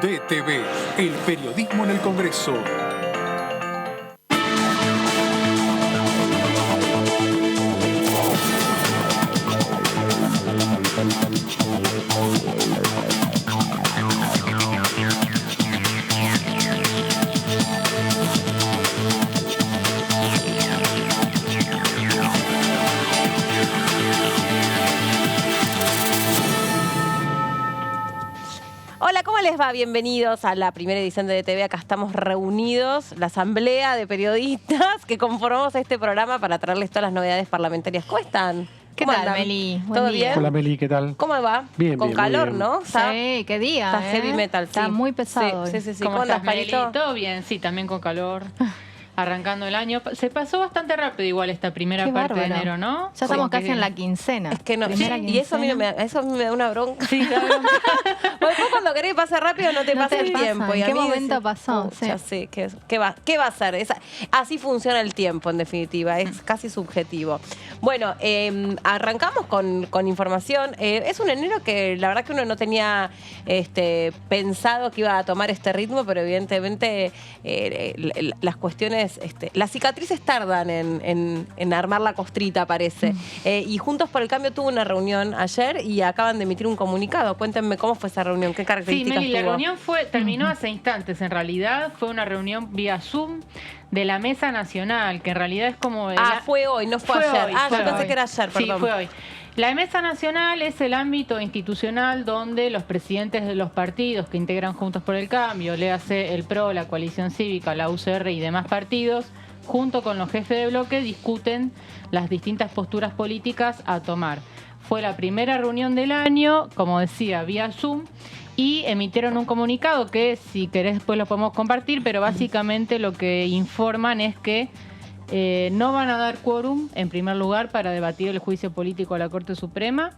DTV, el periodismo en el Congreso. Hola, ¿cómo les va? Bienvenidos a la primera edición de DTV. Acá estamos reunidos, la asamblea de periodistas que conformamos este programa para traerles todas las novedades parlamentarias. ¿Cómo están? ¿Qué ¿Cómo tal, andan? Meli? ¿Todo Buen día. bien? Hola Meli, ¿qué tal? ¿Cómo va? Bien, Con bien, calor, muy bien. ¿no? Sí, qué día. Está heavy metal, Está sí. muy pesado. Sí, sí, sí. ¿Cómo ¿Cómo estás, andas, Meli? Palito? ¿Todo bien? Sí, también con calor. Arrancando el año. Se pasó bastante rápido igual esta primera Qué parte de bárbaro. enero, ¿no? Ya estamos casi en la quincena. Es que no, Primera y eso a mí, quincena. eso a mí me da una bronca. Sí, claro. Porque después cuando querés que pase rápido no te No pasa te el pasa. tiempo. ¿En Y a qué mí momento decís, pasó? Ya sé, ¿qué va a ser? Así funciona el tiempo, en definitiva. Es casi subjetivo. Bueno, arrancamos con información. Es un enero que la verdad que uno no tenía pensado que iba a tomar este ritmo, pero evidentemente las cuestiones, las cicatrices tardan en armar la costrita, parece. Y Juntos por el Cambio tuvo una reunión ayer y acaban de emitir un comunicado. Cuéntenme cómo fue esa reunión, qué Sí, características Meli, la tuvo. reunión terminó hace instantes. En realidad fue una reunión vía Zoom de la Mesa Nacional, que en realidad es como... Fue hoy, no fue ayer. Hoy, Yo fue pensé hoy. que era ayer, perdón. Sí, fue hoy. La Mesa Nacional es el ámbito institucional donde los presidentes de los partidos que integran Juntos por el Cambio, léase el PRO, la Coalición Cívica, la UCR y demás partidos, junto con los jefes de bloque, discuten las distintas posturas políticas a tomar. Fue la primera reunión del año, como decía, vía Zoom, y emitieron un comunicado que, si querés, después lo podemos compartir, pero básicamente lo que informan es que no van a dar quórum, en primer lugar, para debatir el juicio político a la Corte Suprema.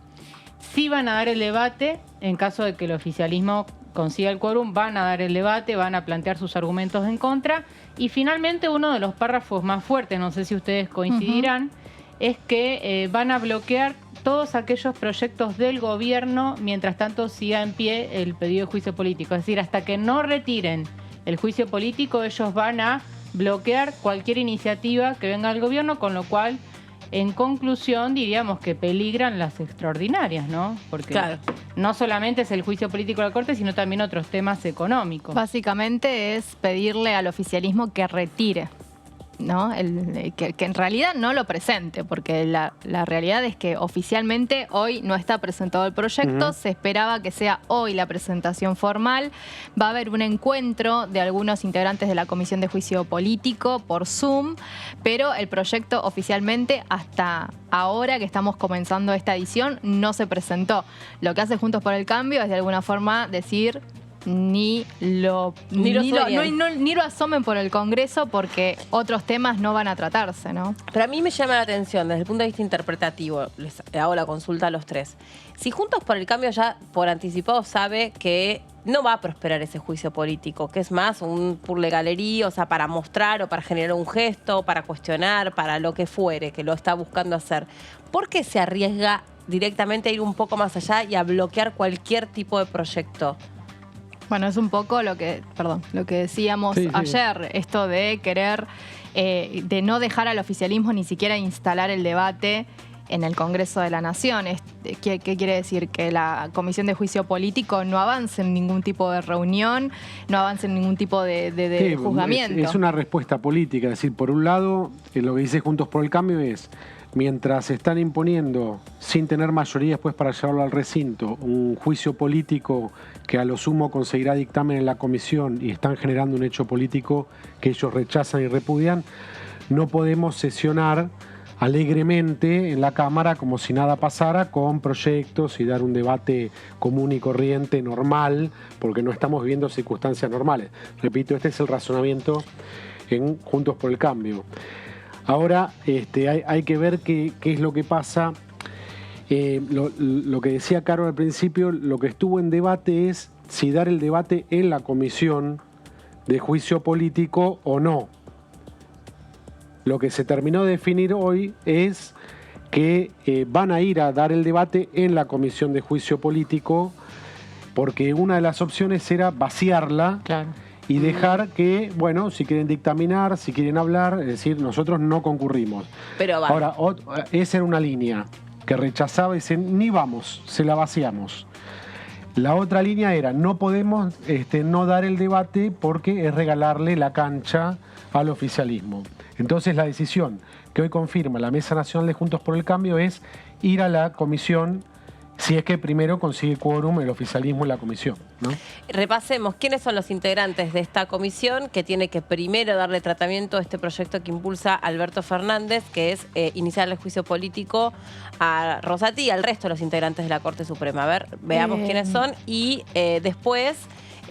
Sí van a dar el debate, en caso de que el oficialismo consiga el quórum, van a dar el debate, van a plantear sus argumentos en contra. Y finalmente, uno de los párrafos más fuertes, no sé si ustedes coincidirán, es que van a bloquear todos aquellos proyectos del gobierno mientras tanto siga en pie el pedido de juicio político. Es decir, hasta que no retiren el juicio político, ellos van a bloquear cualquier iniciativa que venga del gobierno, con lo cual, en conclusión, diríamos que peligran las extraordinarias, ¿no? Porque Claro. no solamente es el juicio político de la Corte, sino también otros temas económicos. Básicamente es pedirle al oficialismo que retire, ¿no? Que en realidad no lo presente, porque la realidad es que oficialmente hoy no está presentado el proyecto, se esperaba que sea hoy la presentación formal, va a haber un encuentro de algunos integrantes de la Comisión de Juicio Político por Zoom, pero el proyecto oficialmente hasta ahora que estamos comenzando esta edición no se presentó. Lo que hace Juntos por el Cambio es de alguna forma decir... Ni lo asomen por el Congreso porque otros temas no van a tratarse, ¿no? Pero a mí me llama la atención, desde el punto de vista interpretativo, les hago la consulta a los tres. Si Juntos por el Cambio ya por anticipado sabe que no va a prosperar ese juicio político, que es más un pur galería, o sea, para mostrar o para generar un gesto, para cuestionar, para lo que fuere, que lo está buscando hacer, ¿por qué se arriesga directamente a ir un poco más allá y a bloquear cualquier tipo de proyecto? Bueno, es un poco lo que decíamos ayer, esto de querer, de no dejar al oficialismo ni siquiera instalar el debate en el Congreso de la Nación. ¿Qué quiere decir? Que la Comisión de Juicio Político no avance en ningún tipo de reunión, no avance en ningún tipo de juzgamiento. Es una respuesta política, es decir, por un lado, lo que dice Juntos por el Cambio es, mientras se están imponiendo, sin tener mayoría después para llevarlo al recinto, un juicio político que a lo sumo conseguirá dictamen en la comisión y están generando un hecho político que ellos rechazan y repudian, no podemos sesionar alegremente en la Cámara como si nada pasara con proyectos y dar un debate común y corriente, normal, porque no estamos viviendo circunstancias normales. Repito, este es el razonamiento en Juntos por el Cambio. Ahora hay que ver qué es lo que pasa. Lo que decía Caro al principio, lo que estuvo en debate es si dar el debate en la comisión de juicio político o no. Lo que se terminó de definir hoy es que van a ir a dar el debate en la comisión de juicio político porque una de las opciones era vaciarla Claro. y dejar que, bueno, si quieren dictaminar, si quieren hablar, es decir, nosotros no concurrimos. Pero va. Ahora, esa era una línea que rechazaba y dice, ni vamos, se la vaciamos. La otra línea era, no podemos no dar el debate porque es regalarle la cancha al oficialismo. Entonces la decisión que hoy confirma la Mesa Nacional de Juntos por el Cambio es ir a la comisión, si es que primero consigue quórum el oficialismo en la comisión, ¿no? Repasemos quiénes son los integrantes de esta comisión que tiene que primero darle tratamiento a este proyecto que impulsa Alberto Fernández, que es iniciar el juicio político a Rosati y al resto de los integrantes de la Corte Suprema. A ver, veamos quiénes son y después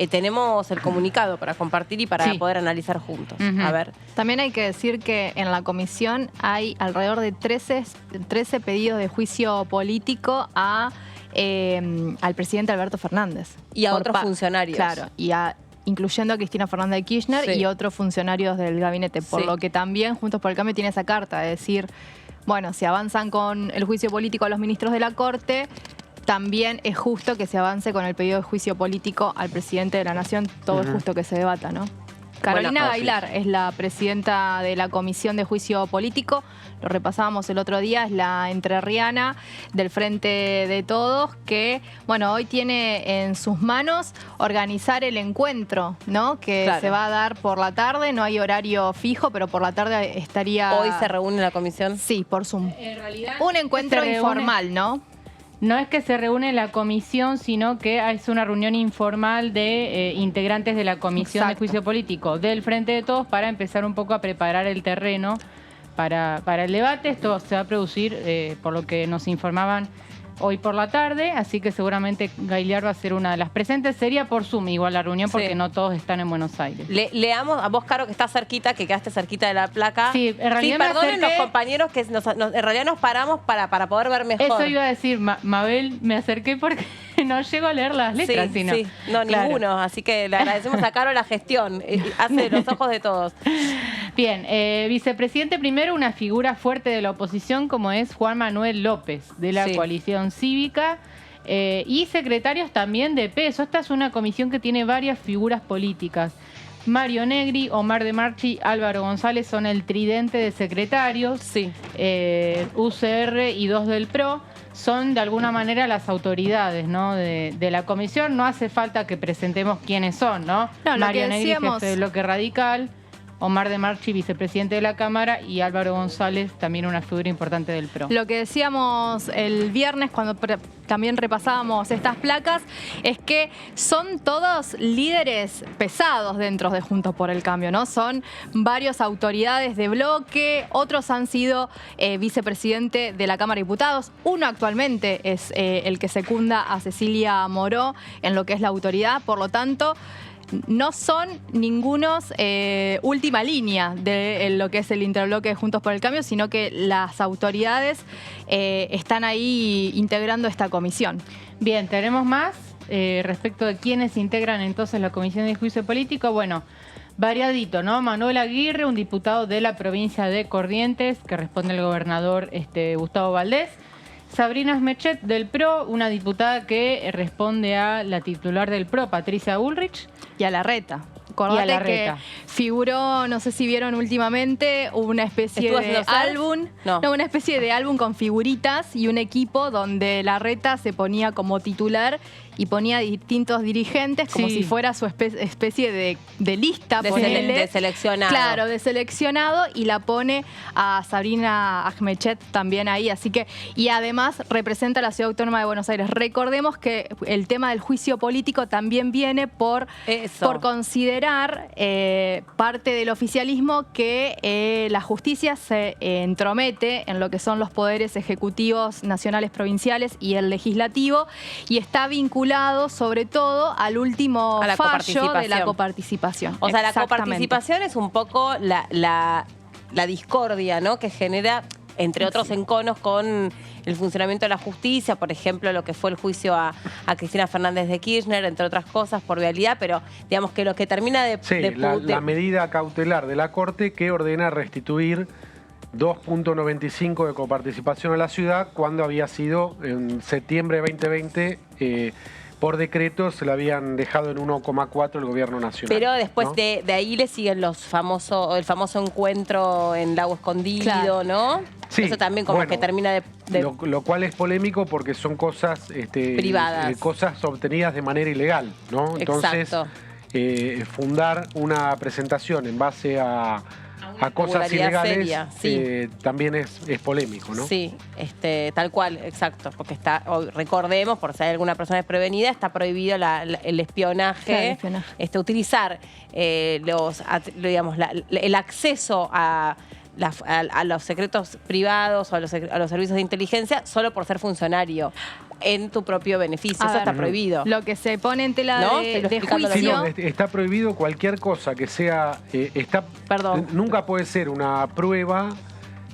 tenemos el comunicado para compartir y para poder analizar juntos. A ver. También hay que decir que en la comisión hay alrededor de 13 pedidos de juicio político al presidente Alberto Fernández. Y a otros funcionarios. Claro, incluyendo a Cristina Fernández de Kirchner y otros funcionarios del gabinete. Por lo que también Juntos por el Cambio tiene esa carta, es decir, bueno, si avanzan con el juicio político a los ministros de la Corte, también es justo que se avance con el pedido de juicio político al presidente de la Nación. Todo es justo que se debata, ¿no? Carolina Gailar es la presidenta de la Comisión de Juicio Político. Lo repasábamos el otro día, es la entrerriana del Frente de Todos, que, bueno, hoy tiene en sus manos organizar el encuentro, ¿no? Que se va a dar por la tarde, no hay horario fijo, pero por la tarde estaría... ¿Hoy se reúne la comisión? Sí, por Zoom. En realidad, un encuentro informal, ¿no? No es que se reúne la comisión, sino que es una reunión informal de integrantes de la Comisión de Juicio Político del Frente de Todos para empezar un poco a preparar el terreno para el debate. Esto se va a producir, por lo que nos informaban, hoy por la tarde, así que seguramente Gailar va a ser una de las presentes. Sería por Zoom igual la reunión porque no todos están en Buenos Aires. Leamos a vos, Caro, que estás cerquita, que quedaste cerquita de la placa. Sí, en realidad perdonen los compañeros que en realidad nos paramos para poder ver mejor. Eso iba a decir, Mabel, me acerqué porque no llego a leer las letras. No, ninguno. Así que le agradecemos a Caro la gestión. Hace los ojos de todos. Bien, vicepresidente primero, una figura fuerte de la oposición como es Juan Manuel López, de la coalición cívica, y secretarios también de peso. Esta es una comisión que tiene varias figuras políticas. Mario Negri, Omar de Marchi, Álvaro González son el tridente de secretarios. UCR y 2 del PRO son de alguna manera las autoridades, ¿no? de la comisión. No hace falta que presentemos quiénes son, ¿no? Mario Negri, jefe del Bloque Radical, Omar de Marchi, vicepresidente de la Cámara, y Álvaro González, también una figura importante del PRO. Lo que decíamos el viernes cuando también repasábamos estas placas es que son todos líderes pesados dentro de Juntos por el Cambio, ¿no? Son varias autoridades de bloque, otros han sido vicepresidente de la Cámara de Diputados, uno actualmente es el que secunda a Cecilia Moró en lo que es la autoridad, por lo tanto no son ningunos última línea de lo que es el interbloque de Juntos por el Cambio, sino que las autoridades están ahí integrando esta comisión. Bien, tenemos más respecto de quiénes integran entonces la Comisión de Juicio Político. Bueno, variadito, ¿no? Manuel Aguirre, un diputado de la provincia de Corrientes, que responde al gobernador Gustavo Valdés. Sabrina Smechet del PRO, una diputada que responde a la titular del PRO, Patricia Bullrich. Y a Larreta. Acordate que figuró, no sé si vieron últimamente, una especie de álbum. No, una especie de álbum con figuritas y un equipo donde Larreta se ponía como titular y ponía distintos dirigentes como si fuera su especie de lista. De seleccionado. Claro, de seleccionado, y la pone a Sabrina Ahmechet también ahí. Así que, y además representa a la Ciudad Autónoma de Buenos Aires. Recordemos que el tema del juicio político también viene por considerar parte del oficialismo que la justicia se entromete en lo que son los poderes ejecutivos nacionales, provinciales y el legislativo, y está vinculado sobre todo al último fallo de la coparticipación. O sea, la coparticipación es un poco la discordia, ¿no?, que genera, entre otros enconos, con el funcionamiento de la justicia, por ejemplo, lo que fue el juicio a Cristina Fernández de Kirchner, entre otras cosas, por vialidad, pero digamos que lo que termina la medida cautelar de la Corte que ordena restituir 2.95 de coparticipación a la ciudad cuando había sido en septiembre de 2020 por decreto se la habían dejado en 1,4 el gobierno nacional. Pero después ¿no? de ahí le siguen el famoso encuentro en Lago Escondido, Claro. ¿no? Sí, Eso también como bueno, que termina de Lo cual es polémico porque son cosas Privadas. cosas obtenidas de manera ilegal, ¿no? Entonces, Exacto. fundar una presentación en base a cosas irregularidad ilegales seria, sí. también es polémico, ¿no? Sí, tal cual, exacto, porque recordemos, por si hay alguna persona desprevenida, está prohibido el espionaje, Claro, el espionaje. Utilizar el acceso a los secretos privados o a los servicios de inteligencia solo por ser funcionario en tu propio beneficio. A Eso ver, está prohibido. Lo que se pone en tela ¿No? de, Te lo de explicando lo Sí, juicio. no, está prohibido cualquier cosa que sea... Perdón. Nunca puede ser una prueba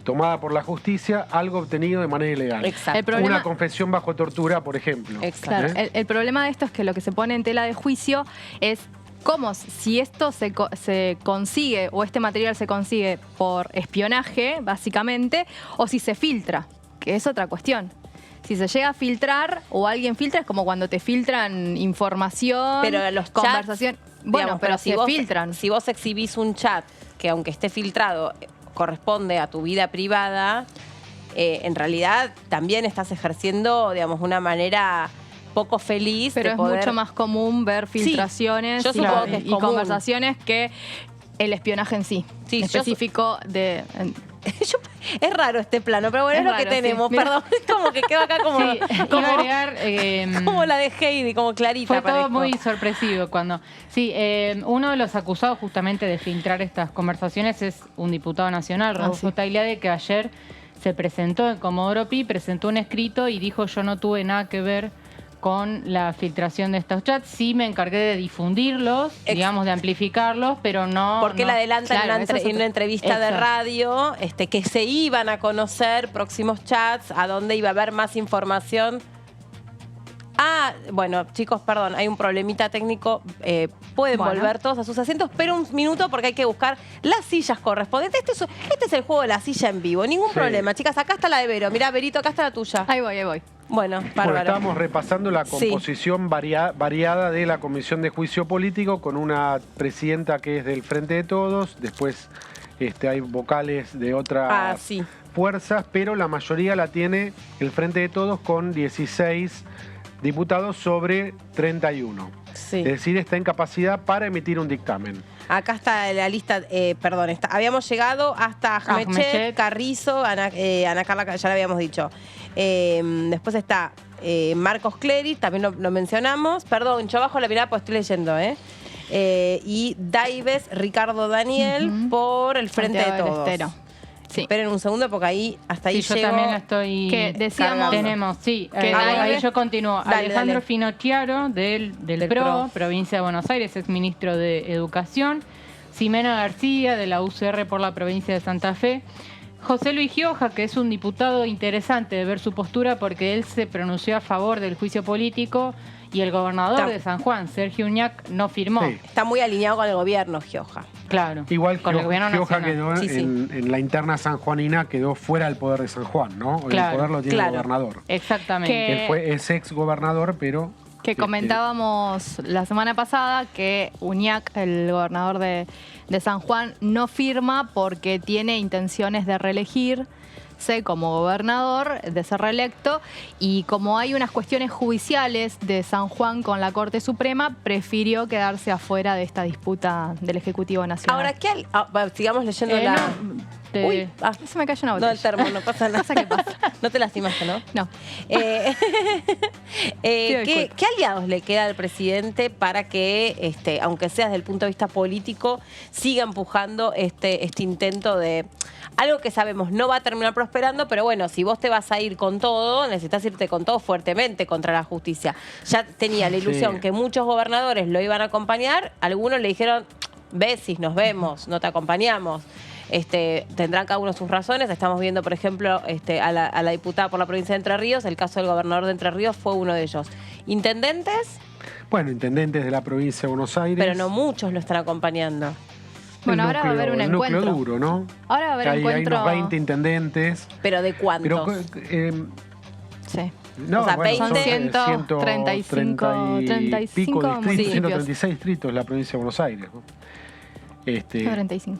tomada por la justicia, algo obtenido de manera ilegal. Exacto. El problema- Una confesión bajo tortura, por ejemplo. Exacto. Claro, ¿Eh? el problema de esto es que lo que se pone en tela de juicio es cómo, si esto se consigue o este material se consigue por espionaje, básicamente, o si se filtra, que es otra cuestión. Si se llega a filtrar o alguien filtra, es como cuando te filtran información, Pero los conversación. chats, Bueno, digamos, pero si se vos, filtran. Si vos exhibís un chat que aunque esté filtrado corresponde a tu vida privada, en realidad también estás ejerciendo, digamos, una manera poco feliz Pero de es poder... mucho más común ver filtraciones yo supongo que es y común. conversaciones que el espionaje en sí. Sí, yo específico de... Es raro este plano, pero bueno, Es es lo que raro, sí. tenemos, Mira. perdón. Es como que quedo acá como, Sí, iba como, a agregar, como la de Heidi, como clarita. fue todo parezco. muy sorpresivo cuando... Sí, uno de los acusados justamente de filtrar estas conversaciones es un diputado nacional, Rodolfo sí. Tagliade, que ayer se presentó en Comodoro Pi, presentó un escrito y dijo: yo no tuve nada que ver con la filtración de estos chats. Sí me encargué de difundirlos, digamos, de amplificarlos, pero no... Porque él no. adelanta Claro, en, eso es en una otra- entrevista de Eso. radio que se iban a conocer próximos chats, a donde iba a haber más información. Ah, bueno, chicos, perdón, hay un problemita técnico. Pueden Bueno. volver todos a sus asientos, pero un minuto porque hay que buscar las sillas correspondientes. Este es el juego de la silla en vivo, ningún Sí. problema. Chicas, acá está la de Vero. Mirá, Verito, acá está la tuya. Ahí voy. Bueno, Bueno, bárbaro. estábamos repasando la Sí. composición variada de la Comisión de Juicio Político con una presidenta que es del Frente de Todos, después hay vocales de otras Sí. fuerzas, pero la mayoría la tiene el Frente de Todos con 16 diputados sobre 31. Sí. Es decir, está en capacidad para emitir un dictamen. Acá está la lista, perdón, habíamos llegado hasta Ahmed Ahmed Chet, Chet. Carrizo, Ana Carla, ya la habíamos dicho. Después está Marcos Clery, también lo mencionamos. Perdón, yo bajo la mirada pues estoy leyendo, y Daives Ricardo Daniel por el Frente Santiago de del Todos. Estero. Sí. Esperen un segundo porque hasta ahí Sí, yo llego. también la estoy Que decíamos- cargando. Tenemos, sí, que ahí Daives- yo continúo. Dale, Alejandro dale. Finocchiaro del Del PRO, PRO. provincia de Buenos Aires, ex ministro de Educación. Ximena García, de la UCR por la provincia de Santa Fe. José Luis Gioja, que es un diputado interesante de ver su postura porque él se pronunció a favor del juicio político y el gobernador Está. de San Juan, Sergio Uñac, no firmó. Sí. Está muy alineado con el gobierno, Gioja. Claro. Igual con el gobierno Gioja nacional. quedó Sí, sí. en la interna sanjuanina, quedó fuera del poder de San Juan, ¿no? Hoy Claro, el poder lo tiene claro. el gobernador. Exactamente. Es ex gobernador, pero... Que comentábamos la semana pasada que Uñac, el gobernador de San Juan, no firma porque tiene intenciones de reelegirse como gobernador, de ser reelecto, y como hay unas cuestiones judiciales de San Juan con la Corte Suprema, prefirió quedarse afuera de esta disputa del Ejecutivo Nacional. Ahora, sigamos leyendo Eh, la... no, te- Uy, Se me cayó una no, botella. el termo, no pasa nada. Pasa que pasa. No te lastimaste, ¿no? No. ¿Qué, disculpas. qué aliados le queda al presidente para que, aunque sea desde el punto de vista político, siga empujando este intento de algo que sabemos no va a terminar prosperando, pero bueno, si vos te vas a ir con todo, necesitas irte con todo fuertente contra la justicia. Ya tenía la ilusión Sí. que muchos gobernadores lo iban a acompañar, algunos le dijeron, besis, nos vemos, no te acompañamos. Tendrán cada uno sus razones. Estamos viendo, por ejemplo, a la diputada por la provincia de Entre Ríos. El caso del gobernador de Entre Ríos fue uno de ellos. Intendentes, Bueno, intendentes de la provincia de Buenos Aires. pero no muchos lo están acompañando. Bueno, El ahora va a haber un el núcleo encuentro. duro, ¿no? Ahora va a haber Hay encuentro. unos 20 intendentes. ¿Pero de cuántos? Pero Sí. No, o sea, bueno, 20. Son 135 distritos, municipios. 136 distritos la provincia de Buenos Aires, ¿no? 35.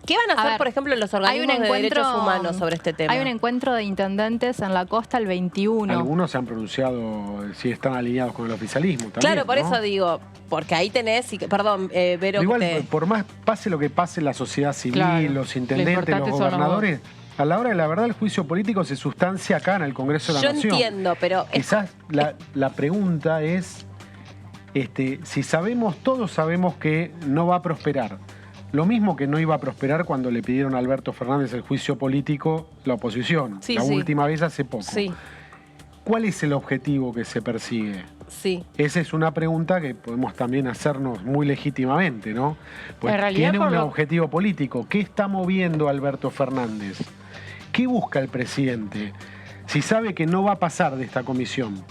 ¿Qué van a hacer, por ejemplo, los organismos de derechos humanos sobre este tema? Hay un encuentro de intendentes en la costa el 21. Algunos se han pronunciado si están alineados con el oficialismo también. Claro, por ¿no? eso digo, porque ahí tenés, perdón, Vero. Igual, por más pase lo que pase, la sociedad civil, Claro, los lo intendentes, importante los son los gobernadores, a la hora de la verdad el juicio político se sustancia acá en el Congreso de la Yo Nación. entiendo, pero Quizás la pregunta es, si todos sabemos que no va a prosperar. Lo mismo que no iba a prosperar cuando le pidieron a Alberto Fernández el juicio político, la oposición. Sí, la sí. última vez hace poco. sí, ¿Cuál es el objetivo que se persigue? sí. Esa es una pregunta que podemos también hacernos muy legítimamente, ¿no? Pues En realidad, tiene un por lo- objetivo político. ¿Qué está moviendo Alberto Fernández? ¿Qué busca el presidente? Si sabe que no va a pasar de esta comisión.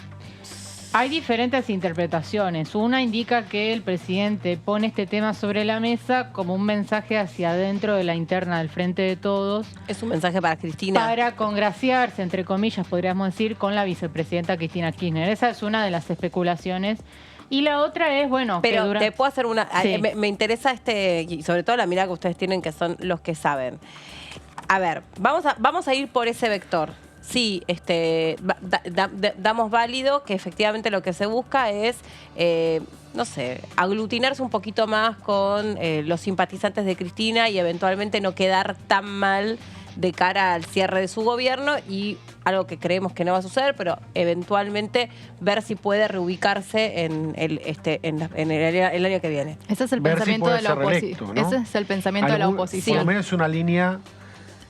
Hay diferentes interpretaciones. Una indica que el presidente pone este tema sobre la mesa como un mensaje hacia adentro de la interna del Frente de Todos Es un mensaje para Cristina. para congraciarse, entre comillas, podríamos decir, con la vicepresidenta Cristina Kirchner. Esa es una de las especulaciones. Y la otra es, bueno, que Pero te puedo hacer una... Sí. Me interesa y sobre todo la mirada que ustedes tienen, que son los que saben. A ver, vamos a ir por ese vector. Sí, damos válido que efectivamente lo que se busca es, no sé, aglutinarse un poquito más con los simpatizantes de Cristina y eventualmente no quedar tan mal de cara al cierre de su gobierno, y algo que creemos que no va a suceder, pero eventualmente ver si puede reubicarse en el año que viene. Ese es el Ver si pensamiento puede de la ser oposición. reelecto, ¿no? Ese es el pensamiento de la Por lo oposición. menos una línea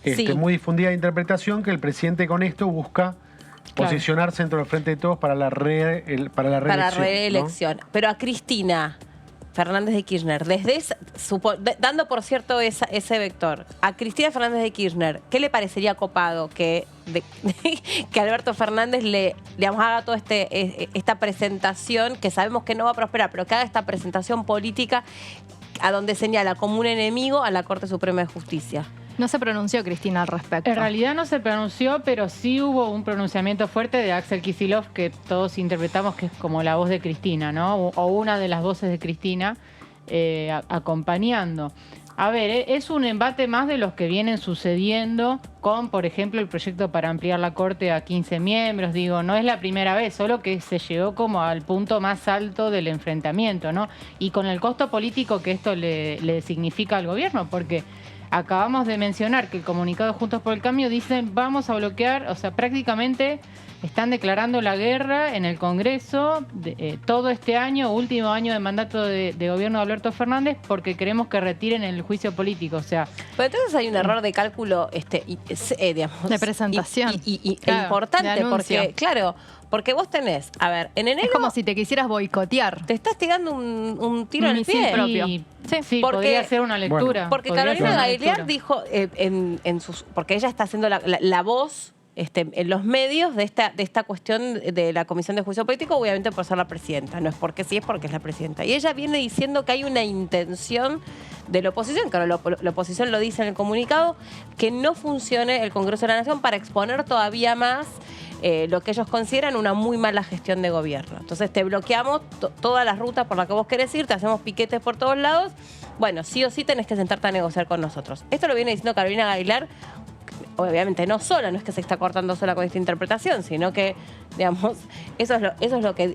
Sí. muy difundida de interpretación que el presidente con esto busca posicionarse dentro del Frente de Todos para la reelección. Para ¿no? reelección. Pero a Cristina Fernández de Kirchner, dando por cierto ese vector, a Cristina Fernández de Kirchner, ¿qué le parecería copado que Alberto Fernández le haga toda esta presentación, que sabemos que no va a prosperar, pero que haga esta presentación política a donde señala como un enemigo a la Corte Suprema de Justicia? No se pronunció Cristina al respecto. En realidad no se pronunció, pero sí hubo un pronunciamiento fuerte de Axel Kicillof, que todos interpretamos que es como la voz de Cristina, ¿no? O una de las voces de Cristina acompañando. A ver, es un embate más de los que vienen sucediendo con, por ejemplo, el proyecto para ampliar la Corte a 15 miembros. Digo, no es la primera vez, solo que se llegó como al punto más alto del enfrentamiento, ¿no? Y con el costo político que esto le significa al gobierno, porque acabamos de mencionar que el comunicado de Juntos por el Cambio dicen vamos a bloquear, o sea, prácticamente están declarando la guerra en el Congreso todo este año, último año de mandato de gobierno de Alberto Fernández, porque queremos que retiren el juicio político. O sea, Pero entonces hay un error de cálculo, digamos, De presentación. Claro, importante, de anuncio. porque, claro, porque vos tenés, a ver, en enero Es como si te quisieras boicotear. te estás tirando un tiro Un en el misil pie. propio. sí, Sí, sí, porque- podría ser una lectura. Porque podría Carolina ser una Gagliar lectura. dijo porque ella está haciendo la voz en los medios de esta cuestión de la Comisión de Juicio Político, obviamente por ser la presidenta, no es porque sí, es porque es la presidenta. Y ella viene diciendo que hay una intención de la oposición, claro, la oposición lo dice en el comunicado, que no funcione el Congreso de la Nación para exponer todavía más lo que ellos consideran una muy mala gestión de gobierno. Entonces te bloqueamos todas las rutas por las que vos querés ir, te hacemos piquetes por todos lados. Bueno, sí o sí tenés que sentarte a negociar con nosotros. Esto lo viene diciendo Carolina Gagliar, obviamente no sola, no es que se está cortando sola con esta interpretación, sino que, digamos, eso es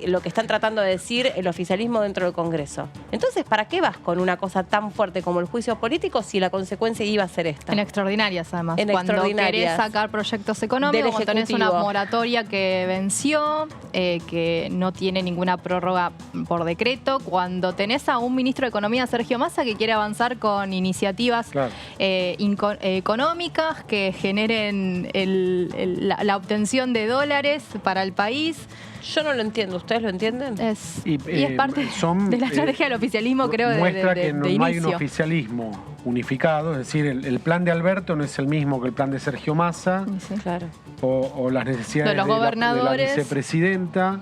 lo que están tratando de decir el oficialismo dentro del Congreso. Entonces, ¿para qué vas con una cosa tan fuerte como el juicio político si la consecuencia iba a ser esta? En extraordinarias, además. En Cuando extraordinarias. querés sacar proyectos económicos, Del cuando tenés una Ejecutivo. moratoria que venció, que no tiene ninguna prórroga por decreto, cuando tenés a un ministro de Economía, Sergio Massa, que quiere avanzar con iniciativas Claro. económicas que generen la obtención de dólares para el país. Yo no lo entiendo, ¿ustedes lo entienden? Y es parte de la estrategia del oficialismo, creo, muestra de que no hay un inicio. oficialismo unificado, es decir, el plan de Alberto no es el mismo que el plan de Sergio Massa Sí. Claro. o las necesidades De los de la gobernadores. vicepresidenta.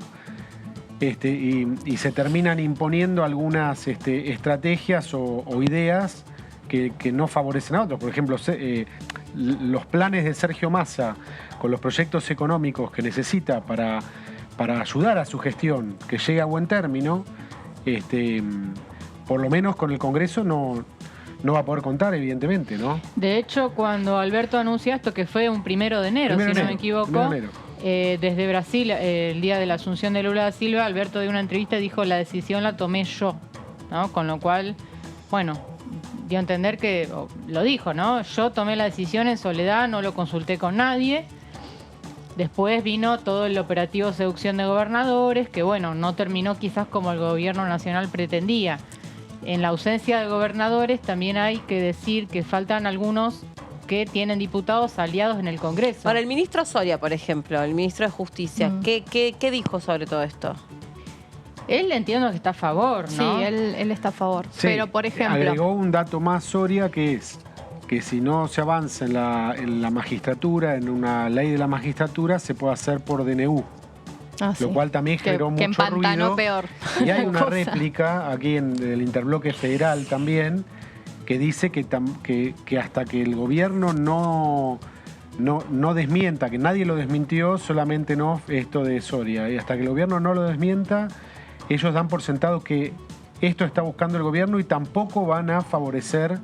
Y se terminan imponiendo algunas estrategias o ideas que no favorecen a otros. Por ejemplo, los planes de Sergio Massa con los proyectos económicos que necesita para ayudar a su gestión que llegue a buen término, por lo menos con el Congreso no va a poder contar, evidentemente, ¿no? De hecho, cuando Alberto anuncia esto, que fue un 1 de enero, si no me equivoco, desde Brasil, el día de la asunción de Lula da Silva, Alberto dio una entrevista y dijo: la decisión la tomé yo, ¿no? Con lo cual, bueno, dio a entender que, lo dijo, ¿no? Yo tomé la decisión en soledad, no lo consulté con nadie. Después vino todo el operativo seducción de gobernadores, que bueno, no terminó quizás como el gobierno nacional pretendía. En la ausencia de gobernadores también hay que decir que faltan algunos que tienen diputados aliados en el Congreso. Ahora, el ministro Soria, por ejemplo, el ministro de Justicia, ¿qué dijo sobre todo esto? Él entiendo que está a favor, ¿no? Sí, él está a favor. Sí, pero, por ejemplo... agregó un dato más, Soria, que es que si no se avanza en la magistratura, en una ley de la magistratura, se puede hacer por DNU. Sí. Lo cual también generó mucho empantanó ruido. peor. Y hay una réplica aquí en el Interbloque Federal también que dice que hasta que el gobierno no desmienta, que nadie lo desmintió, solamente no esto de Soria. Y hasta que el gobierno no lo desmienta, ellos dan por sentado que esto está buscando el gobierno y tampoco van a favorecer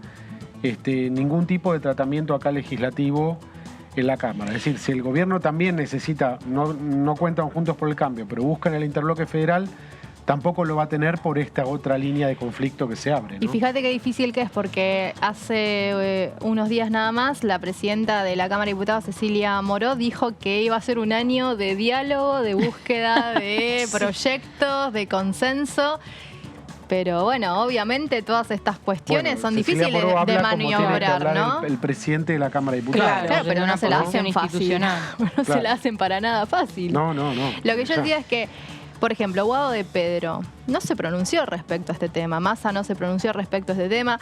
ningún tipo de tratamiento acá legislativo en la Cámara. Es decir, si el gobierno también necesita, no cuentan Juntos por el Cambio, pero buscan el Interbloque Federal, tampoco lo va a tener por esta otra línea de conflicto que se abre, ¿no? Y fíjate qué difícil que es, porque hace unos días nada más la presidenta de la Cámara de Diputados, Cecilia Moró, dijo que iba a ser un año de diálogo, de búsqueda de proyectos, de consenso. Pero bueno, obviamente todas estas cuestiones son Cecilia difíciles Moró de habla como tiene que maniobrar, hablar ¿no? el presidente de la Cámara de Diputados. Claro, pero no se la hacen fácil. institucional. No se la hacen para nada fácil. No. Lo que yo decía es que, por ejemplo, Guado de Pedro no se pronunció respecto a este tema. Massa no se pronunció respecto a este tema.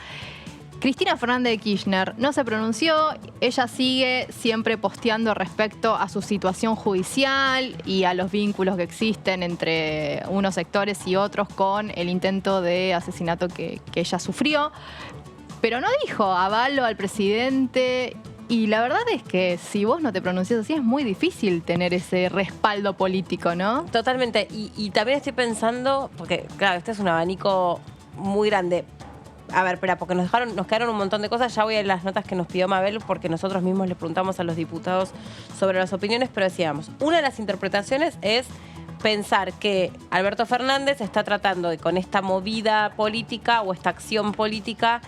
Cristina Fernández de Kirchner no se pronunció. Ella sigue siempre posteando respecto a su situación judicial y a los vínculos que existen entre unos sectores y otros con el intento de asesinato que ella sufrió. Pero no dijo avalo al presidente. Y la verdad es que si vos no te pronuncias así, es muy difícil tener ese respaldo político, ¿no? Totalmente. Y también estoy pensando, porque claro, este es un abanico muy grande. A ver, espera, porque nos quedaron un montón de cosas. Ya voy a las notas que nos pidió Mabel, porque nosotros mismos le preguntamos a los diputados sobre las opiniones, pero decíamos, una de las interpretaciones es pensar que Alberto Fernández está tratando de, con esta movida política o esta acción política,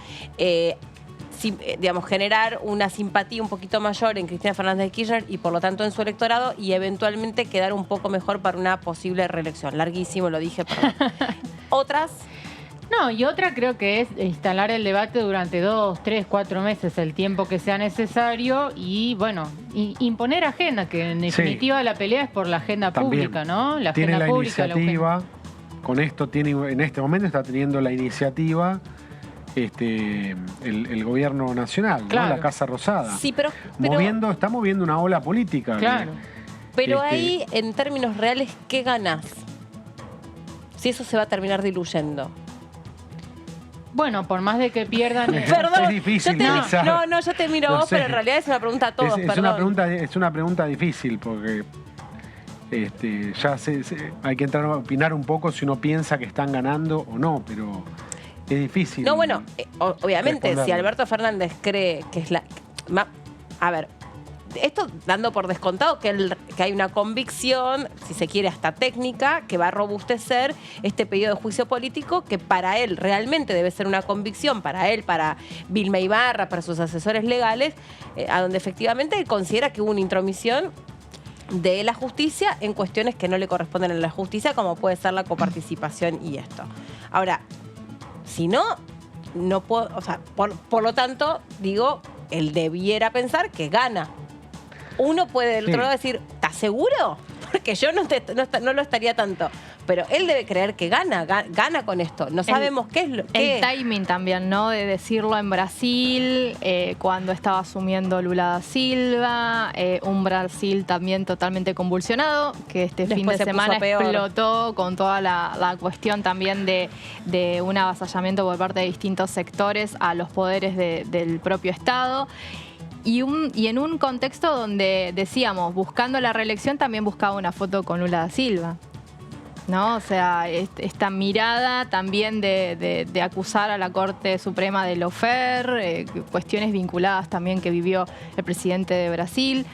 digamos, generar una simpatía un poquito mayor en Cristina Fernández de Kirchner y por lo tanto en su electorado, y eventualmente quedar un poco mejor para una posible reelección. Larguísimo, lo dije, perdón. Otras... No, y otra creo que es instalar el debate durante 2, 3, 4 meses, el tiempo que sea necesario, y bueno, imponer agenda, que en definitiva la pelea es por la agenda pública, ¿no? La tiene agenda la pública. Iniciativa, con esto en este momento está teniendo la iniciativa el gobierno nacional, claro, ¿no? La Casa Rosada. Sí, pero está moviendo una ola política. Claro. Pero ahí, en términos reales, ¿qué ganás? Si eso se va a terminar diluyendo. Bueno, por más de que pierdan... Perdón, es difícil. yo te miro vos, pero en realidad es una pregunta a todos, es una pregunta difícil, porque ya hay que entrar a opinar un poco si uno piensa que están ganando o no, pero es difícil. No, bueno, obviamente, responderlo. si Alberto Fernández cree que es la... A ver, esto dando por descontado que hay una convicción, si se quiere hasta técnica, que va a robustecer este pedido de juicio político, que para él realmente debe ser una convicción, para él, para Vilma Ibarra, para sus asesores legales, a donde efectivamente él considera que hubo una intromisión de la justicia en cuestiones que no le corresponden a la justicia, como puede ser la coparticipación y esto. Ahora, si no puedo, o sea, por lo tanto, digo, él debiera pensar que gana. Uno puede del otro lado decir, ¿estás seguro? Porque yo no lo estaría tanto. pero él debe creer que gana con esto. No sabemos qué es lo que... El timing también, ¿no? De decirlo en Brasil, cuando estaba asumiendo Lula da Silva, un Brasil también totalmente convulsionado, que este fin de Después se semana puso peor. explotó con toda la cuestión también de un avasallamiento por parte de distintos sectores a los poderes del propio Estado. Y en un contexto donde, decíamos, buscando la reelección, también buscaba una foto con Lula da Silva, ¿no? O sea, esta mirada también de acusar a la Corte Suprema de lawfare, cuestiones vinculadas también que vivió el presidente de Brasil.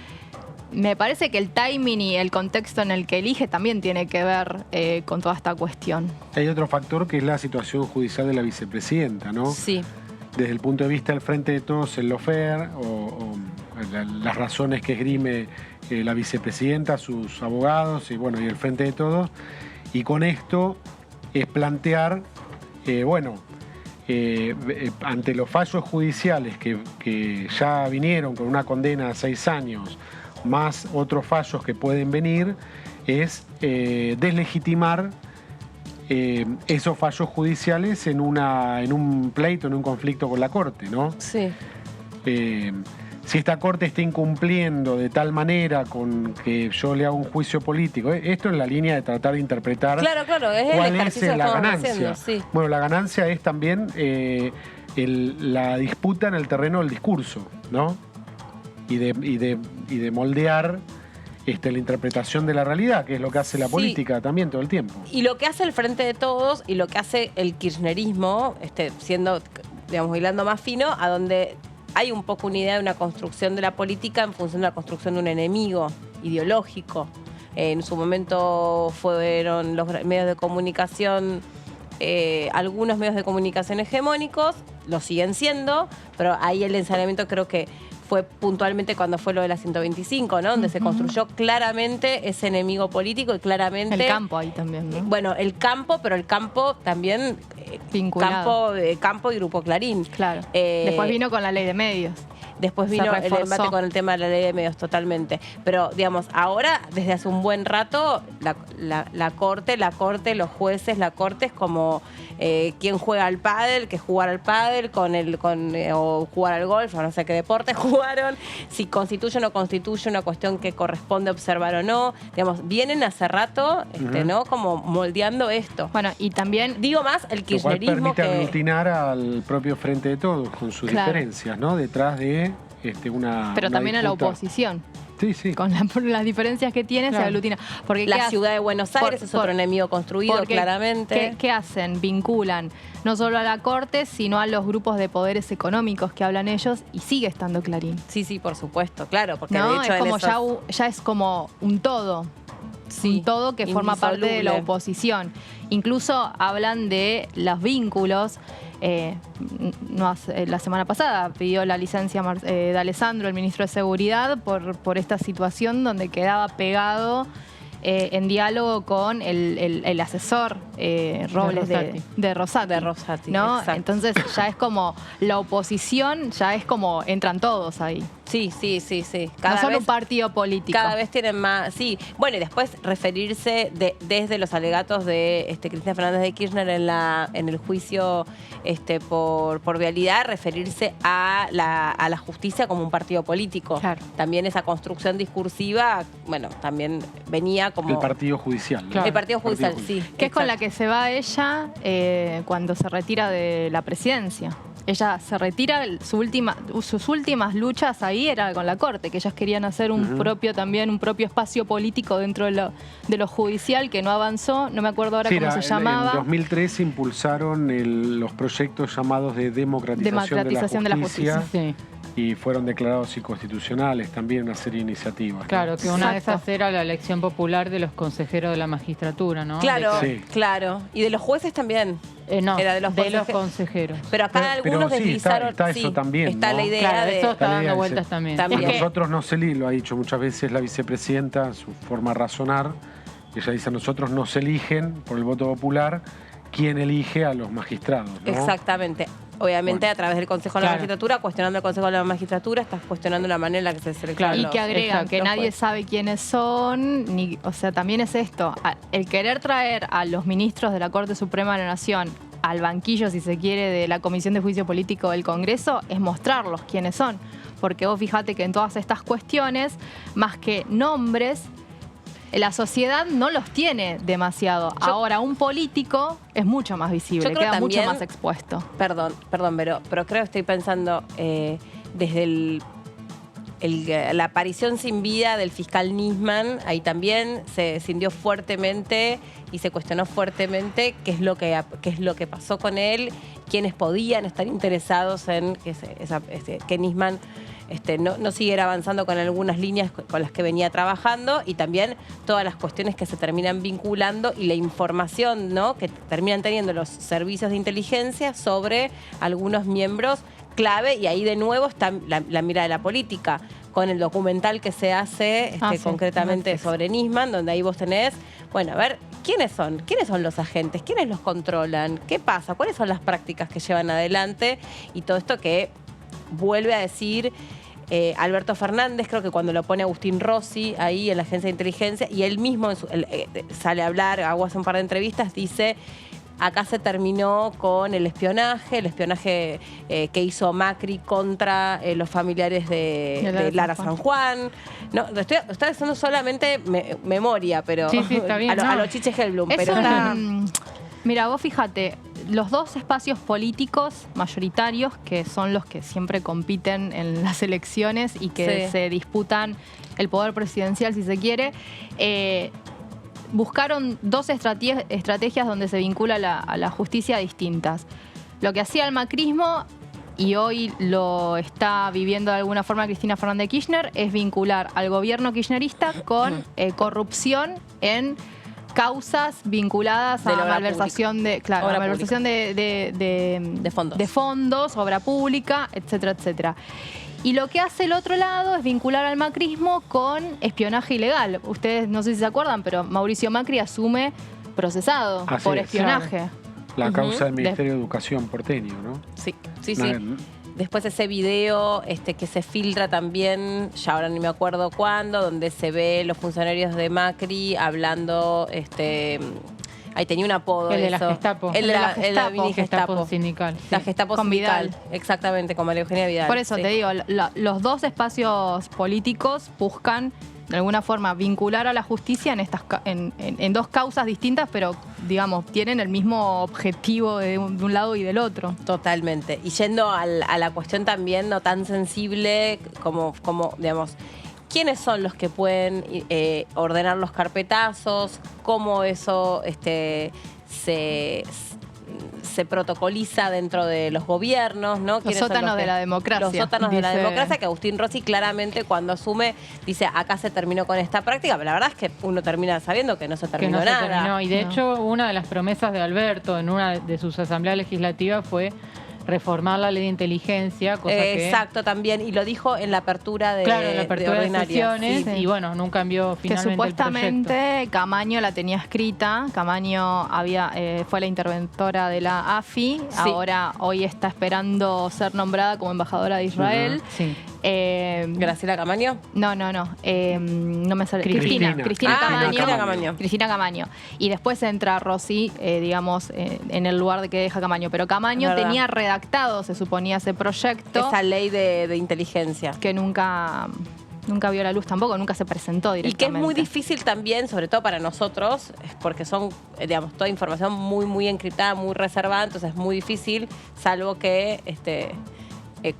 Me parece que el timing y el contexto en el que elige también tiene que ver con toda esta cuestión. Hay otro factor que es la situación judicial de la vicepresidenta, ¿no? Sí. Desde el punto de vista del Frente de Todos, el lawfare o las razones que esgrime la vicepresidenta, sus abogados y bueno, y el Frente de Todos. Y con esto es plantear, ante los fallos judiciales que ya vinieron con una condena a 6 años, más otros fallos que pueden venir, es deslegitimar esos fallos judiciales en un pleito, en un conflicto con la Corte, ¿no? Sí. Si esta Corte está incumpliendo de tal manera con que yo le hago un juicio político, esto en la línea de tratar de interpretar Claro, es el cuál ejercicio es que la estamos ganancia. haciendo, sí. Bueno, la ganancia es también la disputa en el terreno del discurso, ¿no? Y de moldear la interpretación de la realidad, que es lo que hace la Sí. política también todo el tiempo. Y lo que hace el Frente de Todos y lo que hace el kirchnerismo, siendo, digamos, hilando más fino, a donde hay un poco una idea de una construcción de la política en función de la construcción de un enemigo ideológico. En su momento fueron los medios de comunicación, algunos medios de comunicación hegemónicos, lo siguen siendo, pero ahí el ensañamiento creo que fue puntualmente cuando fue lo de la 125, ¿no? Donde se construyó claramente ese enemigo político y claramente... El campo ahí también, ¿no? Bueno, el campo, pero el campo también... Vinculado. Campo y Grupo Clarín. Claro. Después vino con la ley de medios. Después Se vino el reforzó. embate con el tema de la ley de medios totalmente. Pero, digamos, ahora, desde hace un buen rato, la corte, los jueces, la corte es como quien juega al pádel, que jugar al pádel, o jugar al golf, o no sé qué deporte jugaron, si constituye o no constituye una cuestión que corresponde observar o no. Digamos, vienen hace rato, ¿no? Como moldeando esto. Bueno, y también... Digo más, el Lo cual kirchnerismo permite que... aglutinar al propio Frente de Todos, con sus Claro. diferencias, ¿no? Detrás de una Pero una también a la disputa. oposición. Sí, sí. Con las diferencias que tiene, Claro. se aglutina. Porque ¿qué La hace? ciudad de Buenos Aires es otro enemigo construido, porque claramente. ¿qué hacen? Vinculan no solo a la Corte, sino a los grupos de poderes económicos que hablan ellos, y sigue estando Clarín. Sí, por supuesto, claro, porque ¿No? de hecho Es como en esos... ya es como un todo. Sí, un todo que forma parte de la indisoluble. oposición. Incluso hablan de los vínculos. La semana pasada pidió la licencia de Alessandro, el ministro de Seguridad, por esta situación donde quedaba pegado en diálogo con el asesor Robles de Rosati. De Rosati, ¿no? exacto. Entonces ya es como la oposición, ya es como entran todos ahí. Sí. No solo un partido político. Cada vez tienen más, sí. Bueno, y después referirse desde los alegatos de Cristina Fernández de Kirchner en el juicio por vialidad, referirse a la justicia como un partido político. Claro. También esa construcción discursiva, bueno, también venía como... El partido judicial, ¿no? Claro. El partido judicial, sí. Que es con la exacto. que se va ella cuando se retira de la presidencia. Ella se retira, sus últimas luchas ahí era con la Corte, que ellas querían hacer un propio espacio político dentro de lo judicial, que no avanzó, no me acuerdo ahora cómo se llamaba. En 2003 impulsaron los proyectos llamados de democratización de la justicia. Sí. Y fueron declarados inconstitucionales también una serie de iniciativas, ¿no? Claro, que una de Exacto. esas era la elección popular de los consejeros de la magistratura, ¿no? Claro, Sí. claro. Y de los jueces también. No, Era de los consejeros. Pero acá Pero algunos sí, deslizaron... está eso también, Está ¿no? la idea Claro, de... eso La está idea dando es vueltas esa. también. También. Por Es que- nosotros no se elige, lo ha dicho muchas veces la vicepresidenta, su forma de razonar. Ella dice, nosotros no se eligen por el voto popular, quién elige a los magistrados, ¿no? Exactamente. obviamente a través del Consejo de la Claro. Magistratura, cuestionando el Consejo de la Magistratura, estás cuestionando la manera en la que se seleccionan Y que agregan que los nadie jueces. sabe quiénes son, o sea, también es esto, el querer traer a los ministros de la Corte Suprema de la Nación al banquillo, si se quiere, de la Comisión de Juicio Político del Congreso, es mostrarlos quiénes son. Porque vos fijate que en todas estas cuestiones, más que nombres, la sociedad no los tiene demasiado. Ahora, un político es mucho más visible, Yo creo queda mucho también- más expuesto. Perdón, pero creo que estoy pensando desde la aparición sin vida del fiscal Nisman, ahí también se cindió fuertemente y se cuestionó fuertemente qué es lo que pasó con él, quiénes podían estar interesados en que Nisman no siguiera avanzando con algunas líneas con las que venía trabajando, y también todas las cuestiones que se terminan vinculando y la información, ¿no?, que terminan teniendo los servicios de inteligencia sobre algunos miembros clave. Y ahí de nuevo está la mirada de la política, con el documental que se hace Sí, concretamente Netflix. sobre Nisman, donde ahí vos tenés, bueno, a ver, ¿quiénes son los agentes? ¿Quiénes los controlan? ¿Qué pasa? ¿Cuáles son las prácticas que llevan adelante? Y todo esto que vuelve a decir Alberto Fernández, creo que cuando lo pone Agustín Rossi ahí en la agencia de inteligencia, y él mismo sale a hablar, hace un par de entrevistas, dice: acá se terminó con el espionaje que hizo Macri contra los familiares de Lara San Juan. No, estoy haciendo solamente memoria, pero Sí, está bien, a no. los Chiche Hellblum. Es Pero mira, vos fíjate, los dos espacios políticos mayoritarios, que son los que siempre compiten en las elecciones y que Sí. se disputan el poder presidencial, si se quiere, buscaron dos estrategias donde se vincula a la justicia distintas. Lo que hacía el macrismo, y hoy lo está viviendo de alguna forma Cristina Fernández de Kirchner, es vincular al gobierno kirchnerista con corrupción en causas vinculadas De la a obra malversación Obra malversación de fondos. de fondos, obra pública, etcétera, etcétera. Y lo que hace el otro lado es vincular al macrismo con espionaje ilegal. Ustedes no sé si se acuerdan, pero Mauricio Macri asume procesado Así por es. espionaje. La causa del Ujú. Ministerio de Educación porteño, ¿no? sí. No, Después ese video que se filtra también, ya ahora ni me acuerdo cuándo, donde se ve los funcionarios de Macri hablando, ahí tenía un apodo. El de la eso. Gestapo. El de la Gestapo. mini Gestapo. sindical. La sí. Gestapo Con sindical. Vidal. Exactamente, con María Eugenia Vidal. Por eso sí. te digo, los dos espacios políticos buscan de alguna forma vincular a la justicia en dos causas distintas, pero digamos, tienen el mismo objetivo de un lado y del otro. Totalmente. Y yendo a la cuestión también no tan sensible como digamos, ¿quiénes son los que pueden ordenar los carpetazos? ¿Cómo eso se protocoliza dentro de los gobiernos, ¿no? Los ¿Quiénes son sótanos que- de la democracia. Los sótanos de la dice- democracia, que Agustín Rossi claramente cuando asume dice: acá se terminó con esta práctica, pero la verdad es que uno termina sabiendo que no se Que terminó no se nada. terminó. Y de No. hecho, una de las promesas de Alberto en una de sus asambleas legislativas fue reformar la ley de inteligencia, cosa que... Exacto, también. Y lo dijo en la apertura de Claro, en la apertura de ordinarias. sesiones, Sí. y bueno, nunca envió Que finalmente el proyecto. supuestamente Camaño la tenía escrita. Camaño fue la interventora de la AFI. Sí. Hoy está esperando ser nombrada como embajadora de Israel. Sí. Graciela Camaño. No me sale. Cristina. Cristina Camaño. Cristina Camaño. Cristina Camaño. Y después entra Rossi, digamos, en el lugar de que deja Camaño. Pero Camaño Verdad. tenía redactado, se suponía, ese proyecto Esa ley de inteligencia. que nunca vio la luz tampoco, nunca se presentó Y que es directamente. muy difícil también, sobre todo para nosotros, es porque son, digamos, toda información muy, muy encriptada, muy reservada, entonces es muy difícil, salvo que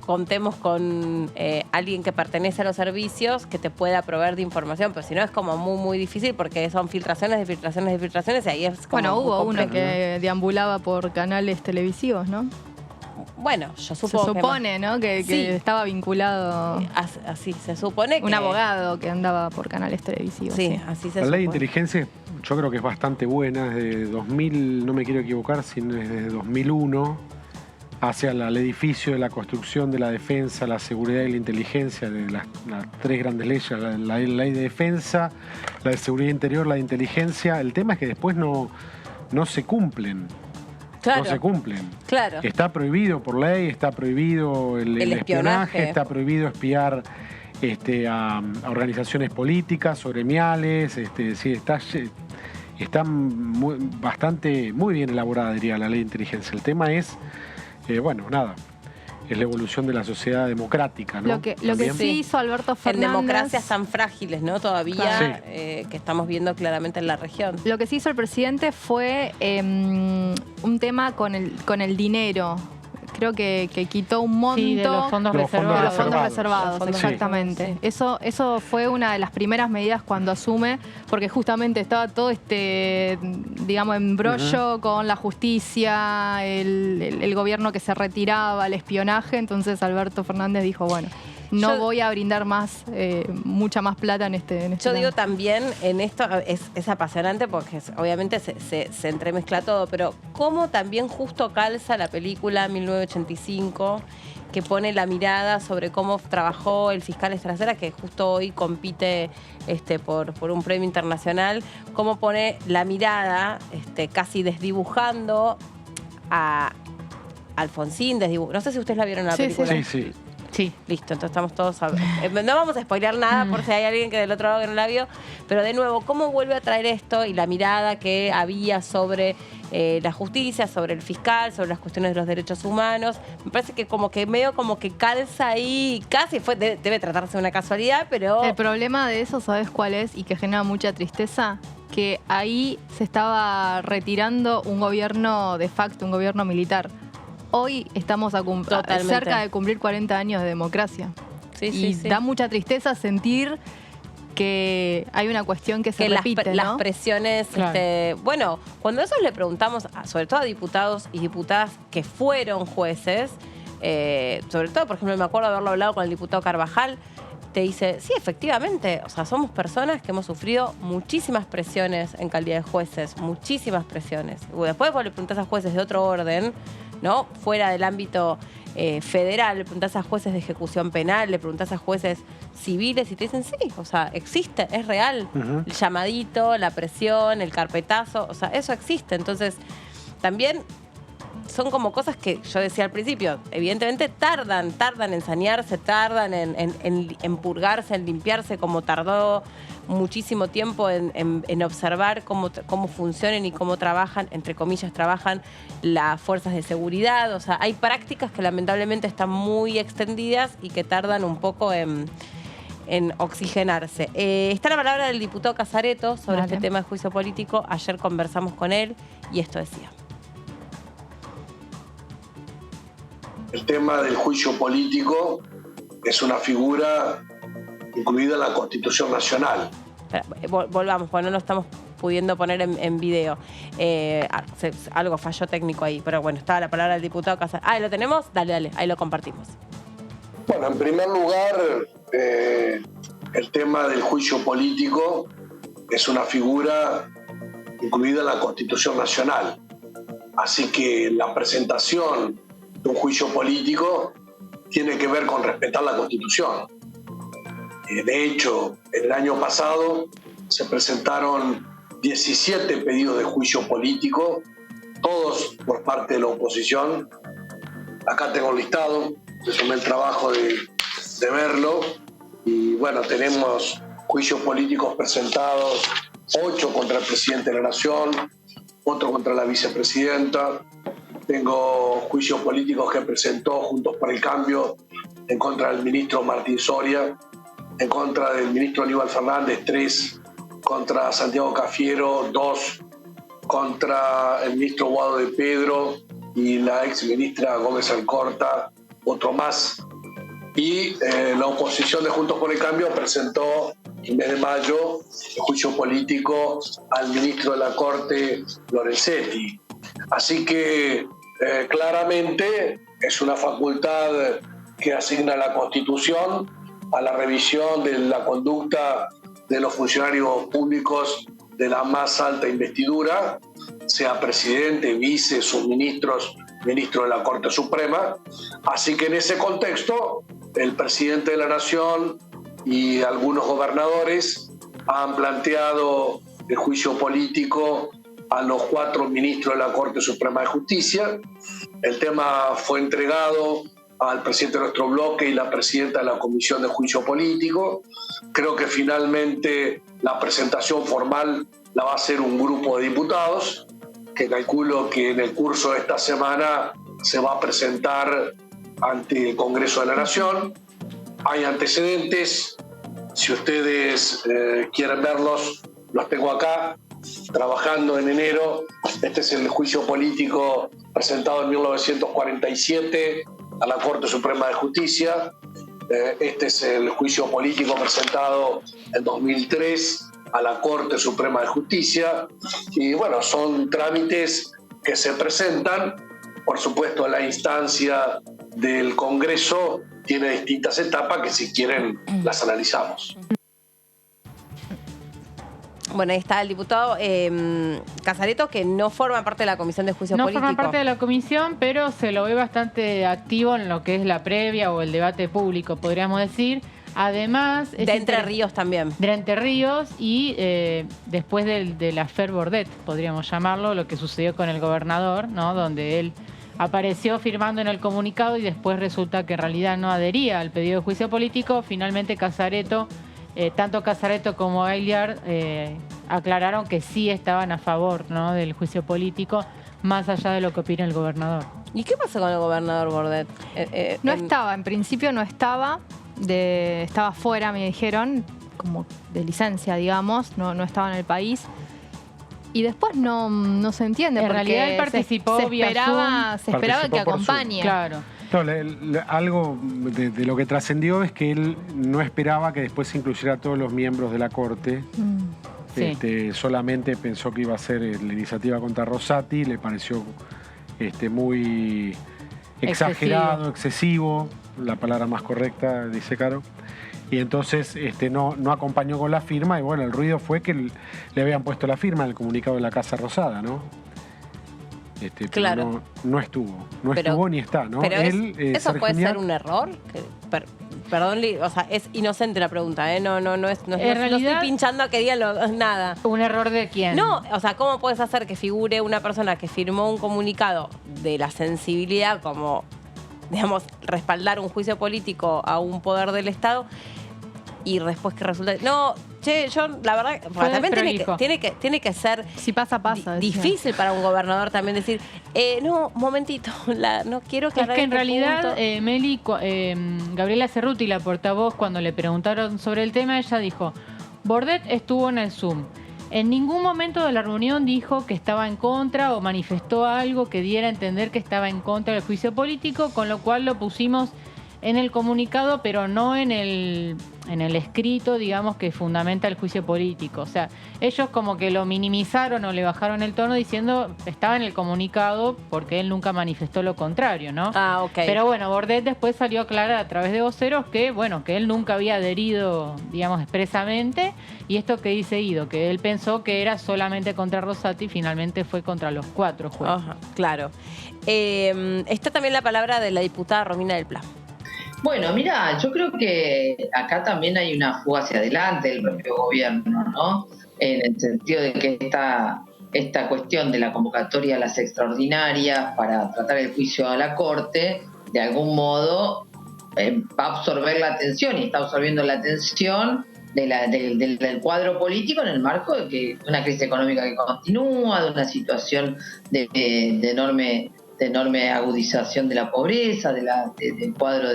contemos con alguien que pertenece a los servicios que te pueda proveer de información, pero si no es como muy, muy difícil porque son filtraciones de filtraciones de filtraciones y ahí es como Bueno, muy hubo uno complejo. que deambulaba por canales televisivos, ¿no? Bueno, yo Se supongo que supone, ¿no? Que Sí. estaba vinculado así se supone que un abogado que andaba por canales televisivos. Sí, así se La ley de supone. inteligencia yo creo que es bastante buena, desde 2000, no me quiero equivocar, sino desde 2001, hacia el edificio de la construcción de la defensa, la seguridad y la inteligencia, de las tres grandes leyes, la ley de defensa, la de seguridad interior, la de inteligencia. El tema es que después no se cumplen. Claro. no se cumplen. Claro. Está prohibido por ley, está prohibido el espionaje, está prohibido espiar a organizaciones políticas o gremiales. Sí, está muy bien elaborada, diría, la ley de inteligencia. El tema es, es la evolución de la sociedad democrática, ¿no? Lo que sí hizo Alberto Fernández... En democracias tan frágiles, ¿no? Todavía, que estamos viendo claramente en la región. Lo que sí hizo el presidente fue un tema con el dinero. Creo que quitó un monto de los fondos reservados. De los fondos reservados, Los fondos exactamente. sí. Eso fue una de las primeras medidas cuando asume, porque justamente estaba todo embrollo con la justicia, el gobierno que se retiraba, el espionaje. Entonces Alberto Fernández dijo, bueno, no voy a brindar mucha más plata en este Yo digo plan. también, en esto es apasionante porque obviamente se entremezcla todo, pero cómo también justo calza la película 1985, que pone la mirada sobre cómo trabajó el fiscal Estracera, que justo hoy compite por un premio internacional, cómo pone la mirada casi desdibujando a Alfonsín, no sé si ustedes la vieron en la película. Sí. Sí. Listo, entonces estamos todos... No vamos a spoilear nada por si hay alguien que del otro lado que no la vio, pero de nuevo, ¿cómo vuelve a traer esto y la mirada que había sobre la justicia, sobre el fiscal, sobre las cuestiones de los derechos humanos? Me parece que medio que calza ahí, casi debe tratarse de una casualidad, pero... El problema de eso, ¿sabes cuál es? Y que genera mucha tristeza, que ahí se estaba retirando un gobierno de facto, un gobierno militar. Hoy estamos cerca de cumplir 40 años de democracia. Sí, da mucha tristeza sentir que hay una cuestión que se repite, ¿no? Las presiones, Claro. Cuando nosotros le preguntamos, sobre todo a diputados y diputadas que fueron jueces, sobre todo, por ejemplo, me acuerdo de haberlo hablado con el diputado Carvajal, te dice, sí, efectivamente, o sea, somos personas que hemos sufrido muchísimas presiones en calidad de jueces, muchísimas presiones. Después vos le preguntás a jueces de otro orden, ¿no? Fuera del ámbito federal, le preguntás a jueces de ejecución penal, le preguntás a jueces civiles y te dicen, sí, o sea, existe, es real. El llamadito, la presión, el carpetazo, o sea, eso existe. Entonces, también son como cosas que yo decía al principio, evidentemente tardan en sanearse, tardan en purgarse, en limpiarse, como tardó muchísimo tiempo en observar cómo funcionan y cómo trabajan, entre comillas, trabajan las fuerzas de seguridad. O sea, hay prácticas que lamentablemente están muy extendidas y que tardan un poco en oxigenarse. Está la palabra del diputado Casareto sobre este tema de juicio político. Ayer conversamos con él y esto decía. El tema del juicio político es una figura incluida en la Constitución Nacional. Volvamos, porque no lo estamos pudiendo poner en video. Algo falló técnico ahí, pero bueno, estaba la palabra del diputado Casareto. ¿Lo tenemos? Dale, ahí lo compartimos. Bueno, en primer lugar, el tema del juicio político es una figura incluida en la Constitución Nacional. Así que la presentación de un juicio político tiene que ver con respetar la Constitución. De hecho, el año pasado se presentaron 17 pedidos de juicio político, todos por parte de la oposición. Acá tengo el listado, me tomé el trabajo de verlo. Y bueno, tenemos juicios políticos presentados, 8 contra el presidente de la Nación, otro contra la vicepresidenta. Tengo juicios políticos que presentó Juntos por el Cambio en contra del ministro Martín Soria, en contra del ministro Aníbal Fernández, 3, contra Santiago Cafiero, 2, contra el ministro Guado de Pedro y la ex ministra Gómez Alcorta, otro más. Y la oposición de Juntos por el Cambio presentó en mes de mayo el juicio político al ministro de la Corte, Lorenzetti. Así que claramente es una facultad que asigna la Constitución a la revisión de la conducta de los funcionarios públicos de la más alta investidura, sea presidente, vice, subministros, ministro de la Corte Suprema. Así que en ese contexto, el presidente de la Nación y algunos gobernadores han planteado el juicio político a los 4 ministros de la Corte Suprema de Justicia. El tema fue entregado al presidente de nuestro bloque y la presidenta de la Comisión de Juicio Político. Creo que finalmente la presentación formal la va a hacer un grupo de diputados, que calculo que en el curso de esta semana se va a presentar ante el Congreso de la Nación. Hay antecedentes, si ustedes quieren verlos, los tengo acá, trabajando en enero. Este es el juicio político presentado en 1947 a la Corte Suprema de Justicia. Este es el juicio político presentado en 2003 a la Corte Suprema de Justicia. Y bueno, son trámites que se presentan. Por supuesto, la instancia del Congreso tiene distintas etapas que, si quieren, las analizamos. Bueno, ahí está el diputado Casareto, que no forma parte de la Comisión de Juicio Político. No forma parte de la comisión, pero se lo ve bastante activo en lo que es la previa o el debate público, podríamos decir. Además... De Entre Ríos también. De Entre Ríos y después del affair Bordet, podríamos llamarlo, lo que sucedió con el gobernador, ¿no? Donde él apareció firmando en el comunicado y después resulta que en realidad no adhería al pedido de juicio político. Finalmente Casareto, tanto Casareto como Aylar aclararon que sí estaban a favor, ¿no?, del juicio político, más allá de lo que opina el gobernador. ¿Y qué pasó con el gobernador Bordet? No estaba, en principio no estaba. Estaba fuera, me dijeron, como de licencia, digamos, no estaba en el país. Y después no se entiende, en porque realidad él participó se vía esperaba que acompañe. Claro. No, algo de lo que trascendió es que él no esperaba que después se incluyera a todos los miembros de la Corte. Sí. Solamente pensó que iba a ser la iniciativa contra Rosati, le pareció muy exagerado, excesivo, la palabra más correcta, dice Caro. Y entonces no acompañó con la firma, y bueno, el ruido fue que le habían puesto la firma en el comunicado de la Casa Rosada, ¿no? Claro. Pero no estuvo ni está, ¿no? Pero Él, ¿eso puede Sergio ser un error? Perdón, o sea, es inocente la pregunta, ¿eh? No estoy pinchando a que digan nada. ¿Un error de quién? No, o sea, ¿cómo puedes hacer que figure una persona que firmó un comunicado de la sensibilidad como, digamos, respaldar un juicio político a un poder del Estado y después que resulta... No, yo la verdad, también tiene que ser... Si pasa, difícil para un gobernador también decir, no, momentito, no quiero aclarar. Es que en realidad, Meli, Gabriela Cerruti, la portavoz, cuando le preguntaron sobre el tema, ella dijo, Bordet estuvo en el Zoom. En ningún momento de la reunión dijo que estaba en contra o manifestó algo que diera a entender que estaba en contra del juicio político, con lo cual lo pusimos en el comunicado, pero no en el escrito, digamos, que fundamenta el juicio político. O sea, ellos como que lo minimizaron o le bajaron el tono diciendo estaba en el comunicado porque él nunca manifestó lo contrario, ¿no? Ah, ok. Pero bueno, Bordet después salió a aclarar a través de voceros que, bueno, que él nunca había adherido, digamos, expresamente, y esto que dice Guido, que él pensó que era solamente contra Rosati y finalmente fue contra los 4 jueces. Ajá, claro. Está también la palabra de la diputada Romina del Pla. Bueno, mira, yo creo que acá también hay una fuga hacia adelante del propio gobierno, ¿no? En el sentido de que esta cuestión de la convocatoria a las extraordinarias para tratar el juicio a la Corte, de algún modo va a absorber la atención y está absorbiendo la atención del cuadro político en el marco de una crisis económica que continúa, de una situación de enorme agudización de la pobreza, del cuadro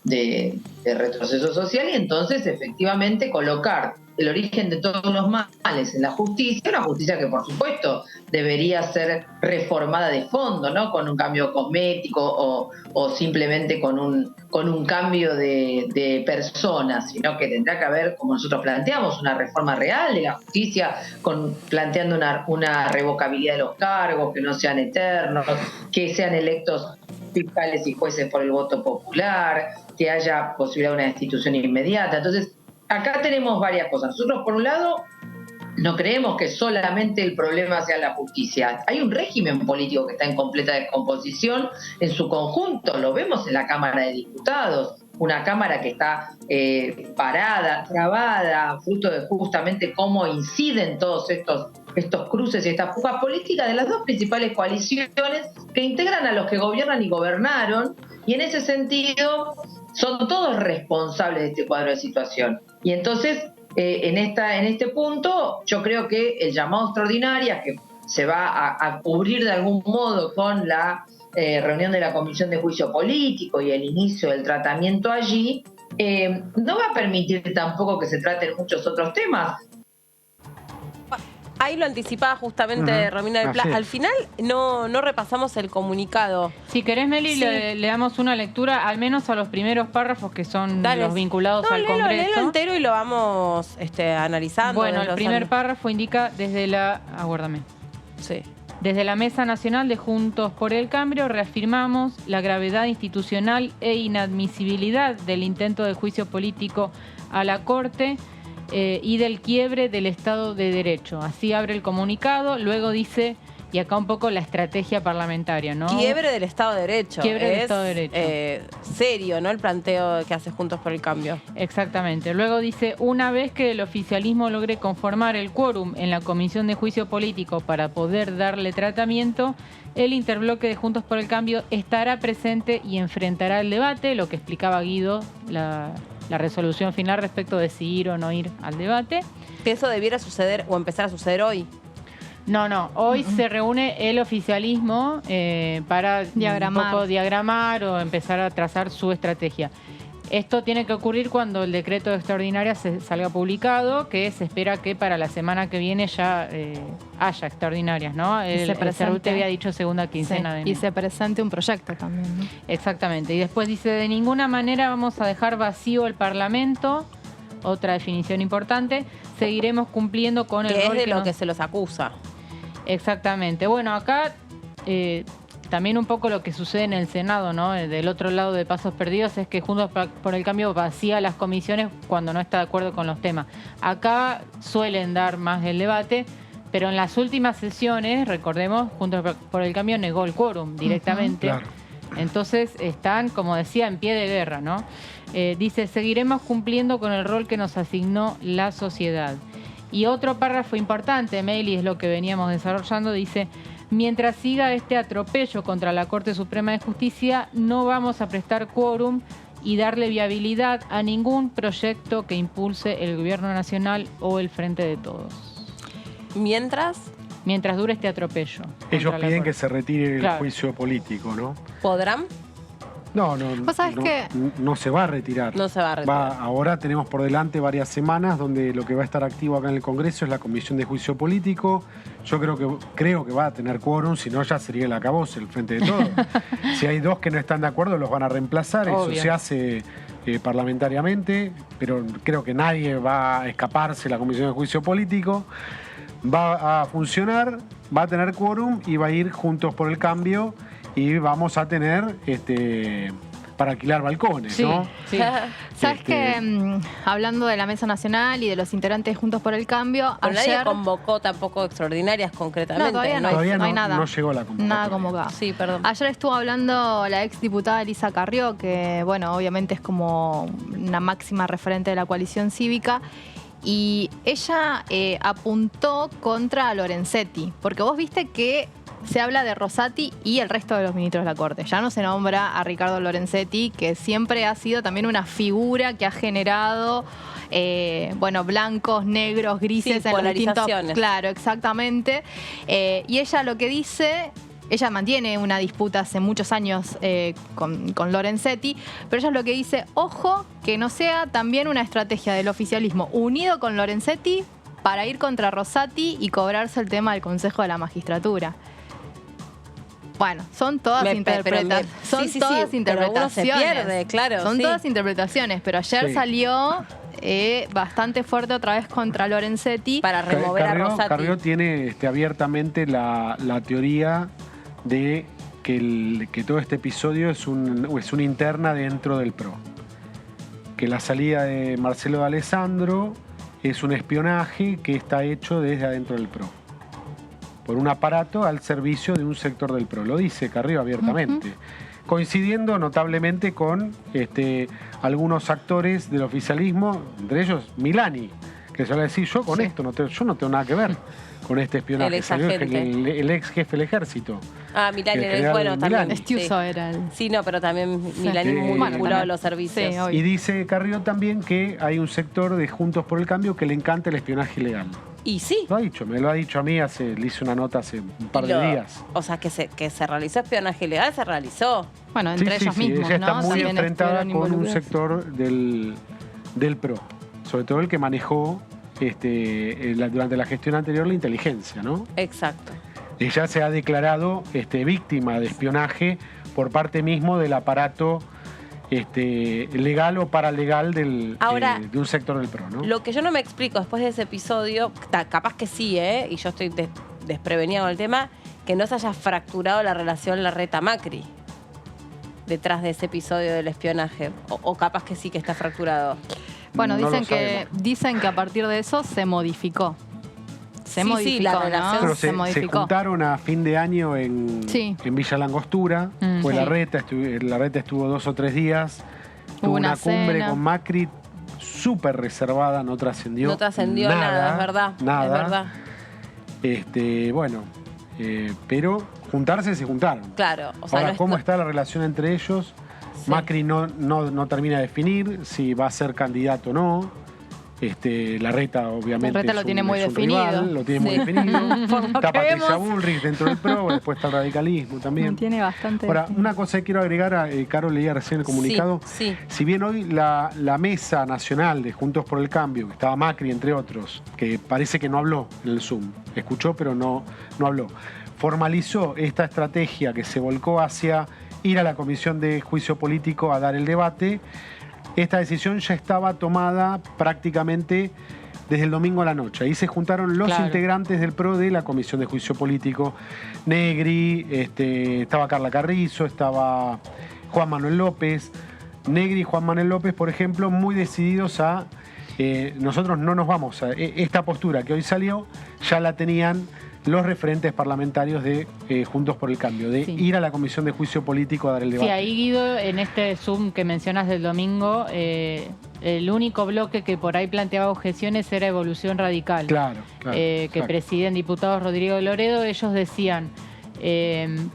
de retroceso social, y entonces efectivamente colocar el origen de todos los males en la justicia, una justicia que por supuesto debería ser reformada de fondo, ¿no? Con un cambio cosmético o simplemente con un cambio de personas, sino que tendrá que haber, como nosotros planteamos, una reforma real de la justicia, planteando una revocabilidad de los cargos, que no sean eternos, que sean electos fiscales y jueces por el voto popular, que haya posibilidad de una destitución inmediata. Entonces, acá tenemos varias cosas. Nosotros, por un lado, no creemos que solamente el problema sea la justicia. Hay un régimen político que está en completa descomposición en su conjunto. Lo vemos en la Cámara de Diputados. una Cámara que está parada, trabada, fruto de justamente cómo inciden todos estos cruces y estas fugas políticas de las dos principales coaliciones que integran a los que gobiernan y gobernaron, y en ese sentido son todos responsables de este cuadro de situación. Y entonces, en este punto, yo creo que el llamado extraordinaria, que se va a cubrir de algún modo con la reunión de la Comisión de Juicio Político y el inicio del tratamiento allí, no va a permitir tampoco que se traten muchos otros temas. Ahí lo anticipaba justamente Romina del Pla. Al final no repasamos el comunicado. Si querés, Meli, Sí. le damos una lectura, al menos a los primeros párrafos que son los vinculados al Congreso. Léelo entero y lo vamos analizando. Bueno, el primer párrafo indica desde la... Aguárdame. Sí. Desde la Mesa Nacional de Juntos por el Cambio reafirmamos la gravedad institucional e inadmisibilidad del intento de juicio político a la Corte y del quiebre del Estado de Derecho. Así abre el comunicado, luego dice, y acá un poco la estrategia parlamentaria, ¿no? Quiebre del Estado de Derecho. Quiebre del Estado de Derecho. Serio, ¿no? El planteo que hace Juntos por el Cambio. Exactamente. Luego dice, una vez que el oficialismo logre conformar el quórum en la Comisión de Juicio Político para poder darle tratamiento, el interbloque de Juntos por el Cambio estará presente y enfrentará el debate, lo que explicaba Guido, la resolución final respecto de si ir o no ir al debate. Que eso debiera suceder o empezar a suceder hoy. No. Hoy se reúne el oficialismo para un poco diagramar o empezar a trazar su estrategia. Esto tiene que ocurrir cuando el decreto de extraordinaria salga publicado, que se espera que para la semana que viene ya haya extraordinarias, ¿no? El CERUTE había dicho segunda quincena de enero. Y se presente un proyecto también, ¿no? Exactamente. Y después dice, de ninguna manera vamos a dejar vacío el Parlamento. Otra definición importante. Seguiremos cumpliendo con el rol que es de lo que se los acusa. Exactamente. Bueno, acá también un poco lo que sucede en el Senado, ¿no? Del otro lado de Pasos Perdidos es que Juntos por el Cambio vacía las comisiones cuando no está de acuerdo con los temas. Acá suelen dar más el debate, pero en las últimas sesiones, recordemos, Juntos por el Cambio negó el quórum directamente. Claro. Entonces están, como decía, en pie de guerra, ¿no? Dice, seguiremos cumpliendo con el rol que nos asignó la sociedad. Y otro párrafo importante, Meli, es lo que veníamos desarrollando, dice, mientras siga este atropello contra la Corte Suprema de Justicia, no vamos a prestar quórum y darle viabilidad a ningún proyecto que impulse el Gobierno Nacional o el Frente de Todos. Mientras dure este atropello. Ellos piden Corte. que se retire el Claro. juicio político, ¿no? ¿Podrán? No, ¿Vos sabés que no se va a retirar. No se va a retirar. Ahora tenemos por delante varias semanas donde lo que va a estar activo acá en el Congreso es la Comisión de Juicio Político. Yo creo que va a tener quórum, si no ya sería el acabose, el Frente de Todos. Si hay dos que no están de acuerdo, los van a reemplazar. Obvio. Eso se hace parlamentariamente, pero creo que nadie va a escaparse de la Comisión de Juicio Político. Va a funcionar, va a tener quórum y va a ir Juntos por el Cambio y vamos a tener para alquilar balcones, Sí, ¿no? sí. sabes que hablando de la Mesa Nacional y de los integrantes Juntos por el Cambio, Pero nadie ayer convocó tampoco extraordinarias concretamente. No, todavía no. Todavía hay nada. no llegó la convocatoria. nada convocado. Sí, perdón. Ayer estuvo hablando la exdiputada Elisa Carrió, que bueno, obviamente es como una máxima referente de la coalición cívica. Y ella apuntó contra Lorenzetti, porque vos viste que se habla de Rosati y el resto de los ministros de la Corte. Ya no se nombra a Ricardo Lorenzetti, que siempre ha sido también una figura que ha generado blancos, negros, grises Sí, en los distintos. polarizaciones. Claro, exactamente. Y ella lo que dice. Ella mantiene una disputa hace muchos años con Lorenzetti, pero ella es lo que dice, ojo, que no sea también una estrategia del oficialismo unido con Lorenzetti para ir contra Rosati y cobrarse el tema del Consejo de la Magistratura. Bueno, son todas interpretaciones. Son todas pero interpretaciones. uno se pierde, claro. Son sí. todas interpretaciones, pero ayer Sí. salió bastante fuerte otra vez contra Lorenzetti. Para remover a Rosati. Carrió tiene abiertamente la teoría de que todo este episodio es una interna dentro del PRO. Que la salida de Marcelo de Alessandro es un espionaje que está hecho desde adentro del PRO. Por un aparato al servicio de un sector del PRO. Lo dice Carrió abiertamente. coincidiendo notablemente con algunos actores del oficialismo, entre ellos Milani, que se va a decir, yo con esto yo no tengo nada que ver con este espionaje. El ex Salió agente. el ex jefe del ejército. Ah, Milani, El general bueno, también. Milani. Estiuso era el... Sí, no, pero también Milani muy Bueno, vinculado a también. los servicios. Sí, obvio. Y dice Carrió también que hay un sector de Juntos por el Cambio que le encanta el espionaje ilegal. Y sí. Lo ha dicho, me lo ha dicho a mí, le hice una nota hace un par de días. O sea, que se realizó espionaje ilegal, se realizó. Bueno, entre ellos mismos, ella está ¿no? muy También enfrentada estuvieron con un involucrados. sector del PRO, sobre todo el que manejó durante la gestión anterior la inteligencia, ¿no? Exacto. Ella se ha declarado víctima de espionaje por parte mismo del aparato legal o paralegal Ahora, de un sector del PRO, ¿no? Lo que yo no me explico después de ese episodio, capaz que sí, y yo estoy desprevenida con el tema, que no se haya fracturado la relación Larreta-Macri detrás de ese episodio del espionaje. O capaz que sí que está fracturado. Bueno, No lo dicen que a partir de eso se modificó. Se Sí, sí, modificó, la ¿no? relación Pero se se modificó. juntaron a fin de año en Villa Langostura. Fue Sí. Larreta estuvo 2 o 3 días. Hubo Tuvo una una cumbre cena. con Macri súper reservada, no trascendió. No trascendió nada, es verdad. Nada. Es verdad. Pero juntarse se juntaron. Claro. O sea, Ahora, no ¿cómo está la relación entre ellos? Sí. Macri no termina de definir si va a ser candidato o no. Larreta, obviamente, Larreta lo tiene muy es un definido. rival, lo tiene muy Sí. definido. Por lo Está que Patricia vemos. Bullrich dentro del PRO, después está el radicalismo también. Tiene bastante. Ahora, una cosa que quiero agregar, Caro leía recién el comunicado. Sí. Si bien hoy la mesa nacional de Juntos por el Cambio, que estaba Macri entre otros, que parece que no habló en el Zoom, escuchó pero no habló, formalizó esta estrategia que se volcó hacia ir a la Comisión de Juicio Político a dar el debate. Esta decisión ya estaba tomada prácticamente desde el domingo a la noche. Ahí se juntaron los Claro. integrantes del PRO de la Comisión de Juicio Político. Negri, estaba Carla Carrizo, estaba Juan Manuel López. Negri y Juan Manuel López, por ejemplo, muy decididos a... nosotros no nos vamos a... Esta postura que hoy salió ya la tenían los referentes parlamentarios de Juntos por el Cambio, de Sí. ir a la Comisión de Juicio Político a dar el debate. Sí, ahí Guido, en este Zoom que mencionas del domingo, el único bloque que por ahí planteaba objeciones era Evolución Radical. Claro, Que claro. presiden diputados Rodrigo Loredo. Ellos decían,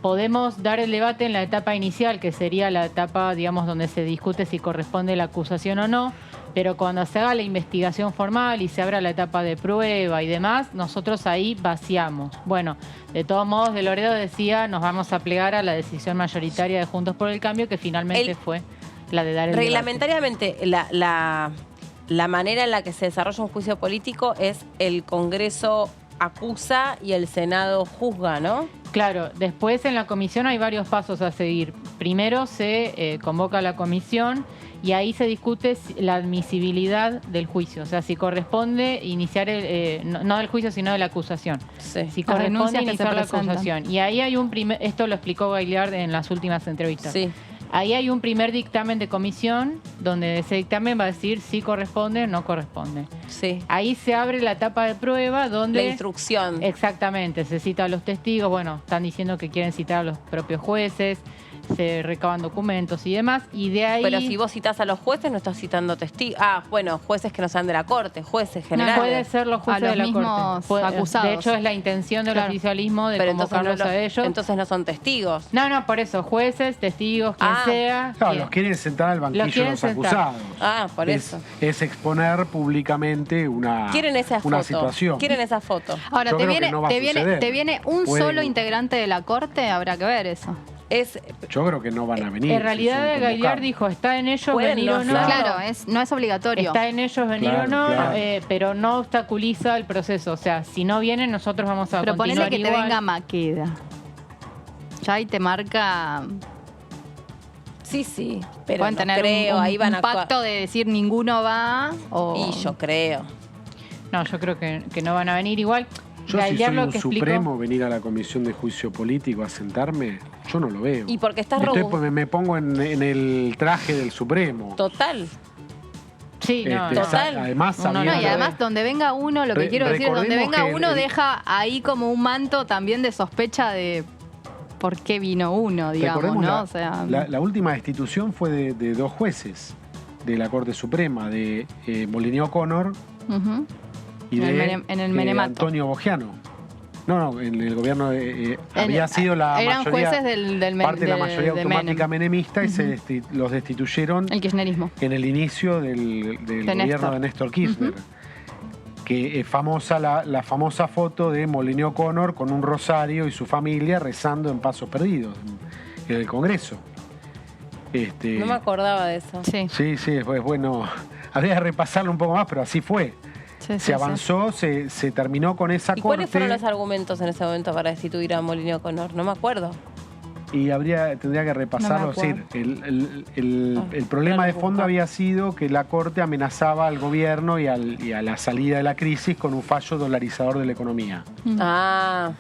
podemos dar el debate en la etapa inicial, que sería la etapa, digamos, donde se discute si corresponde la acusación o no, pero cuando se haga la investigación formal y se abra la etapa de prueba y demás, nosotros ahí vaciamos. Bueno, de todos modos, de Loredo decía, nos vamos a plegar a la decisión mayoritaria de Juntos por el Cambio, que finalmente fue la de dar el debate. Reglamentariamente, la manera en la que se desarrolla un juicio político es el Congreso acusa y el Senado juzga, ¿no? Claro, después en la comisión hay varios pasos a seguir. Primero se convoca a la comisión y ahí se discute la admisibilidad del juicio, o sea, si corresponde iniciar no del juicio, sino de la acusación. Sí. Si Las corresponde renuncias que iniciar se la presentan. acusación. Y ahí hay un primer, esto lo explicó Gaillard en las últimas entrevistas. Sí. Ahí hay un primer dictamen de comisión donde ese dictamen va a decir si corresponde o no corresponde. Sí. Ahí se abre la etapa de prueba donde... La instrucción. Exactamente, se cita a los testigos, bueno, están diciendo que quieren citar a los propios jueces, se recaban documentos y demás, y de ahí... Pero si vos citás a los jueces, no estás citando testigos. Ah, bueno, jueces que no sean de la corte, jueces generales. Puede ser los jueces A los de la mismos corte. acusados. De hecho, es la intención del Claro. oficialismo de Pero entonces convocarlos no a ellos. Entonces no son testigos. No, por eso, jueces, testigos, quien Ah. sea. Claro, los quieren sentar al banquillo Los de quieren los sentar. acusados. Ah, por eso. Es exponer públicamente una Quieren situación. Quieren esa foto. Ahora, Yo ¿te creo que viene, no va a te, viene, suceder. ¿te viene un Pueden- solo integrante de la corte? Habrá que ver eso. Yo creo que no van a venir. En si realidad, son Gaillard convocados. dijo, está en ellos Pueden venir no o no. hacerlo. Claro, no es obligatorio. Está en ellos venir Claro, o no, claro. pero no obstaculiza el proceso. O sea, si no vienen, nosotros vamos a Pero continuar ponele que te igual. venga Maqueda. Ya ahí te marca... Sí, pero Pueden no tener creo, un ahí van a actuar. pacto de decir ninguno va o... Y yo creo. No, yo creo que no van a venir igual. Yo si Gaillard soy lo un que explicó- supremo venir a la comisión de juicio político a sentarme, yo no lo veo. Y porque estás Entonces, robusto. pues, me pongo en el traje del supremo. Total. Sí, no, Este, no. Total. Además, No, no, No, sabiendo- y además donde venga uno, lo que quiero decir es donde recordemos venga que uno el- deja ahí como un manto también de sospecha de por qué vino uno, digamos, Recordemos ¿no? O sea, la última destitución fue de 2 jueces de la Corte Suprema, de Molineux O'Connor ujú. y En el Menemato. Antonio Bogiano. No, en el gobierno había sido la eran mayoría, jueces del parte de la mayoría de automática Menem. menemista y los destituyeron El kirchnerismo. en el inicio del gobierno Néstor. de Néstor Kirchner. Que es famosa la famosa foto de Molineux O'Connor con un rosario y su familia rezando en Pasos Perdidos en el Congreso. No me acordaba de eso. Sí. Sí, pues bueno, habría que repasarlo un poco más, pero así fue. Sí, Se avanzó, se terminó con esa ¿Y corte. cuáles fueron los argumentos en ese momento para destituir a Molineux O'Connor? No me acuerdo. Y tendría que repasarlo. No me Es decir, el problema de fondo había sido que la Corte amenazaba al gobierno y a la salida de la crisis con un fallo dolarizador de la economía. Ah,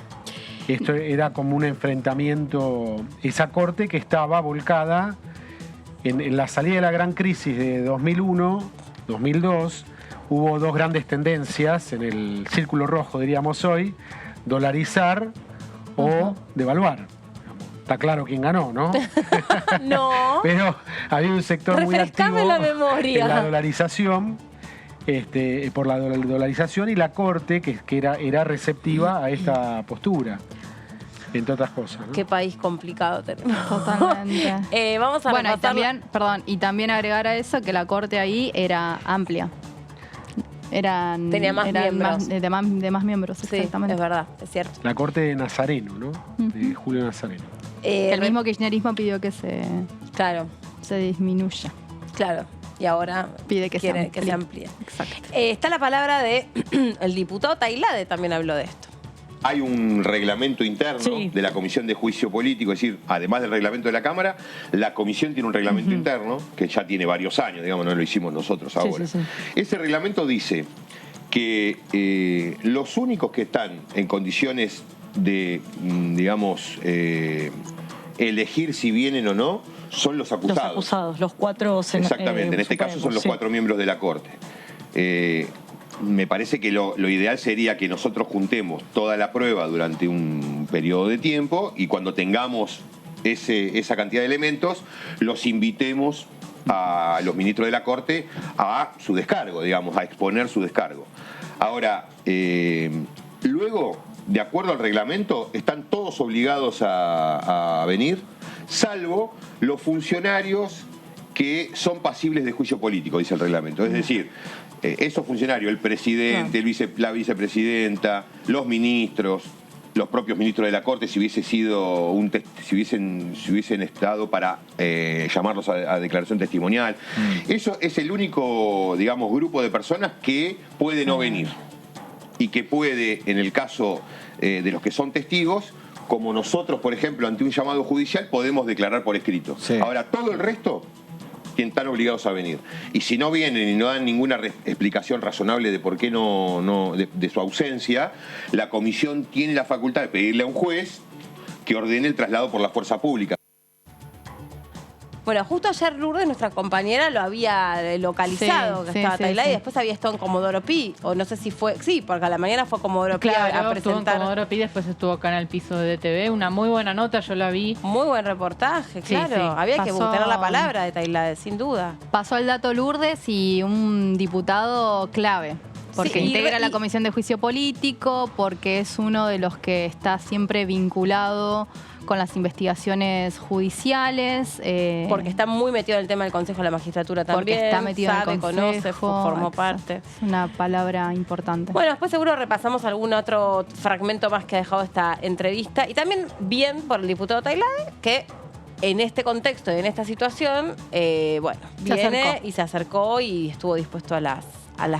Esto era como un enfrentamiento, esa Corte que estaba volcada en la salida de la gran crisis de 2001, 2002, hubo 2 grandes tendencias en el círculo rojo, diríamos hoy, dolarizar o devaluar. Está claro quién ganó, ¿no? no. Pero había un sector muy activo Refrescame la memoria. en la dolarización, por la dolarización, y la Corte que era receptiva a esta postura, entre otras cosas, ¿no? Qué país complicado tenemos. Totalmente. Vamos a Bueno, repasarlo. y también agregar a eso que la corte ahí era amplia. Tenía más miembros. De más miembros, Sí, exactamente. es verdad, es cierto. La Corte de Nazareno, ¿no? De Julio Nazareno. El mismo kirchnerismo pidió que se Claro, disminuya. claro. Y ahora Pide que quiere se que se amplíe. Exacto. Está la palabra de el diputado Tailade, también habló de esto. Hay un reglamento interno Sí. de la Comisión de Juicio Político, es decir, además del reglamento de la Cámara, la Comisión tiene un reglamento interno que ya tiene varios años, digamos, no lo hicimos nosotros ahora. Ese reglamento dice que los únicos que están en condiciones de, digamos, elegir si vienen o no, son los acusados. Los acusados, los 4 Exactamente, en este caso son los 4 miembros de la Corte. Me parece que lo ideal sería que nosotros juntemos toda la prueba durante un periodo de tiempo y cuando tengamos esa cantidad de elementos, los invitemos a los ministros de la Corte a su descargo, digamos, a exponer su descargo. Ahora, luego, de acuerdo al reglamento, están todos obligados a venir, salvo los funcionarios que son pasibles de juicio político, dice el reglamento. Es decir, esos funcionarios, el presidente, la vicepresidenta, los ministros, los propios ministros de la Corte, si hubiesen estado para llamarlos a declaración testimonial. Eso es el único, digamos, grupo de personas que puede no venir y que puede, en el caso de los que son testigos, como nosotros, por ejemplo, ante un llamado judicial, podemos declarar por escrito. Sí. Ahora, todo el resto están obligados a venir. Y si no vienen y no dan ninguna explicación razonable de por qué de su ausencia, la comisión tiene la facultad de pedirle a un juez que ordene el traslado por la fuerza pública. Bueno, justo ayer Lourdes, nuestra compañera, lo había localizado, Sí, que sí, estaba sí, Tailade, sí. y después había estado en Comodoro Pi, o no sé si fue, sí, porque a la mañana fue Comodoro Pi Claro, a estuvo en presentar. Comodoro Pi, después estuvo acá en el piso de DTV. Una muy buena nota, yo la vi. Muy buen reportaje, Sí, claro. sí. Había que Pasó- tener la palabra de Tailade, sin duda. Pasó el dato Lourdes y un diputado clave. Porque Sí, integra y- la Comisión de Juicio Político, porque es uno de los que está siempre vinculado con las investigaciones judiciales. Porque está muy metido en el tema del Consejo de la Magistratura también. porque está metido sabe, en el Consejo. conoce, formó Exacto. parte. Es una palabra importante. Bueno, después seguro repasamos algún otro fragmento más que ha dejado esta entrevista. Y también bien por el diputado Tailade, que en este contexto y en esta situación, bueno, viene y se acercó y estuvo dispuesto a las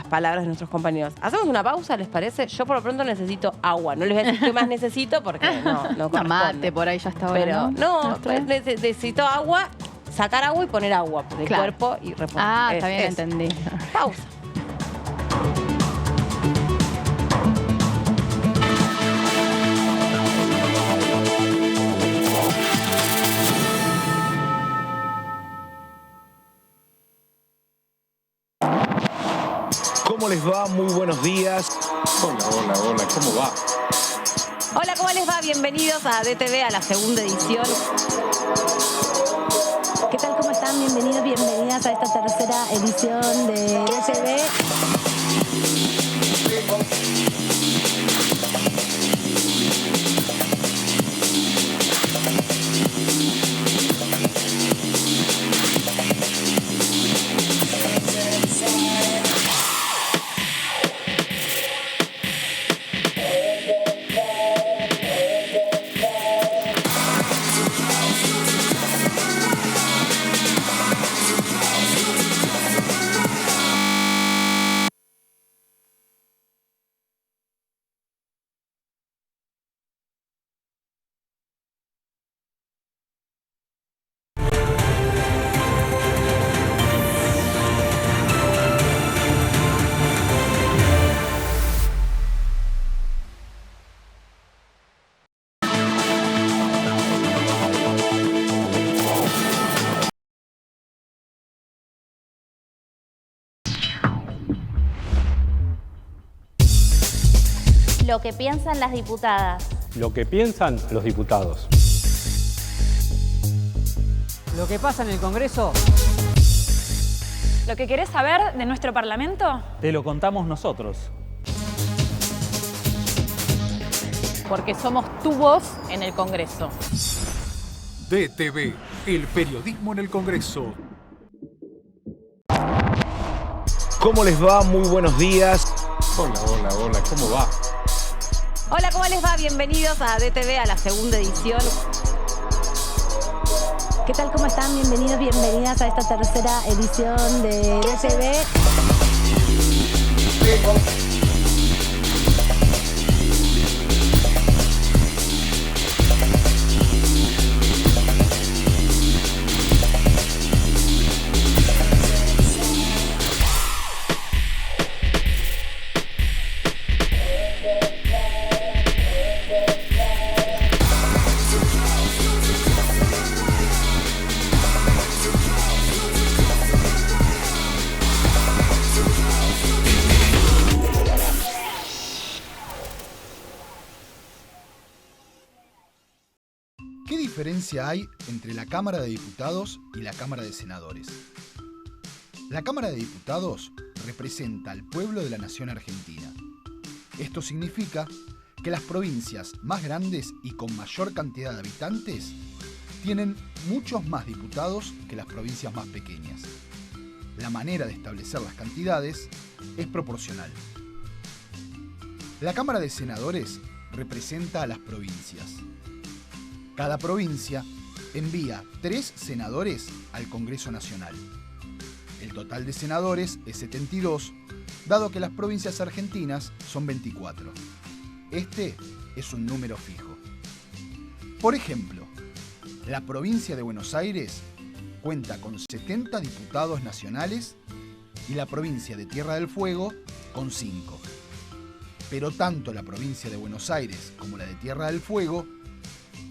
palabras de nuestros compañeros. ¿Hacemos una pausa, les parece? Yo por lo pronto necesito agua. No les voy a decir qué más necesito porque no Una corresponde. mate por ahí ya está ahora, Pero ¿no? necesito agua, sacar agua y poner agua del Claro. cuerpo y reponer. Ah, está bien, Eso. entendí. Pausa. ¿Cómo les va? Muy buenos días. Hola, ¿cómo va? Hola, ¿cómo les va? Bienvenidos a DTV, a la segunda edición. ¿Qué tal? ¿Cómo están? Bienvenidos, bienvenidas a esta tercera edición de DTV. Lo que piensan las diputadas. Lo que piensan los diputados. Lo que pasa en el Congreso. ¿Lo que querés saber de nuestro Parlamento? Te lo contamos nosotros. Porque somos tu voz en el Congreso. DTV, el periodismo en el Congreso. ¿Cómo les va? Muy buenos días. Hola, ¿cómo va? Hola, ¿cómo les va? Bienvenidos a DTV, a la segunda edición. ¿Qué tal? ¿Cómo están? Bienvenidos, bienvenidas a esta tercera edición de DTV. ¿Qué diferencia hay entre la Cámara de Diputados y la Cámara de Senadores? La Cámara de Diputados representa al pueblo de la nación argentina. Esto significa que las provincias más grandes y con mayor cantidad de habitantes tienen muchos más diputados que las provincias más pequeñas. La manera de establecer las cantidades es proporcional. La Cámara de Senadores representa a las provincias. Cada provincia envía 3 senadores al Congreso Nacional. El total de senadores es 72, dado que las provincias argentinas son 24. Este es un número fijo. Por ejemplo, la provincia de Buenos Aires cuenta con 70 diputados nacionales y la provincia de Tierra del Fuego con 5. Pero tanto la provincia de Buenos Aires como la de Tierra del Fuego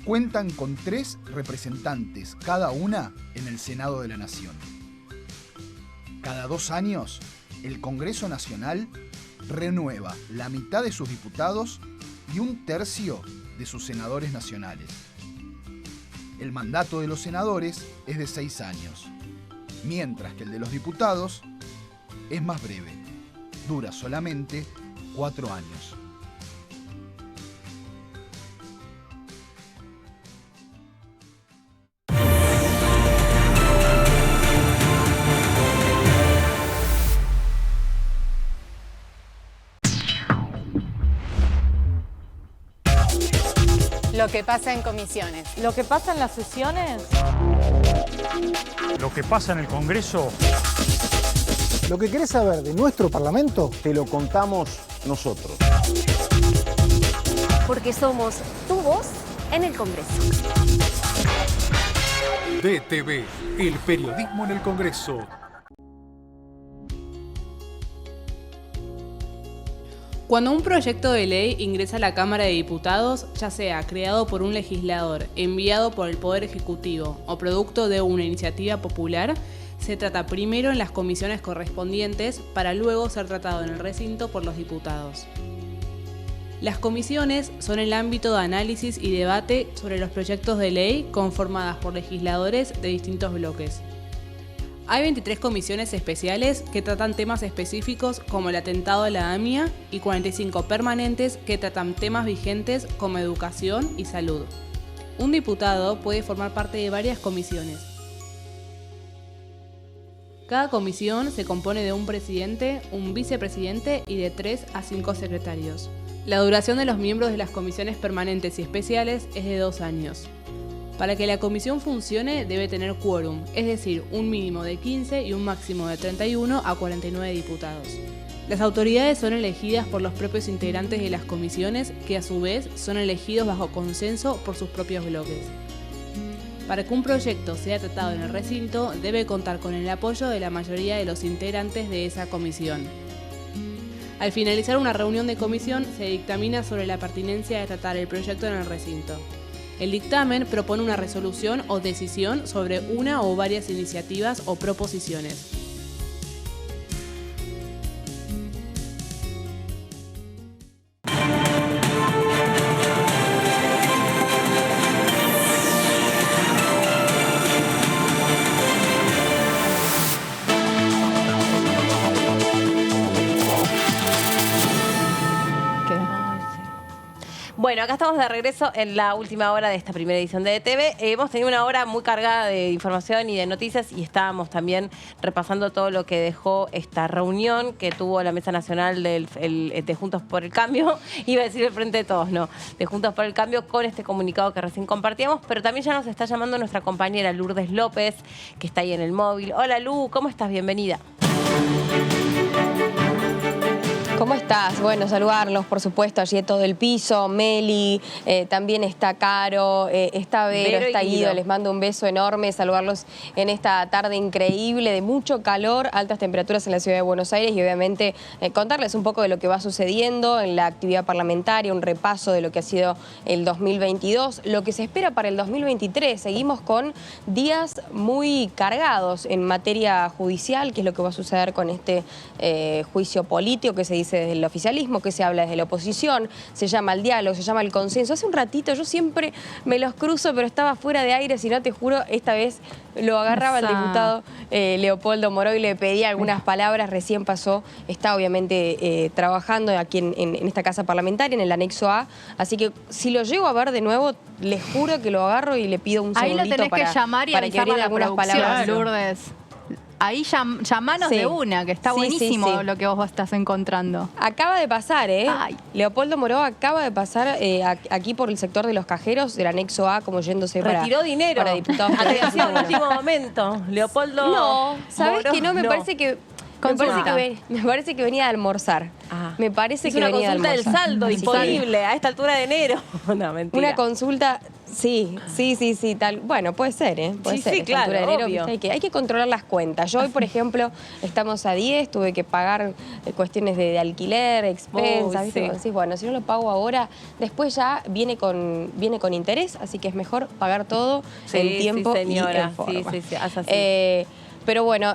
cuentan con 3 representantes cada una en el Senado de la Nación. Cada 2 años, el Congreso Nacional renueva la mitad de sus diputados y 1/3 de sus senadores nacionales. El mandato de los senadores es de 6 años, mientras que el de los diputados es más breve, dura solamente 4 años. Lo que pasa en comisiones. Lo que pasa en las sesiones. Lo que pasa en el Congreso. Lo que querés saber de nuestro Parlamento, te lo contamos nosotros. Porque somos tu voz en el Congreso. DTV, el periodismo en el Congreso. Cuando un proyecto de ley ingresa a la Cámara de Diputados, ya sea creado por un legislador, enviado por el Poder Ejecutivo o producto de una iniciativa popular, se trata primero en las comisiones correspondientes para luego ser tratado en el recinto por los diputados. Las comisiones son el ámbito de análisis y debate sobre los proyectos de ley conformadas por legisladores de distintos bloques. Hay 23 comisiones especiales que tratan temas específicos como el atentado a la AMIA y 45 permanentes que tratan temas vigentes como educación y salud. Un diputado puede formar parte de varias comisiones. Cada comisión se compone de un presidente, un vicepresidente y de 3 a 5 secretarios. La duración de los miembros de las comisiones permanentes y especiales es de 2 años. Para que la comisión funcione debe tener quórum, es decir, un mínimo de 15 y un máximo de 31 a 49 diputados. Las autoridades son elegidas por los propios integrantes de las comisiones, que a su vez son elegidos bajo consenso por sus propios bloques. Para que un proyecto sea tratado en el recinto, debe contar con el apoyo de la mayoría de los integrantes de esa comisión. Al finalizar una reunión de comisión, se dictamina sobre la pertinencia de tratar el proyecto en el recinto. El dictamen propone una resolución o decisión sobre una o varias iniciativas o proposiciones. Bueno, acá estamos de regreso en la última hora de esta primera edición de ETV. Hemos tenido una hora muy cargada de información y de noticias y estábamos también repasando todo lo que dejó esta reunión que tuvo la Mesa Nacional de Juntos por el Cambio. Iba a decir el Frente de Todos, no. De Juntos por el Cambio con este comunicado que recién compartíamos. Pero también ya nos está llamando nuestra compañera Lourdes López, que está ahí en el móvil. Hola Lu, ¿cómo estás? Bienvenida. ¿Cómo estás? Bueno, saludarlos, por supuesto, allí de todo el piso, Meli, también está Caro, está Vero, está Guido, les mando un beso enorme, saludarlos en esta tarde increíble de mucho calor, altas temperaturas en la ciudad de Buenos Aires y obviamente contarles un poco de lo que va sucediendo en la actividad parlamentaria, un repaso de lo que ha sido el 2022, lo que se espera para el 2023. Seguimos con días muy cargados en materia judicial, que es lo que va a suceder con este juicio político que se dice desde el oficialismo, que se habla desde la oposición, se llama el diálogo, se llama el consenso. Hace un ratito yo siempre me los cruzo, pero estaba fuera de aire, si no te juro, esta vez lo agarraba el diputado Leopoldo Moró y le pedía algunas palabras, recién pasó, está obviamente trabajando aquí en esta casa parlamentaria, en el anexo A, así que si lo llego a ver de nuevo, les juro que lo agarro y le pido un segundito. Ahí lo tenés que llamar y avisarle a algunas palabras, Lourdes. Ahí llamanos de una, que está buenísimo lo que vos estás encontrando. Acaba de pasar, Leopoldo Moró acaba de pasar aquí por el sector de los cajeros del anexo A, como yéndose Retiró dinero para diputados. Atención, último momento. Leopoldo No, ¿sabes Moró, qué? No, me parece que... Me parece que venía a almorzar. Me parece que venía a almorzar. Es una consulta del saldo disponible a esta altura de enero. No, mentira. Una consulta, sí, tal. Bueno, puede ser, Puede ser. Sí, a esta claro, altura de enero, obvio. hay que controlar las cuentas. Yo hoy, por ejemplo, estamos a 10, tuve que pagar cuestiones de alquiler, expensas, ¿viste? Decís, bueno, si no lo pago ahora, después ya viene con interés, así que es mejor pagar todo en tiempo y en forma. Sí, haz así. Pero bueno,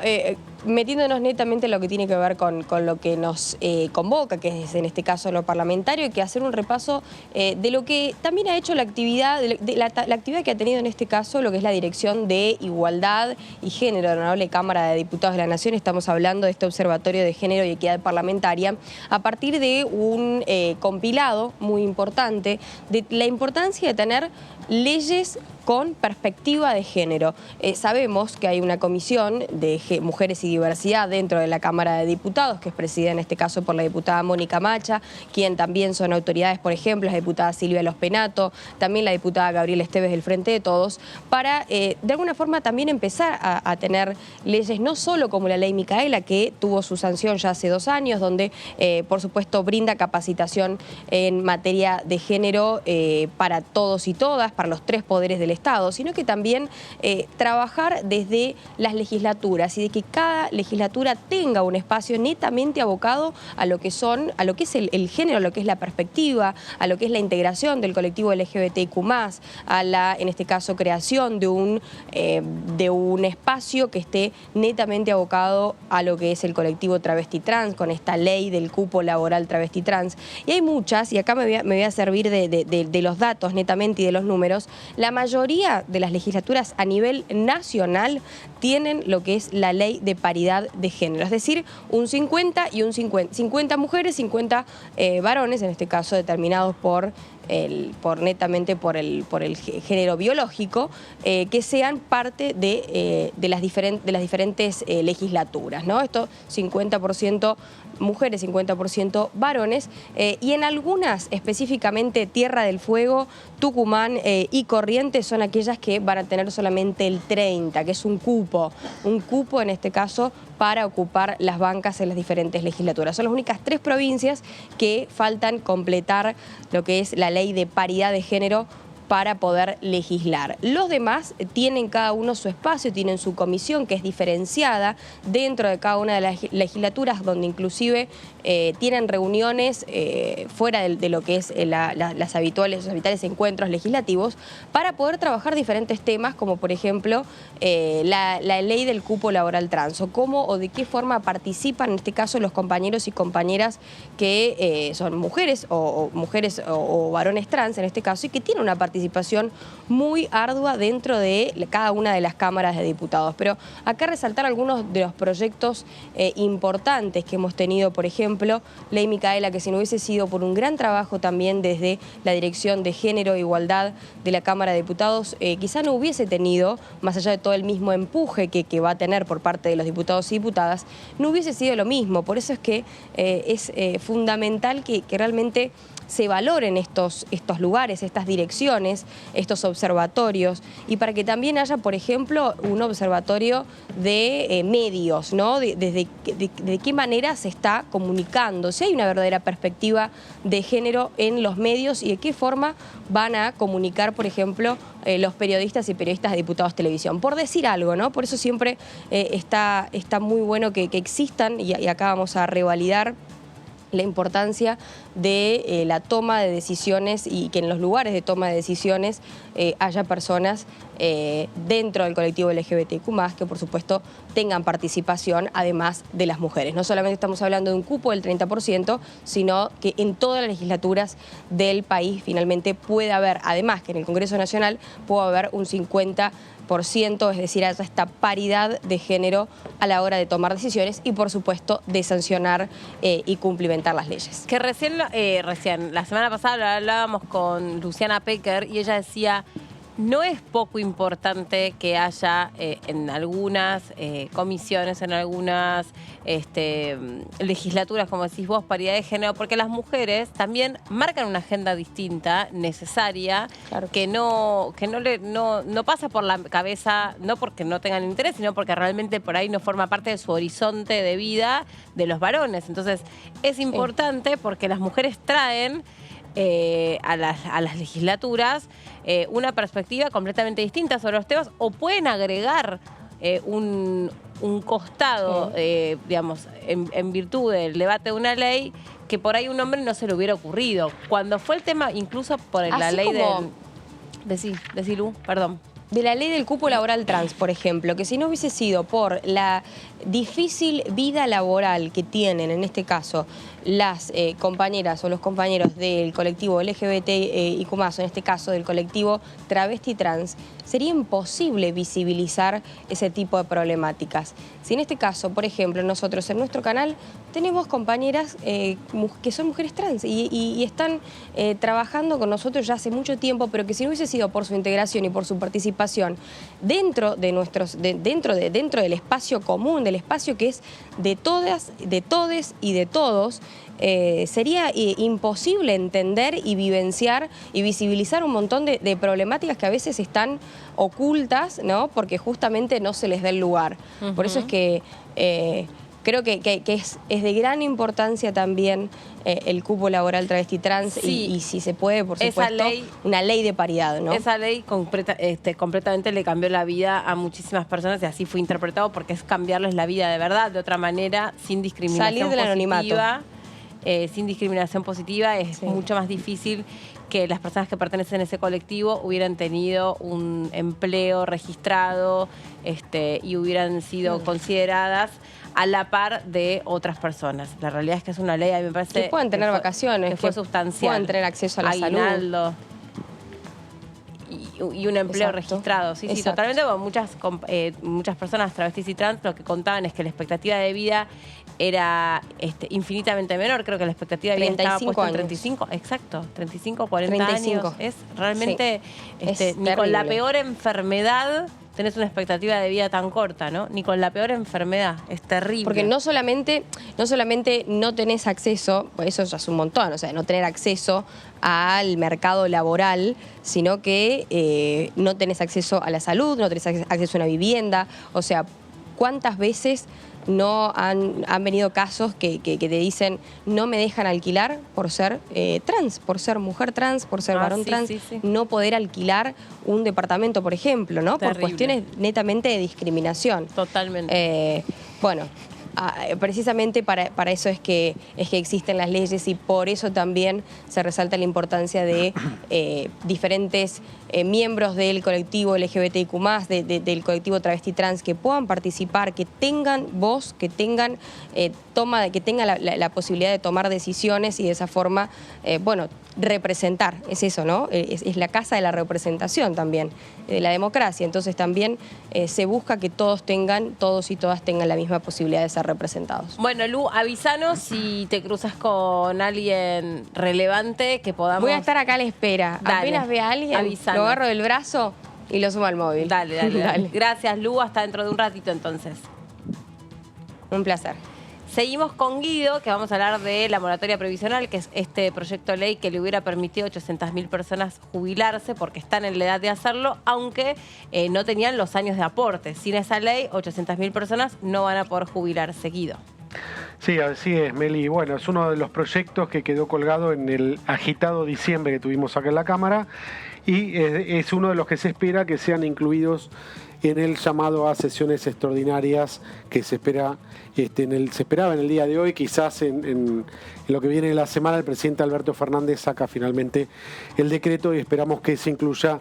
metiéndonos netamente en lo que tiene que ver con lo que nos convoca, que es en este caso lo parlamentario, y que hacer un repaso de lo que también ha hecho la actividad, la actividad que ha tenido en este caso lo que es la Dirección de Igualdad y Género de la Honorable Cámara de Diputados de la Nación. Estamos hablando de este Observatorio de Género y Equidad Parlamentaria a partir de un compilado muy importante de la importancia de tener leyes con perspectiva de género. Sabemos que hay una comisión de mujeres y diversidad dentro de la Cámara de Diputados, que es presidida en este caso por la diputada Mónica Macha, quien también son autoridades, por ejemplo, la diputada Silvia Los Penato, también la diputada Gabriela Esteves del Frente de Todos, para de alguna forma también empezar a tener leyes, no solo como la ley Micaela, que tuvo su sanción ya hace 2 años, donde por supuesto brinda capacitación en materia de género para todos y todas, para los 3 poderes del Estado, sino que también trabajar desde las legislaturas y de que cada cada legislatura tenga un espacio netamente abocado a lo que es el género, a lo que es la perspectiva, a lo que es la integración del colectivo LGBTIQ+, a la, en este caso, creación de un espacio que esté netamente abocado a lo que es el colectivo travesti trans, con esta ley del cupo laboral travesti trans. Y hay muchas, y acá me voy a servir de los datos netamente y de los números. La mayoría de las legislaturas a nivel nacional tienen lo que es la ley de paridad de género, es decir, un 50 y un 50. 50 mujeres, 50 varones, en este caso determinados netamente por el género biológico, que sean parte de las diferentes legislaturas, ¿no? Esto 50% mujeres, 50% varones, y en algunas, específicamente Tierra del Fuego, Tucumán y Corrientes, son aquellas que van a tener solamente el 30%, que es un cupo en este caso para ocupar las bancas en las diferentes legislaturas. Son las únicas 3 provincias que faltan completar lo que es la ley de paridad de género para poder legislar. Los demás tienen cada uno su espacio, tienen su comisión que es diferenciada dentro de cada una de las legislaturas, donde inclusive tienen reuniones fuera de lo que es los habituales encuentros legislativos para poder trabajar diferentes temas, como por ejemplo la ley del cupo laboral trans, o cómo o de qué forma participan en este caso los compañeros y compañeras que son mujeres o varones trans en este caso, y que tienen una participación muy ardua dentro de cada una de las cámaras de diputados. Pero acá resaltar algunos de los proyectos importantes que hemos tenido, por ejemplo, Ley Micaela, que si no hubiese sido por un gran trabajo también desde la Dirección de Género e Igualdad de la Cámara de Diputados, quizá no hubiese tenido, más allá de todo el mismo empuje que va a tener por parte de los diputados y diputadas, no hubiese sido lo mismo. Por eso es que es fundamental que realmente se valoren estos lugares, estas direcciones, estos observatorios, y para que también haya, por ejemplo, un observatorio de medios, ¿no? De qué manera se está comunicando, si hay una verdadera perspectiva de género en los medios y de qué forma van a comunicar, por ejemplo, los periodistas y periodistas de Diputados Televisión. Por decir algo, ¿no? Por eso siempre está muy bueno que existan, y acá vamos a revalidar la importancia de la toma de decisiones, y que en los lugares de toma de decisiones haya personas dentro del colectivo LGBTIQ+, que por supuesto tengan participación además de las mujeres. No solamente estamos hablando de un cupo del 30%, sino que en todas las legislaturas del país finalmente puede haber, además que en el Congreso Nacional puede haber un 50%, es decir, haya esta paridad de género a la hora de tomar decisiones y, por supuesto, de sancionar y cumplimentar las leyes. Que recién, la semana pasada hablábamos con Luciana Pecker y ella decía, no es poco importante que haya en algunas comisiones, en algunas legislaturas, como decís vos, paridad de género, porque las mujeres también marcan una agenda distinta, necesaria, claro, que no pasa por la cabeza, no porque no tengan interés, sino porque realmente por ahí no forma parte de su horizonte de vida de los varones. Entonces es importante porque las mujeres traen a las legislaturas una perspectiva completamente distinta sobre los temas, o pueden agregar un costado, digamos, en virtud del debate de una ley que por ahí a un hombre no se le hubiera ocurrido. Cuando fue el tema, incluso por la ley de Lu, perdón. De la ley del cupo laboral trans, por ejemplo, que si no hubiese sido por la difícil vida laboral que tienen, en este caso, las compañeras o los compañeros del colectivo LGBTIQ+, en este caso del colectivo travesti trans, sería imposible visibilizar ese tipo de problemáticas. Si en este caso, por ejemplo, nosotros en nuestro canal tenemos compañeras que son mujeres trans y están trabajando con nosotros ya hace mucho tiempo, pero que si no hubiese sido por su integración y por su participación dentro del espacio común, del espacio que es de todas, de todes y de todos, sería imposible entender y vivenciar y visibilizar un montón de problemáticas que a veces están ocultas, ¿no? Porque justamente no se les da el lugar. Por eso es que creo que es de gran importancia también el cupo laboral travesti trans y si se puede, por supuesto, una ley de paridad, ¿no? Esa ley completamente le cambió la vida a muchísimas personas y así fue interpretado porque es cambiarles la vida de verdad, de otra manera, sin discriminación Salir del anonimato. Sin discriminación positiva es mucho más difícil que las personas que pertenecen a ese colectivo hubieran tenido un empleo registrado y hubieran sido consideradas a la par de otras personas. La realidad es que es una ley, a mí me parece... Que puedan tener vacaciones, que fue sustancial. Puedan tener acceso a la aguinaldo, y un empleo registrado. Sí, Exacto. totalmente. Bueno, muchas personas travestis y trans lo que contaban es que la expectativa de vida era infinitamente menor. Creo que la expectativa de vida estaba puesta en 35. Exacto, 35, 40 años. Es realmente, ni con la peor enfermedad tenés una expectativa de vida tan corta, ¿no? Ni con la peor enfermedad. Es terrible. Porque no solamente no tenés acceso, eso ya es un montón, o sea, no tener acceso al mercado laboral, sino que no tenés acceso a la salud, no tenés acceso a una vivienda. O sea, ¿cuántas veces no han venido casos que te dicen no me dejan alquilar por ser trans, por ser mujer trans, por ser varón trans, no poder alquilar un departamento, por ejemplo, ¿no? Terrible. Por cuestiones netamente de discriminación. Totalmente. Bueno, precisamente para eso es que existen las leyes y por eso también se resalta la importancia de diferentes miembros del colectivo LGBTIQ+, del colectivo travesti trans, que puedan participar, que tengan voz, que tengan la posibilidad de tomar decisiones y de esa forma, representar, es eso, ¿no? Es la casa de la representación también, de la democracia. Entonces también se busca que todos y todas tengan la misma posibilidad de ser representados. Bueno, Lu, avísanos si te cruzas con alguien relevante que podamos... Voy a estar acá a la espera. Dale, apenas vea a alguien, avísanos. lo agarro del brazo y lo sumo al móvil. Dale. Gracias, Lu. Hasta dentro de un ratito, entonces. Un placer. Seguimos con Guido, que vamos a hablar de la moratoria previsional, que es este proyecto de ley que le hubiera permitido a 800.000 personas jubilarse porque están en la edad de hacerlo, aunque no tenían los años de aporte. Sin esa ley, 800.000 personas no van a poder jubilarse. Guido. Sí, así es, Meli. Bueno, es uno de los proyectos que quedó colgado en el agitado diciembre que tuvimos acá en la Cámara y es uno de los que se espera que sean incluidos en el llamado a sesiones extraordinarias que se esperaba en el día de hoy. Quizás en lo que viene de la semana el presidente Alberto Fernández saca finalmente el decreto y esperamos que se incluya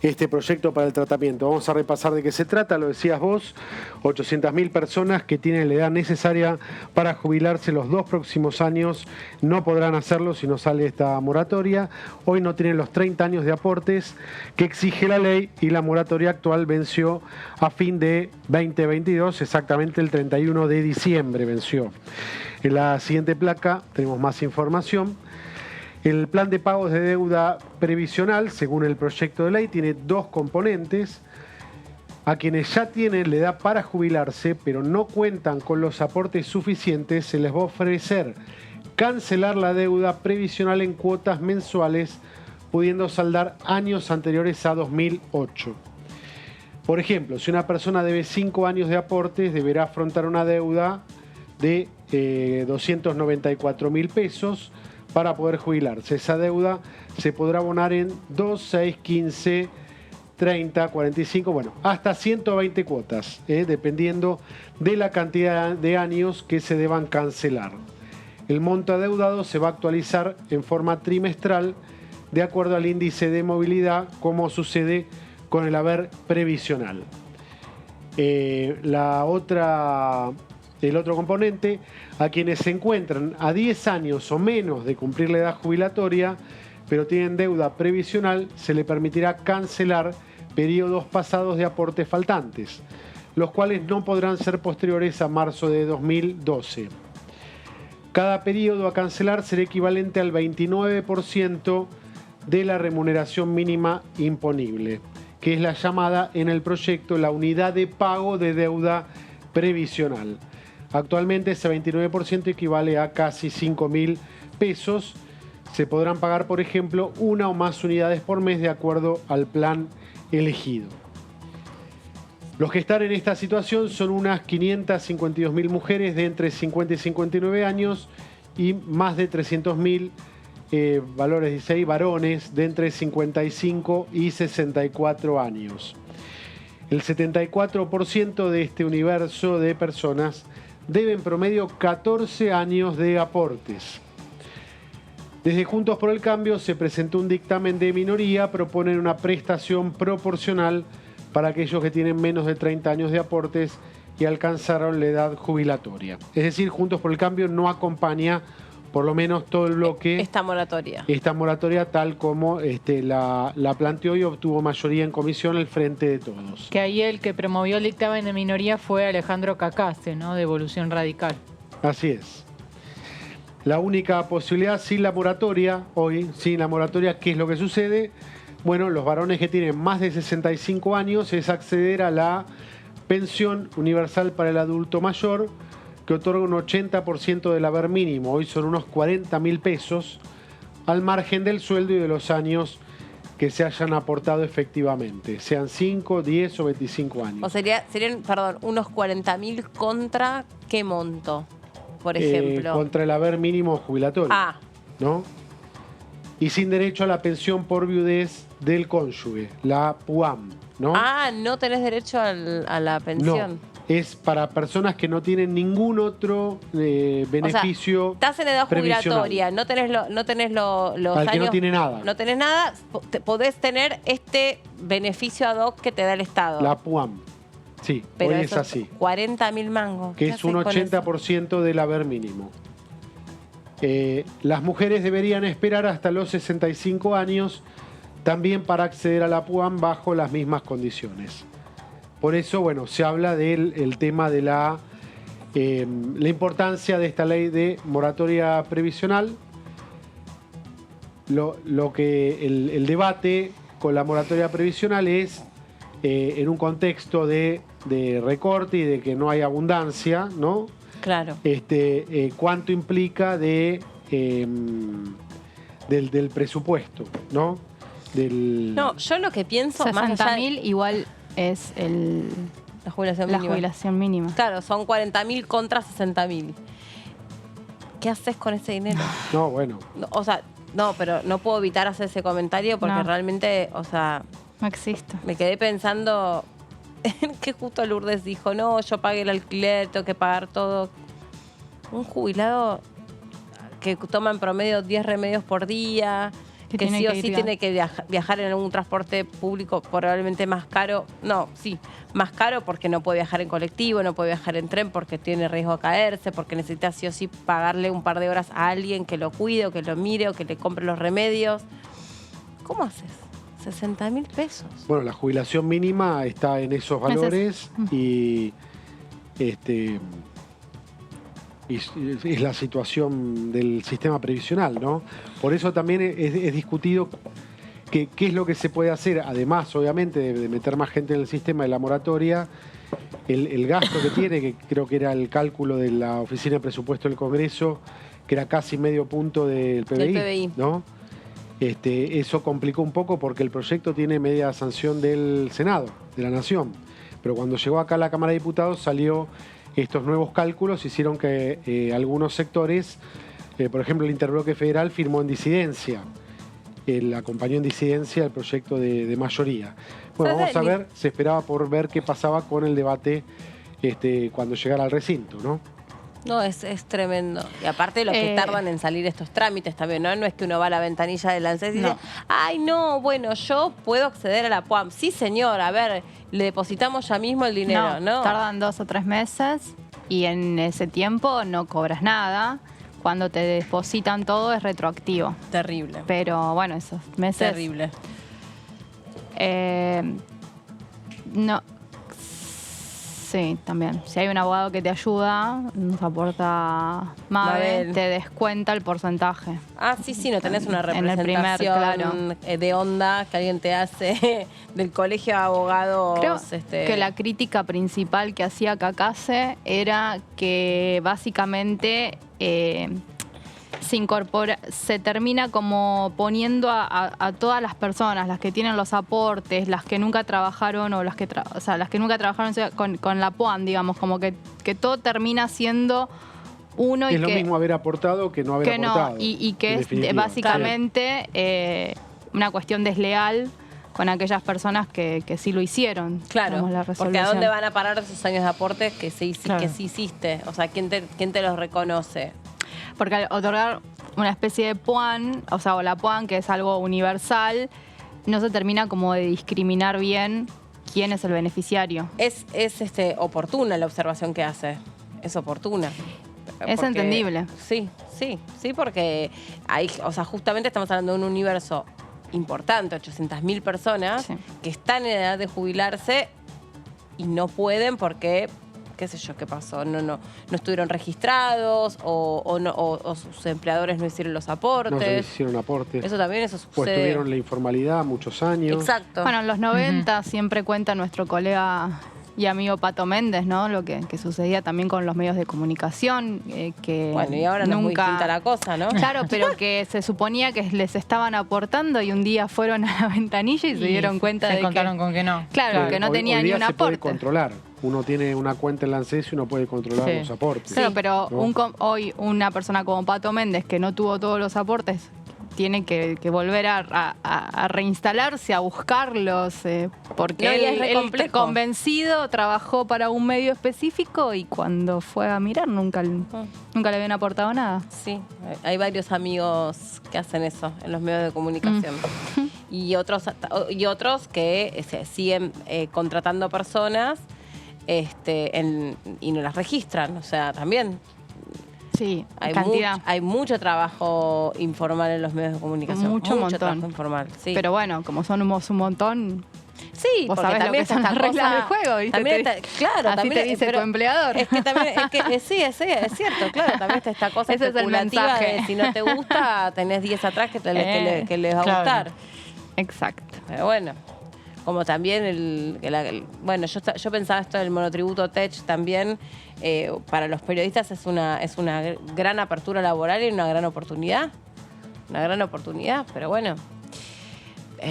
este proyecto para el tratamiento. Vamos a repasar de qué se trata, lo decías vos, 800.000 personas que tienen la edad necesaria para jubilarse los 2 próximos años no podrán hacerlo si no sale esta moratoria. Hoy no tienen los 30 años de aportes que exige la ley y la moratoria actual venció a fin de 2022, exactamente el 31 de diciembre venció. En la siguiente placa tenemos más información. El plan de pagos de deuda previsional, según el proyecto de ley, tiene 2 componentes. A quienes ya tienen la edad para jubilarse, pero no cuentan con los aportes suficientes, se les va a ofrecer cancelar la deuda previsional en cuotas mensuales, pudiendo saldar años anteriores a 2008. Por ejemplo, si una persona debe 5 años de aportes, deberá afrontar una deuda de 294.000 pesos para poder jubilarse. Esa deuda se podrá abonar en 2, 6, 15, 30, 45, bueno, hasta 120 cuotas, dependiendo de la cantidad de años que se deban cancelar. El monto adeudado se va a actualizar en forma trimestral de acuerdo al índice de movilidad, como sucede con el haber previsional. El otro componente, a quienes se encuentran a 10 años o menos de cumplir la edad jubilatoria, pero tienen deuda previsional, se le permitirá cancelar periodos pasados de aportes faltantes, los cuales no podrán ser posteriores a marzo de 2012. Cada periodo a cancelar será equivalente al 29% de la remuneración mínima imponible, que es la llamada en el proyecto la unidad de pago de deuda previsional. Actualmente ese 29% equivale a casi 5.000 pesos. Se podrán pagar, por ejemplo, 1 o más unidades por mes de acuerdo al plan elegido. Los que están en esta situación son unas 552.000 mujeres de entre 50 y 59 años y más de 300.000 valores 16 varones de entre 55 y 64 años. El 74% de este universo de personas debe en promedio 14 años de aportes. Desde Juntos por el Cambio se presentó un dictamen de minoría, proponen una prestación proporcional para aquellos que tienen menos de 30 años de aportes y alcanzaron la edad jubilatoria. Es decir, Juntos por el Cambio no acompaña por lo menos todo el bloque esta moratoria tal como la planteó y obtuvo mayoría en comisión el Frente de Todos. Que ahí el que promovió el dictamen de minoría fue Alejandro Cacase, ¿no? De Evolución Radical. Así es. La única posibilidad sin la moratoria, hoy, sin la moratoria, ¿qué es lo que sucede? Bueno, los varones que tienen más de 65 años es acceder a la pensión universal para el adulto mayor, que otorga un 80% del haber mínimo, hoy son unos 40.000 pesos, al margen del sueldo y de los años que se hayan aportado efectivamente, sean 5, 10 o 25 años. O serían, unos 40.000 contra ¿qué monto? Por ejemplo. Contra el haber mínimo jubilatorio. ¿No? Y sin derecho a la pensión por viudez del cónyuge, la PUAM, ¿no? No tenés derecho a la pensión. No. Es para personas que no tienen ningún otro beneficio. O sea, estás en edad jubilatoria, no tenés los años. Que no tiene nada. No tenés nada, podés tener este beneficio ad hoc que te da el Estado. La PUAM. Sí, pero hoy es así. 40.000 mangos. Que es un 80% del haber mínimo. Las mujeres deberían esperar hasta los 65 años también para acceder a la PUAM bajo las mismas condiciones. Por eso, bueno, se habla del tema de la importancia de esta ley de moratoria previsional. Lo que el debate con la moratoria previsional es en un contexto de recorte y de que no hay abundancia, ¿no? Claro. ¿Cuánto implica del presupuesto, ¿no? No, yo lo que pienso... 60.000 igual es la jubilación mínima. Claro, son 40.000 contra 60.000. ¿Qué haces con ese dinero? No, bueno. O sea, no, pero no puedo evitar hacer ese comentario porque realmente, o sea... No existe. Me quedé pensando en que justo Lourdes dijo, no, yo pagué el alquiler, tengo que pagar todo. Un jubilado que toma en promedio 10 remedios por día, que sí o sí tiene que viajar en algún transporte público probablemente más caro. No, sí, más caro porque no puede viajar en colectivo, no puede viajar en tren porque tiene riesgo de caerse, porque necesita sí o sí pagarle un par de horas a alguien que lo cuide o que lo mire o que le compre los remedios. ¿Cómo haces? 60.000 pesos. Bueno, la jubilación mínima está en esos valores y es la situación del sistema previsional, ¿no? Por eso también es discutido qué es lo que se puede hacer, además, obviamente, de meter más gente en el sistema de la moratoria, el gasto que tiene, que creo que era el cálculo de la Oficina de Presupuesto del Congreso, que era casi medio punto del PBI, ¿no? Eso complicó un poco porque el proyecto tiene media sanción del Senado, de la Nación. Pero cuando llegó acá a la Cámara de Diputados salió estos nuevos cálculos, hicieron que algunos sectores, por ejemplo el Interbloque Federal firmó en disidencia, acompañó en disidencia el proyecto de mayoría. Bueno, vamos a ver, se esperaba por ver qué pasaba con el debate cuando llegara al recinto, ¿no? No, es tremendo. Y aparte lo que tardan en salir estos trámites también, ¿no? No es que uno va a la ventanilla del ANSES y dice, ay, no, bueno, yo puedo acceder a la PUAM. Sí, señor, a ver, le depositamos ya mismo el dinero, ¿no? Tardan 2 o 3 meses y en ese tiempo no cobras nada. Cuando te depositan todo es retroactivo. Terrible. Pero bueno, esos meses... Terrible. No... Sí, también. Si hay un abogado que te ayuda, nos aporta Mabel, te descuenta el porcentaje. Sí, no tenés una representación de onda que alguien te hace del colegio de abogados. Creo que la crítica principal que hacía Cacase era que básicamente se termina como poniendo a todas las personas, las que tienen los aportes, las que nunca trabajaron o las que nunca trabajaron con la PUAN, digamos, como que todo termina siendo uno. Es lo mismo haber aportado que no haber aportado. Y que es básicamente una cuestión desleal con aquellas personas que sí lo hicieron. Claro, porque ¿a dónde van a parar esos años de aportes que sí hiciste? O sea, ¿quién te los reconoce? Porque al otorgar una especie de PUAN, o la PUAN, que es algo universal, no se termina como de discriminar bien quién es el beneficiario. Es oportuna la observación que hace. Es oportuna. Es entendible. Sí, porque justamente estamos hablando de un universo importante, 800.000 personas que están en edad de jubilarse y no pueden porque, qué sé yo, qué pasó, no estuvieron registrados o sus empleadores no hicieron los aportes. No se hicieron aportes. Eso sucede. Pues tuvieron la informalidad muchos años. Exacto. Bueno, en los 90 siempre cuenta nuestro colega y amigo Pato Méndez, ¿no? Lo que sucedía también con los medios de comunicación, que bueno, y ahora no es muy distinta la cosa, ¿no? Claro, pero que se suponía que les estaban aportando y un día fueron a la ventanilla y se dieron cuenta de que... Se encontraron con que no. Claro, que no tenía ni un aporte. Puede controlar. Uno tiene una cuenta en la ANSES y uno puede controlar los aportes. Claro, pero ¿no? Hoy una persona como Pato Méndez, que no tuvo todos los aportes, tiene que volver a reinstalarse, a buscarlos, porque él convencido trabajó para un medio específico y cuando fue a mirar nunca le habían aportado nada. Sí, hay varios amigos que hacen eso en los medios de comunicación. Y otros que siguen contratando personas y no las registran, o sea, también. Sí, hay mucho trabajo informal en los medios de comunicación. Mucho montón. Trabajo informal, sí. Pero bueno, como somos un montón... Sí, vos porque sabés también lo que son las reglas del juego, ¿viste? También claro, así también te dice tu empleador. Sí, es cierto, claro. También está esta cosa Ese especulativa es el mensaje. de si no te gusta, tenés 10 atrás que les va a gustar. Exacto. Pero bueno, como también bueno, yo pensaba esto del monotributo Tech también, para los periodistas es una gran apertura laboral y una gran oportunidad. Una gran oportunidad, pero bueno.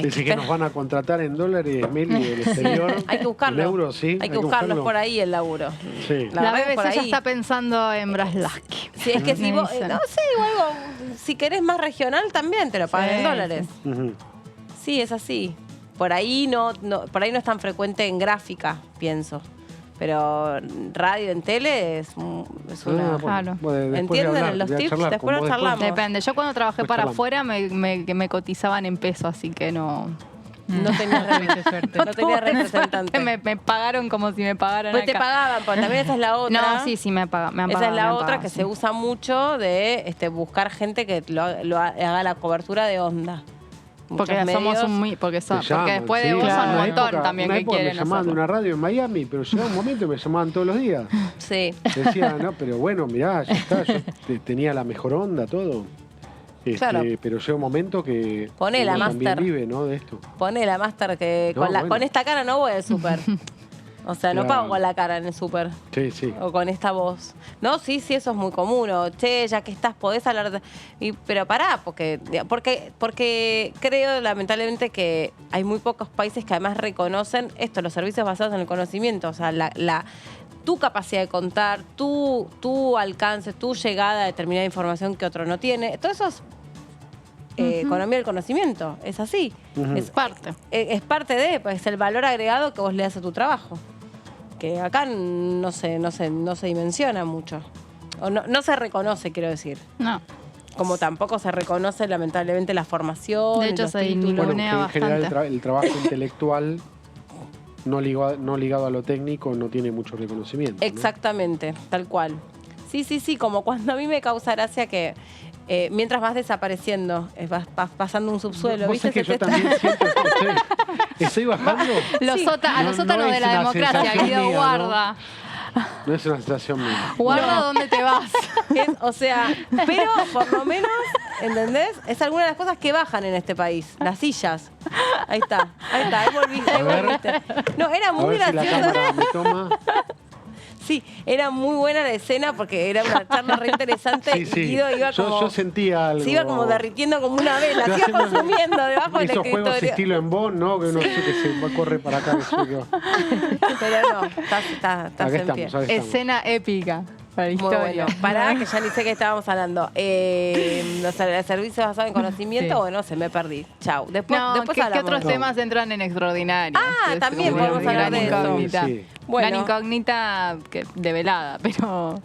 Dice que nos van a contratar en dólares, Meli, del exterior. Hay que buscarlo. En euros, sí. Hay que buscarlo, es por ahí el laburo. Sí. La BBC ya está pensando en Braslaski. Sí, es que si vos, si querés más regional también te lo pagan en dólares. Sí, es así. Por ahí no es tan frecuente en gráfica, pienso. Pero radio en tele es una... Claro. ¿Entienden los tips? Después lo charlamos. Depende. Yo cuando trabajé para afuera me cotizaban en pesos, así que no... No tenías suerte. No tenías representante. Me pagaron como si me pagaran pues acá. te pagaban, porque también esa es la otra. No, sí, me han pagado. Esa es la otra que se usa mucho de buscar gente que lo haga la cobertura de onda. Porque somos porque después de vos son un montón también que quieren me llamaban de una radio en Miami, pero llegaba un momento y me llamaban todos los días. Sí. Decía, no, pero bueno, mirá, ya está, yo tenía la mejor onda, todo. Claro. Pero llega un momento que poné la también vive, ¿no? De esto. Poné la máster que con esta cara no voy al súper. O sea, no pago con la cara en el súper. Sí, sí. O con esta voz. No, sí, eso es muy común. O, che, ya que estás, podés hablar pero pará, porque creo lamentablemente que hay muy pocos países que además reconocen los servicios basados en el conocimiento. O sea, tu capacidad de contar, tu alcance, tu llegada a determinada información que otro no tiene. Todo eso es economía del conocimiento. Es así. Es parte. Es parte de, pues, el valor agregado que vos le das a tu trabajo. Que acá no se dimensiona mucho. O no se reconoce, quiero decir. No. Como tampoco se reconoce, lamentablemente, la formación. De hecho, se ningunea bastante. En general, el trabajo intelectual no ligado a lo técnico no tiene mucho reconocimiento. Exactamente, ¿no? Tal cual. Sí, como cuando a mí me causa gracia que mientras vas desapareciendo, vas pasando un subsuelo. ¿Viste? Que yo también siento que estoy bajando. A los sótanos de la democracia, Guido, guarda. No es una sensación mía. Guarda dónde te vas. Pero por lo menos, ¿entendés? Es alguna de las cosas que bajan en este país. Las sillas. Ahí está, ahí volviste. No, era muy gracioso. Si la cámara me toma. Sí, era muy buena la escena porque era una charla re interesante. Sí, sí. Y Guido iba como... Yo sentía algo. Se iba como derritiendo como una vela, se iba consumiendo debajo del Esos juegos escritorio. estilo en Bond, ¿no? Que uno dice que se corre para acá. Pero no, estás Acá en pie. estamos. Escena épica para la Muy historia. bueno. Pará, que ya ni sé qué estábamos hablando. Los servicios basados en conocimiento, Sí. Bueno, se me perdí. Chau. Después ¿Qué hablamos. otros temas entran en extraordinario? También podemos hablar de eso. incógnita. Sí. Bueno. Bueno. Una incógnita develada, pero...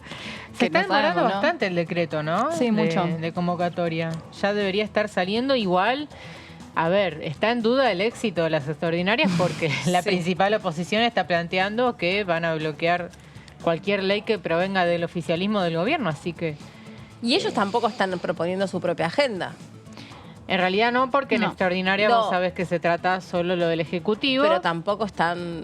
Se está no demorando sabemos, ¿no? bastante el decreto, ¿no? Sí, mucho. De convocatoria. Ya debería estar saliendo igual. A ver, está en duda el éxito de las extraordinarias porque la principal oposición está planteando que van a bloquear cualquier ley que provenga del oficialismo del gobierno, así que... Y ellos tampoco están proponiendo su propia agenda. En realidad no, porque en extraordinaria vos sabés que se trata solo lo del Ejecutivo. Pero tampoco están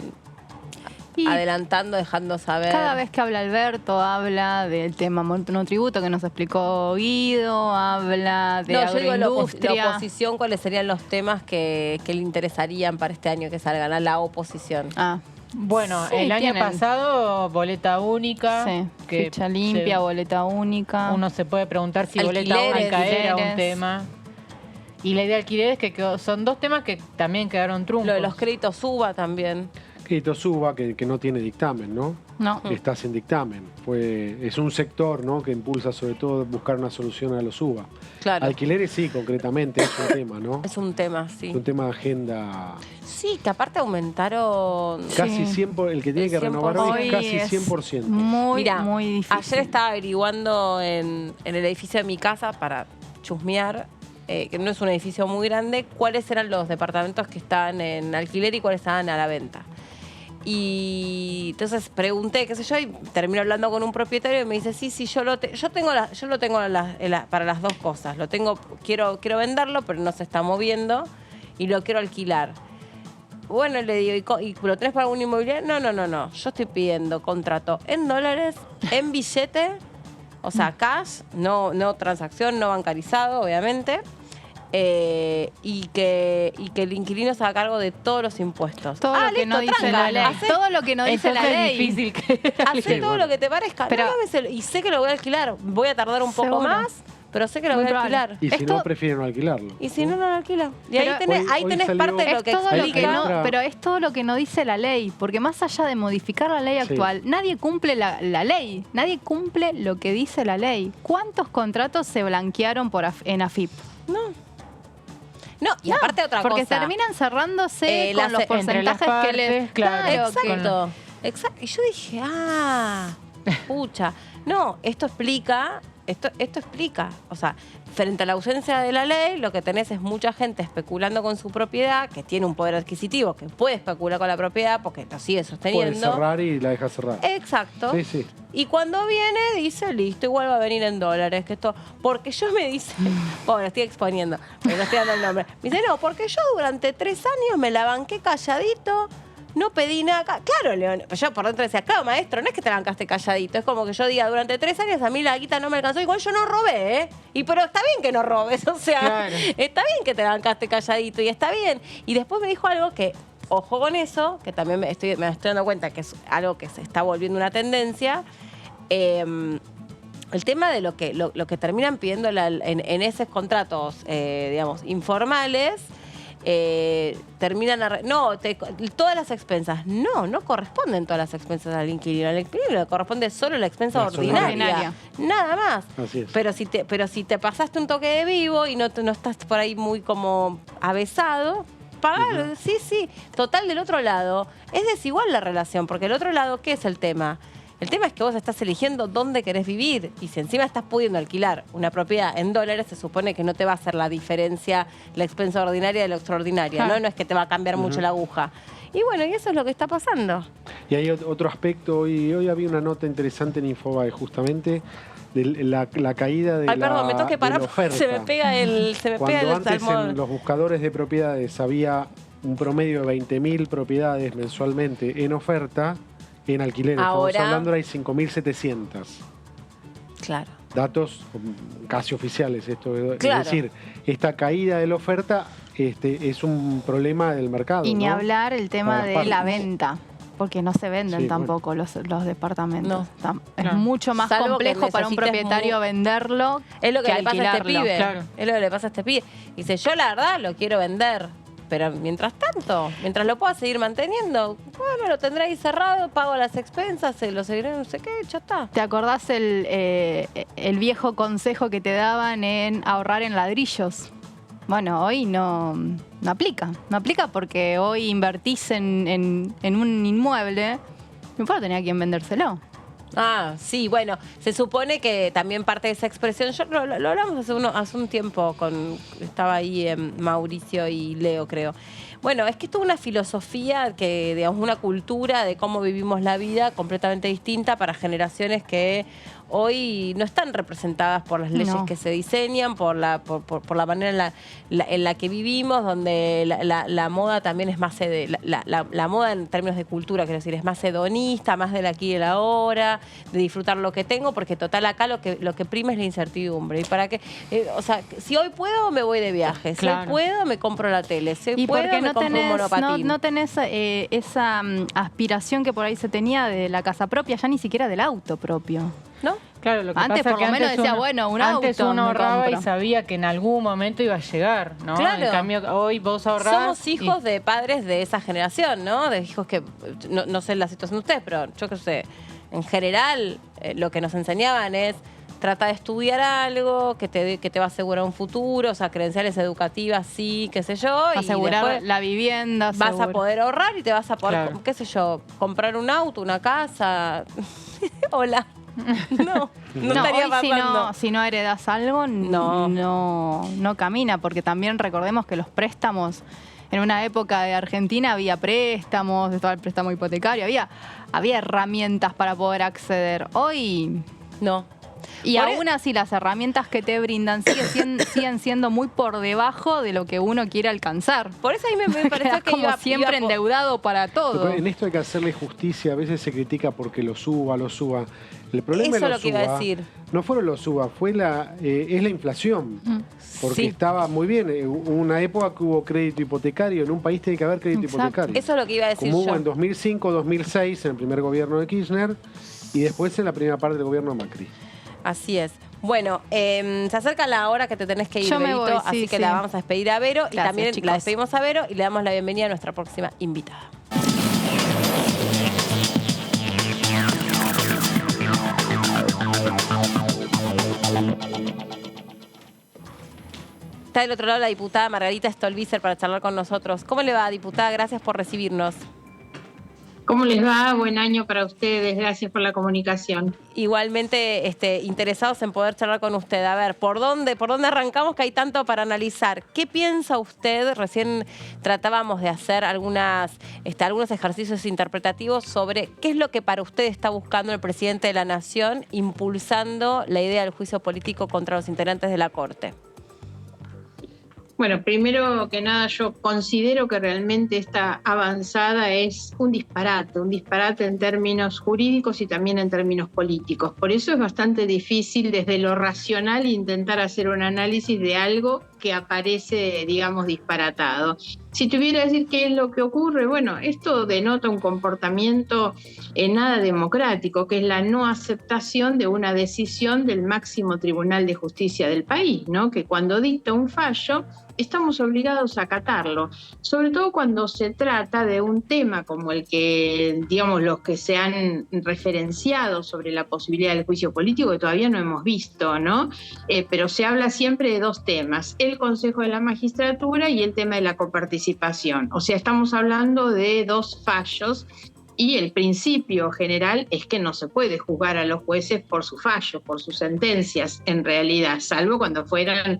adelantando, dejando saber. Cada vez que habla Alberto, habla del tema monotributo que nos explicó Guido, habla de yo digo la agroindustria. oposición, ¿cuáles serían los temas que le interesarían para este año que salgan a la oposición? Bueno, Sí, el año tienen. pasado, boleta única. Sí, que ficha limpia, boleta única. Uno se puede preguntar si boleta Alquileres, única era un alquileres. tema. Y la idea de alquileres, que son dos temas que también quedaron truncos. Lo de los créditos suba también. Crédito Suba, que no tiene dictamen, ¿no? No. Está sin dictamen. Es un sector, ¿no?, que impulsa sobre todo buscar una solución a los Suba. Claro. Alquileres sí, concretamente, es un tema, ¿no? Es un tema, sí. Es un tema de agenda. Sí, que aparte aumentaron... Casi 100%, el que tiene que renovar hoy es casi 100%. Mira, muy difícil. Ayer estaba averiguando en el edificio de mi casa para chusmear, que no es un edificio muy grande, cuáles eran los departamentos que estaban en alquiler y cuáles estaban a la venta. Y entonces pregunté, qué sé yo, y termino hablando con un propietario y me dice, sí, yo lo tengo para las dos cosas. Lo tengo, quiero venderlo, pero no se está moviendo y lo quiero alquilar. Bueno, le digo, ¿y lo tenés para algún inmobiliario? No. Yo estoy pidiendo contrato en dólares, en billete, o sea, cash, no transacción, no bancarizado, obviamente. Y que el inquilino se haga cargo de todos los impuestos. Todo lo que no dice la ley. Todo lo que no dice la ley. Es difícil que... Hacé todo lo que te parezca. Pero- y sé que lo voy a alquilar. Voy a tardar un poco Seguro. más, pero sé que lo Muy voy a probable. alquilar. Y si no, prefieren no alquilarlo. Y si no lo alquilo. Y ahí Pero- tenés, Hoy tenés salió- parte de lo Es que todo lo que explica. no, pero es todo lo que no dice la ley, porque más allá de modificar la ley Sí. actual, nadie cumple la ley, nadie cumple lo que dice la ley. ¿Cuántos contratos se blanquearon en AFIP? No, y aparte otra porque cosa. terminan cerrándose con los entre las porcentajes que les... partes, claro. Exacto. Exacto. Y yo dije, pucha. No, esto explica. Esto explica. O sea, frente a la ausencia de la ley, lo que tenés es mucha gente especulando con su propiedad, que tiene un poder adquisitivo, que puede especular con la propiedad porque lo sigue Puede sosteniendo. cerrar y la deja cerrar. Exacto. Sí, sí. Y cuando viene, dice, listo, igual va a venir en dólares. Que esto, porque yo me dice, bueno, estoy exponiendo, pero no estoy dando el nombre. Me dice, no, porque yo durante 3 años me la banqué calladito, no pedí nada. Claro, León, yo por dentro decía, claro, maestro, no es que te la bancaste calladito. Es como que yo diga, durante 3 años a mí la guita no me alcanzó. Igual yo no robé, ¿eh? Pero está bien que no robes, o sea, Claro. está bien que te la bancaste calladito y está bien. Y después me dijo algo que, ojo con eso, que también me estoy dando cuenta que es algo que se está volviendo una tendencia. El tema de lo que terminan pidiendo en esos contratos, digamos, informales, terminan todas las expensas. No corresponden todas las expensas al inquilino. Al inquilino le corresponde solo la expensa La ordinaria. Nada más. Así es. Pero si te pasaste un toque de vivo y no estás por ahí muy como avesado, pagar, sí. Total, del otro lado, es desigual la relación, porque el otro lado, ¿qué es el tema? El tema es que vos estás eligiendo dónde querés vivir y si encima estás pudiendo alquilar una propiedad en dólares, se supone que no te va a hacer la diferencia la expensa ordinaria de la extraordinaria, ¿no? No es que te va a cambiar mucho la aguja. Y bueno, y eso es lo que está pasando. Y hay otro aspecto, hoy había una nota interesante en Infobae justamente de la caída de Ay, perdón, me tengo que parar de la porque oferta. se me pega el Cuando antes salmón. en los buscadores de propiedades había un promedio de 20.000 propiedades mensualmente en oferta, en alquiler. Ahora- Estamos hablando, ahora hay 5.700. Claro. Datos casi oficiales. Esto Claro. es decir, esta caída de la oferta es un problema del mercado. Y ni ¿no? hablar el tema Para de las la partes. venta. Porque no se venden Sí, tampoco los departamentos. Es No. mucho más Salvo que complejo para un necesites propietario venderlo Es lo que le pasa a este alquilarlo. pibe. Claro. Es lo que le pasa a este pibe. Dice, yo la verdad lo quiero vender. Pero mientras tanto, mientras lo pueda seguir manteniendo, bueno, lo tendré ahí cerrado, pago las expensas, se lo seguiré, no sé qué, ya está. ¿Te acordás el viejo consejo que te daban en ahorrar en ladrillos? Bueno, hoy no aplica. No aplica porque hoy invertís en un inmueble, no puedo tener a quien vendérselo. Ah, sí, bueno, se supone que también parte de esa expresión, yo lo hablamos hace un tiempo, estaba ahí Mauricio y Leo, creo. Bueno, es que esto es una filosofía, digamos, una cultura de cómo vivimos la vida completamente distinta para generaciones que hoy no están representadas por las leyes que se diseñan, por la manera en la que vivimos, donde la moda también es más la moda en términos de cultura, quiero decir, es más hedonista, más del aquí y el ahora, de disfrutar lo que tengo, porque total acá lo que prima es la incertidumbre. Y para qué, o sea, si hoy puedo me voy de viaje, si hoy puedo me compro la tele, si hoy puedo me compro un monopatín. No tenés esa aspiración que por ahí se tenía de la casa propia, ya ni siquiera del auto propio. ¿No? Claro, lo que Antes pasa por es que lo menos decía, bueno, un auto. Antes uno me ahorraba compro. y sabía que en algún momento iba a llegar, ¿no? Claro. En cambio, hoy vos ahorrás. Somos hijos de padres de esa generación, ¿no? De hijos que, no sé la situación de ustedes, pero yo qué sé, en general lo que nos enseñaban es trata de estudiar algo que te va a asegurar un futuro, o sea, credenciales educativas, sí, qué sé yo. Asegurar y después la vivienda. vas a poder ahorrar y te vas a poder, qué sé yo, comprar un auto, una casa. Hola. No estaría hoy pasando. si no heredás algo, no camina, porque también recordemos que los préstamos, en una época de Argentina había préstamos, estaba el préstamo hipotecario, había herramientas para poder acceder. Hoy no. Y aún así las herramientas que te brindan siguen siendo muy por debajo de lo que uno quiere alcanzar. Por eso a mí me pareció que como siempre endeudado para todo. En esto hay que hacerle justicia. A veces se critica porque lo suba. El problema eso de es lo que iba a decir. No fueron los suba, es la inflación. Porque estaba muy bien. Una época que hubo crédito hipotecario. En un país tiene que haber crédito hipotecario. Eso es lo que iba a decir como yo. hubo en 2005, 2006, en el primer gobierno de Kirchner, y después en la primera parte del gobierno de Macri. Así es. Bueno, se acerca la hora que te tenés que ir, Yo me Verito, voy, así que la vamos a despedir a Vero. Gracias, y también chicos. la despedimos a Vero y le damos la bienvenida a nuestra próxima invitada. Está del otro lado la diputada Margarita Stolbizer para charlar con nosotros. ¿Cómo le va, diputada? Gracias por recibirnos. ¿Cómo les va? Buen año para ustedes. Gracias por la comunicación. Igualmente interesados en poder charlar con usted. A ver, ¿por dónde arrancamos? Que hay tanto para analizar. ¿Qué piensa usted? Recién tratábamos de hacer algunos ejercicios interpretativos sobre qué es lo que para usted está buscando el presidente de la Nación impulsando la idea del juicio político contra los integrantes de la Corte. Bueno, primero que nada yo considero que realmente esta avanzada es un disparate en términos jurídicos y también en términos políticos. Por eso es bastante difícil desde lo racional intentar hacer un análisis de algo que aparece, digamos, disparatado. Si tuviera que decir qué es lo que ocurre, bueno, esto denota un comportamiento nada democrático, que es la no aceptación de una decisión del máximo tribunal de justicia del país, ¿no? Que cuando dicta un fallo estamos obligados a acatarlo, sobre todo cuando se trata de un tema como el que, digamos, los que se han referenciado sobre la posibilidad del juicio político, que todavía no hemos visto, ¿no? Pero se habla siempre de dos temas, el Consejo de la Magistratura y el tema de la coparticipación. O sea, estamos hablando de dos fallos y el principio general es que no se puede juzgar a los jueces por su fallo, por sus sentencias, en realidad, salvo cuando fueran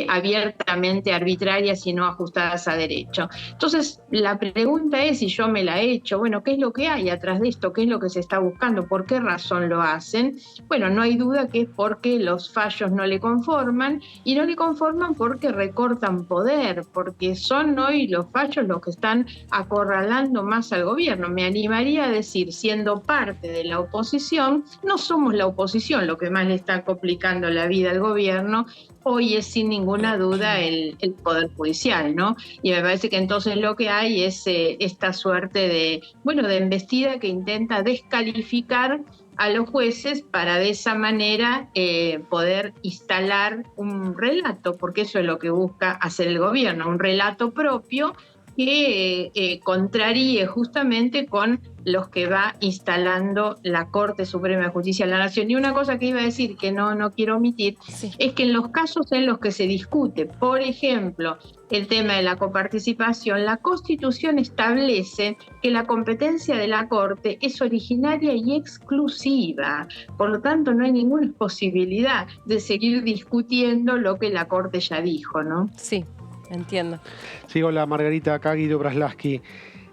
abiertamente arbitrarias y no ajustadas a derecho. Entonces, la pregunta es, y yo me la he hecho, bueno, ¿qué es lo que hay atrás de esto? ¿Qué es lo que se está buscando? ¿Por qué razón lo hacen? Bueno, no hay duda que es porque los fallos no le conforman, y no le conforman porque recortan poder, porque son hoy los fallos los que están acorralando más al gobierno. Me anima animaría a decir, siendo parte de la oposición, no somos la oposición, lo que más le está complicando la vida al gobierno hoy es sin ninguna duda el Poder Judicial, ¿no? Y me parece que entonces lo que hay es esta suerte de embestida que intenta descalificar a los jueces para de esa manera poder instalar un relato, porque eso es lo que busca hacer el gobierno, un relato propio que contraríe justamente con los que va instalando la Corte Suprema de Justicia de la Nación. Y una cosa que iba a decir, que no quiero omitir, es que en los casos en los que se discute, por ejemplo, el tema de la coparticipación, la Constitución establece que la competencia de la Corte es originaria y exclusiva. Por lo tanto, no hay ninguna posibilidad de seguir discutiendo lo que la Corte ya dijo, ¿no? Sí, entiendo. Sí, hola Margarita, acá Guido Braslaski.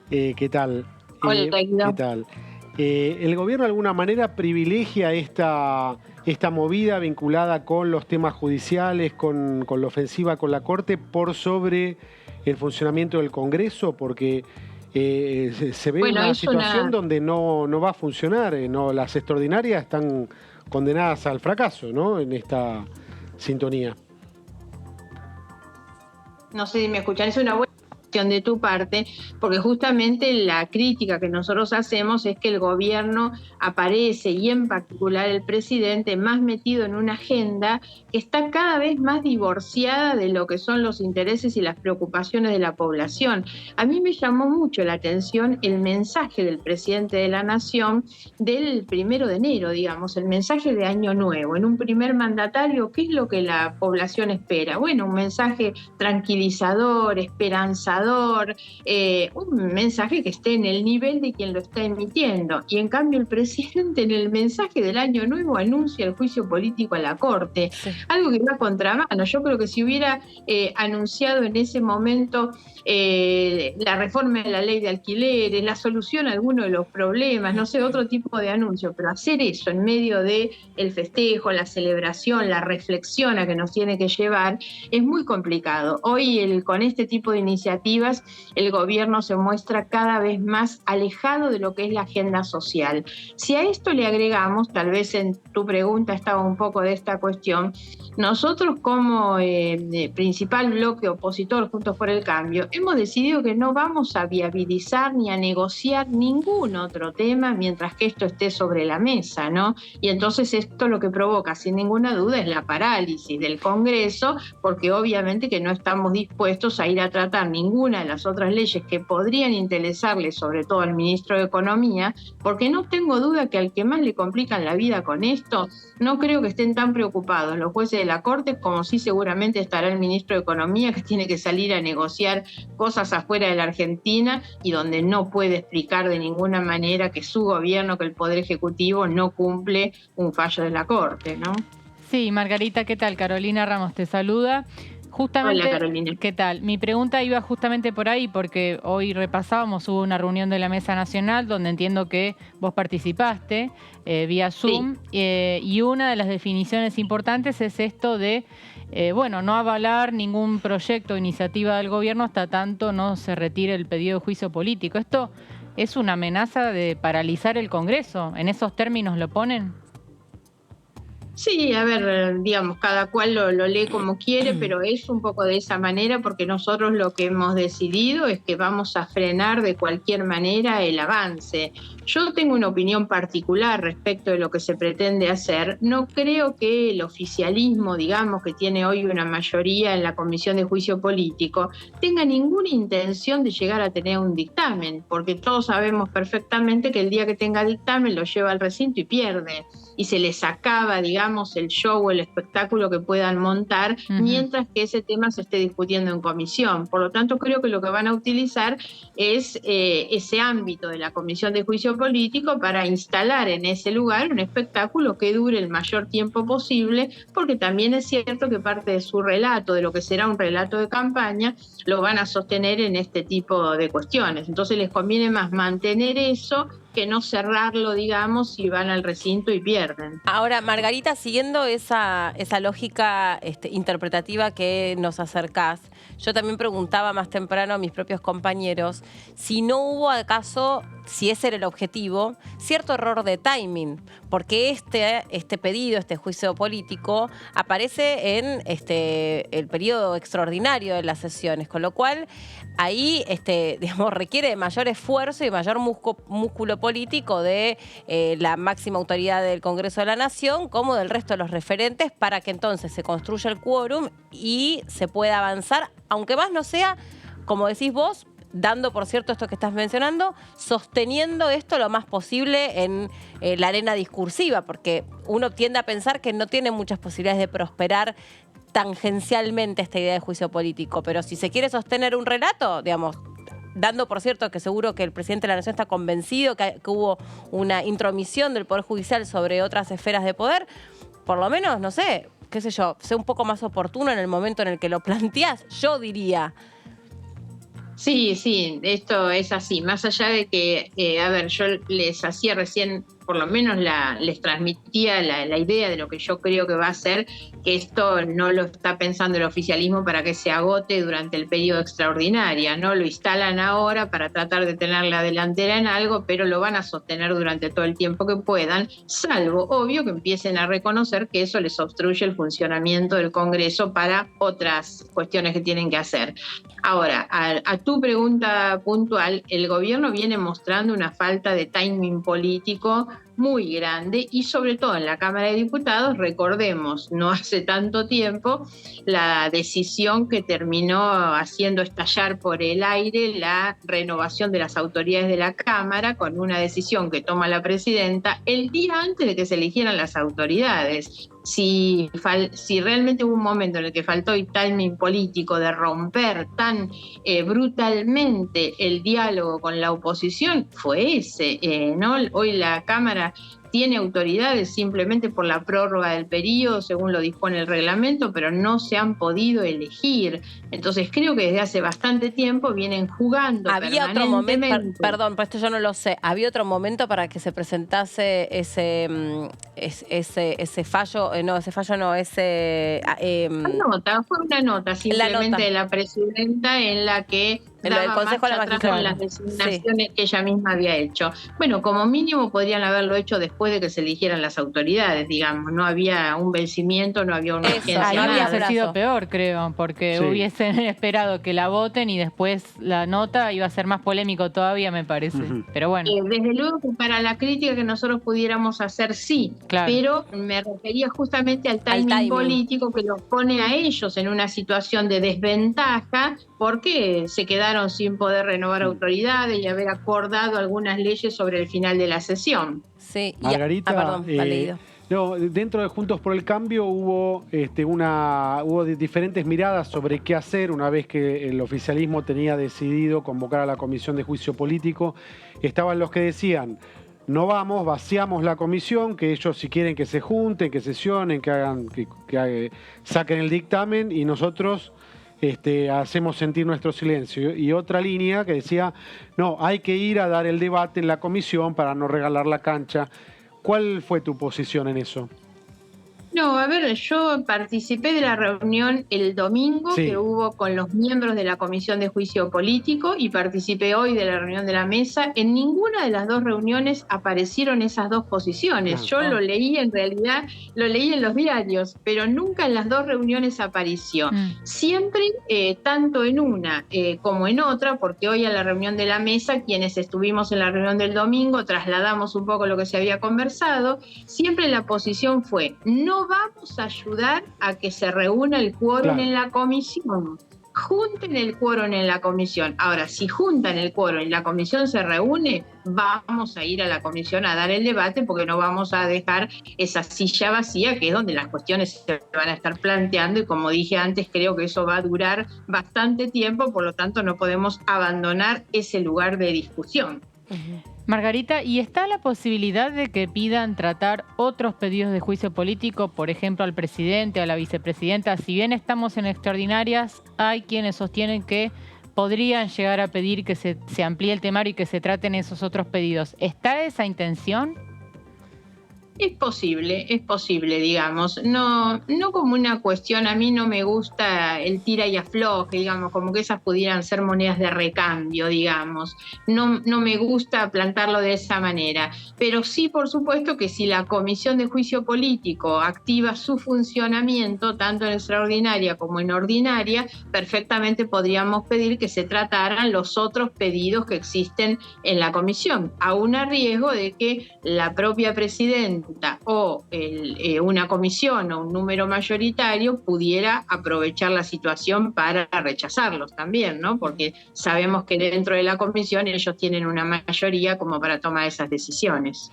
¿Qué tal? Hola, Guido. ¿Qué tal? ¿El gobierno de alguna manera privilegia esta movida vinculada con los temas judiciales, con la ofensiva con la Corte, por sobre el funcionamiento del Congreso? Porque se ve una situación donde no va a funcionar. Las extraordinarias están condenadas al fracaso, ¿no? En esta sintonía. No sé si me escuchan, es una buena cuestión de tu parte, porque justamente la crítica que nosotros hacemos es que el gobierno aparece, y en particular el presidente, más metido en una agenda que está cada vez más divorciada de lo que son los intereses y las preocupaciones de la población. A mí me llamó mucho la atención el mensaje del presidente de la Nación del 1 de enero, digamos, el mensaje de Año Nuevo. En un primer mandatario, ¿qué es lo que la población espera? Bueno, un mensaje tranquilizador, esperanzador, un mensaje que esté en el nivel de quien lo está emitiendo. Y en cambio el presidente en el mensaje del Año Nuevo anuncia el juicio político a la Corte. Sí. Algo que va a contramano. Yo creo que si hubiera anunciado en ese momento la reforma de la ley de alquileres, la solución a alguno de los problemas, no sé, otro tipo de anuncio, pero hacer eso en medio de el festejo, la celebración, la reflexión a que nos tiene que llevar, es muy complicado. Hoy con este tipo de iniciativas el gobierno se muestra cada vez más alejado de lo que es la agenda social. Si a esto le agregamos, tal vez en tu pregunta estaba un poco de esta cuestión, nosotros como principal bloque opositor Juntos por el Cambio hemos decidido que no vamos a viabilizar ni a negociar ningún otro tema mientras que esto esté sobre la mesa, ¿no? Y entonces esto lo que provoca sin ninguna duda es la parálisis del Congreso, porque obviamente que no estamos dispuestos a ir a tratar ninguna de las otras leyes que podrían interesarle sobre todo al ministro de Economía, porque no tengo duda que al que más le complican la vida con esto, no creo que estén tan preocupados los jueces de la Corte como sí seguramente estará el ministro de Economía, que tiene que salir a negociar cosas afuera de la Argentina y donde no puede explicar de ninguna manera que su gobierno, que el Poder Ejecutivo no cumple un fallo de la Corte, ¿no? Sí, Margarita, ¿qué tal? Carolina Ramos te saluda. Justamente, hola, Carolina. ¿Qué tal? Mi pregunta iba justamente por ahí, porque hoy repasábamos, hubo una reunión de la Mesa Nacional donde entiendo que vos participaste vía Zoom, sí. Y una de las definiciones importantes es esto de, no avalar ningún proyecto o iniciativa del gobierno hasta tanto no se retire el pedido de juicio político. ¿Esto es una amenaza de paralizar el Congreso? ¿En esos términos lo ponen? Sí, a ver, digamos, cada cual lo lee como quiere, pero es un poco de esa manera porque nosotros lo que hemos decidido es que vamos a frenar de cualquier manera el avance. Yo tengo una opinión particular respecto de lo que se pretende hacer. No creo que el oficialismo, digamos, que tiene hoy una mayoría en la Comisión de Juicio Político, tenga ninguna intención de llegar a tener un dictamen, porque todos sabemos perfectamente que el día que tenga dictamen lo lleva al recinto y pierde. Y se les acaba, digamos, el show o el espectáculo que puedan montar mientras que ese tema se esté discutiendo en comisión. Por lo tanto, creo que lo que van a utilizar es ese ámbito de la Comisión de Juicio Político para instalar en ese lugar un espectáculo que dure el mayor tiempo posible, porque también es cierto que parte de su relato, de lo que será un relato de campaña, lo van a sostener en este tipo de cuestiones. Entonces les conviene más mantener eso que no cerrarlo, digamos, si van al recinto y pierden. Ahora, Margarita, siguiendo esa lógica interpretativa que nos acercás, yo también preguntaba más temprano a mis propios compañeros si no hubo acaso si ese era el objetivo, cierto error de timing, porque este pedido, este juicio político, aparece en el periodo extraordinario de las sesiones, con lo cual ahí digamos, requiere de mayor esfuerzo y mayor músculo político de la máxima autoridad del Congreso de la Nación, como del resto de los referentes, para que entonces se construya el quórum y se pueda avanzar, aunque más no sea, como decís vos, dando por cierto esto que estás mencionando, sosteniendo esto lo más posible en la arena discursiva, porque uno tiende a pensar que no tiene muchas posibilidades de prosperar tangencialmente esta idea de juicio político, pero si se quiere sostener un relato, digamos, dando por cierto que seguro que el presidente de la Nación está convencido que hubo una intromisión del Poder Judicial sobre otras esferas de poder, por lo menos, no sé, qué sé yo, sé un poco más oportuno en el momento en el que lo planteás, yo diría. Sí, esto es así. Más allá de que, a ver, yo les hacía recién, por lo menos les transmitía la idea de lo que yo creo que va a ser, que esto no lo está pensando el oficialismo para que se agote durante el periodo extraordinario, ¿no? Lo instalan ahora para tratar de tener la delantera en algo, pero lo van a sostener durante todo el tiempo que puedan, salvo, obvio, que empiecen a reconocer que eso les obstruye el funcionamiento del Congreso para otras cuestiones que tienen que hacer. Ahora, a tu pregunta puntual, el gobierno viene mostrando una falta de timing político muy grande y sobre todo en la Cámara de Diputados, recordemos, no hace tanto tiempo, la decisión que terminó haciendo estallar por el aire la renovación de las autoridades de la Cámara, con una decisión que toma la presidenta el día antes de que se eligieran las autoridades. Si realmente hubo un momento en el que faltó el timing político de romper tan brutalmente el diálogo con la oposición, fue ese, ¿no? Hoy la Cámara tiene autoridades simplemente por la prórroga del periodo, según lo dispone el reglamento, pero no se han podido elegir. Entonces creo que desde hace bastante tiempo vienen jugando había otro momento, perdón, pero esto yo no lo sé, había otro momento para que se presentase ese fallo, fue una nota simplemente de la presidenta en la que daba Consejo de la Magistratura las designaciones que ella misma había hecho. Bueno, como mínimo podrían haberlo hecho después de que se eligieran las autoridades, digamos. No había un vencimiento, no había una urgencia. Ahí hubiese sido peor, creo, porque hubiesen esperado que la voten y después la nota iba a ser más polémico todavía, me parece. Pero bueno. Desde luego que para la crítica que nosotros pudiéramos hacer, sí. Claro. Pero me refería justamente al timing político que los pone a ellos en una situación de desventaja porque se quedaron sin poder renovar autoridades y haber acordado algunas leyes sobre el final de la sesión. Sí, Margarita, dentro de Juntos por el Cambio hubo diferentes miradas sobre qué hacer una vez que el oficialismo tenía decidido convocar a la Comisión de Juicio Político. Estaban los que decían: no vamos, vaciamos la comisión, que ellos si quieren que se junten, que sesionen, que saquen el dictamen y nosotros hacemos sentir nuestro silencio. Y otra línea que decía: no, hay que ir a dar el debate en la comisión para no regalar la cancha. ¿Cuál fue tu posición en eso? No, a ver, yo participé de la reunión el domingo que hubo con los miembros de la Comisión de Juicio Político y participé hoy de la reunión de la mesa. En ninguna de las dos reuniones aparecieron esas dos posiciones. Yo lo leí, en realidad, lo leí en los diarios, pero nunca en las dos reuniones apareció. Siempre, tanto en una como en otra, porque hoy a la reunión de la mesa, quienes estuvimos en la reunión del domingo, trasladamos un poco lo que se había conversado, siempre la posición fue: no vamos a ayudar a que se reúna el quórum en la comisión. Junten el quórum en la comisión. Ahora, si juntan el quórum y la comisión se reúne, vamos a ir a la comisión a dar el debate, porque no vamos a dejar esa silla vacía, que es donde las cuestiones se van a estar planteando, y como dije antes, creo que eso va a durar bastante tiempo, por lo tanto no podemos abandonar ese lugar de discusión. Margarita, ¿y está la posibilidad de que pidan tratar otros pedidos de juicio político, por ejemplo al presidente o a la vicepresidenta? Si bien estamos en extraordinarias, hay quienes sostienen que podrían llegar a pedir que se amplíe el temario y que se traten esos otros pedidos. ¿Está esa intención? Es posible, digamos. No como una cuestión, a mí no me gusta el tira y afloje, digamos, como que esas pudieran ser monedas de recambio, digamos. No me gusta plantarlo de esa manera. Pero sí, por supuesto, que si la Comisión de Juicio Político activa su funcionamiento, tanto en extraordinaria como en ordinaria, perfectamente podríamos pedir que se trataran los otros pedidos que existen en la comisión, aún a riesgo de que la propia presidenta o una comisión o un número mayoritario pudiera aprovechar la situación para rechazarlos también, ¿no? Porque sabemos que dentro de la comisión ellos tienen una mayoría como para tomar esas decisiones.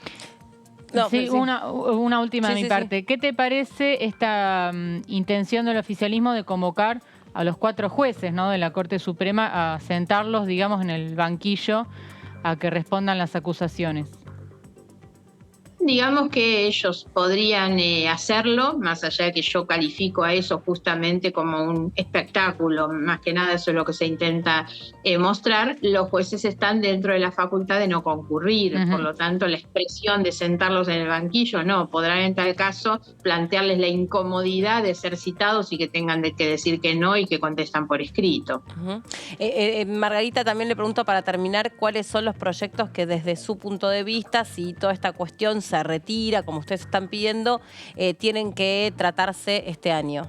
No, sí, una última de mi parte. Sí. ¿Qué te parece esta intención del oficialismo de convocar a los 4 jueces, ¿no?, de la Corte Suprema a sentarlos, digamos, en el banquillo a que respondan las acusaciones? Digamos que ellos podrían hacerlo, más allá de que yo califico a eso justamente como un espectáculo, más que nada eso es lo que se intenta mostrar. Los jueces están dentro de la facultad de no concurrir, por lo tanto la expresión de sentarlos en el banquillo no, podrán en tal caso plantearles la incomodidad de ser citados y que tengan que decir que no y que contestan por escrito. Margarita, también le pregunto para terminar, ¿cuáles son los proyectos que desde su punto de vista, si toda esta cuestión se retira, como ustedes están pidiendo, tienen que tratarse este año?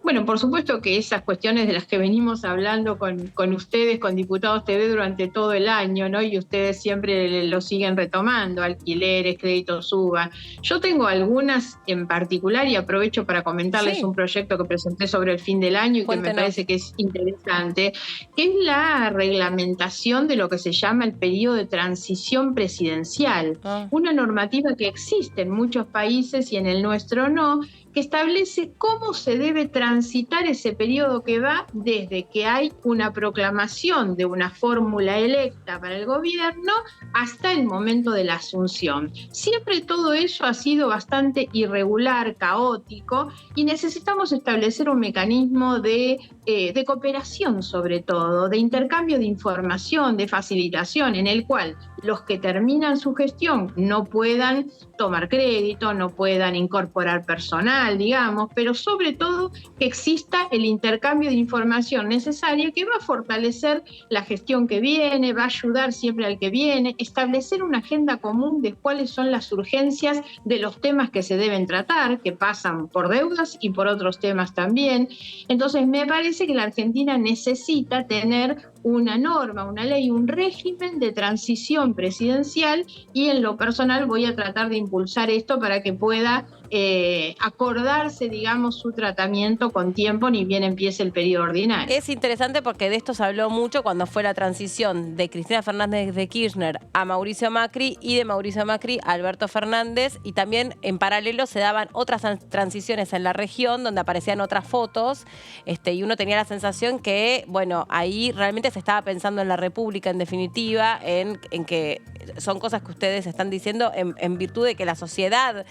Bueno, por supuesto que esas cuestiones de las que venimos hablando con ustedes, con Diputados TV durante todo el año, ¿no? Y ustedes siempre lo siguen retomando, alquileres, créditos UBA. Yo tengo algunas en particular y aprovecho para comentarles un proyecto que presenté sobre el fin del año y que me parece que es interesante, que es la reglamentación de lo que se llama el periodo de transición presidencial. Una normativa que existe en muchos países y en el nuestro no, que establece cómo se debe transitar ese periodo que va desde que hay una proclamación de una fórmula electa para el gobierno hasta el momento de la asunción. Siempre todo eso ha sido bastante irregular, caótico, y necesitamos establecer un mecanismo de cooperación, sobre todo, de intercambio de información, de facilitación, en el cual los que terminan su gestión no puedan tomar crédito, no puedan incorporar personal, digamos, pero sobre todo que exista el intercambio de información necesaria que va a fortalecer la gestión que viene, va a ayudar siempre al que viene, establecer una agenda común de cuáles son las urgencias de los temas que se deben tratar, que pasan por deudas y por otros temas también. Entonces me parece que la Argentina necesita tener una norma, una ley, un régimen de transición presidencial, y en lo personal voy a tratar de impulsar esto para que pueda acordarse, digamos, su tratamiento con tiempo, ni bien empiece el periodo ordinario. Es interesante porque de esto se habló mucho cuando fue la transición de Cristina Fernández de Kirchner a Mauricio Macri y de Mauricio Macri a Alberto Fernández, y también en paralelo se daban otras transiciones en la región donde aparecían otras fotos, y uno tenía la sensación que, bueno, ahí realmente se estaba pensando en la República, en definitiva, en que son cosas que ustedes están diciendo en virtud de que la sociedad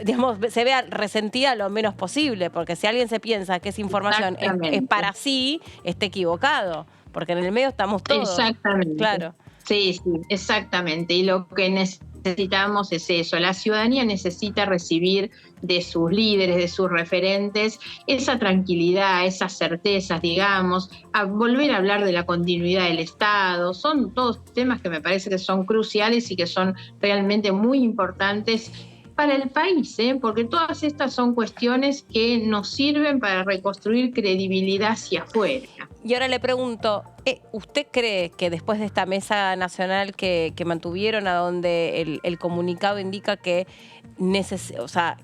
digamos, se vea resentida lo menos posible, porque si alguien se piensa que esa información es para sí, está equivocado, porque en el medio estamos todos. Exactamente. Claro. Sí, exactamente. Y lo que necesitamos es eso. La ciudadanía necesita recibir de sus líderes, de sus referentes, esa tranquilidad, esas certezas, digamos, a volver a hablar de la continuidad del Estado. Son todos temas que me parece que son cruciales y que son realmente muy importantes para el país, porque todas estas son cuestiones que nos sirven para reconstruir credibilidad hacia afuera. Y ahora le pregunto, ¿usted cree que después de esta mesa nacional que mantuvieron, a donde el comunicado indica que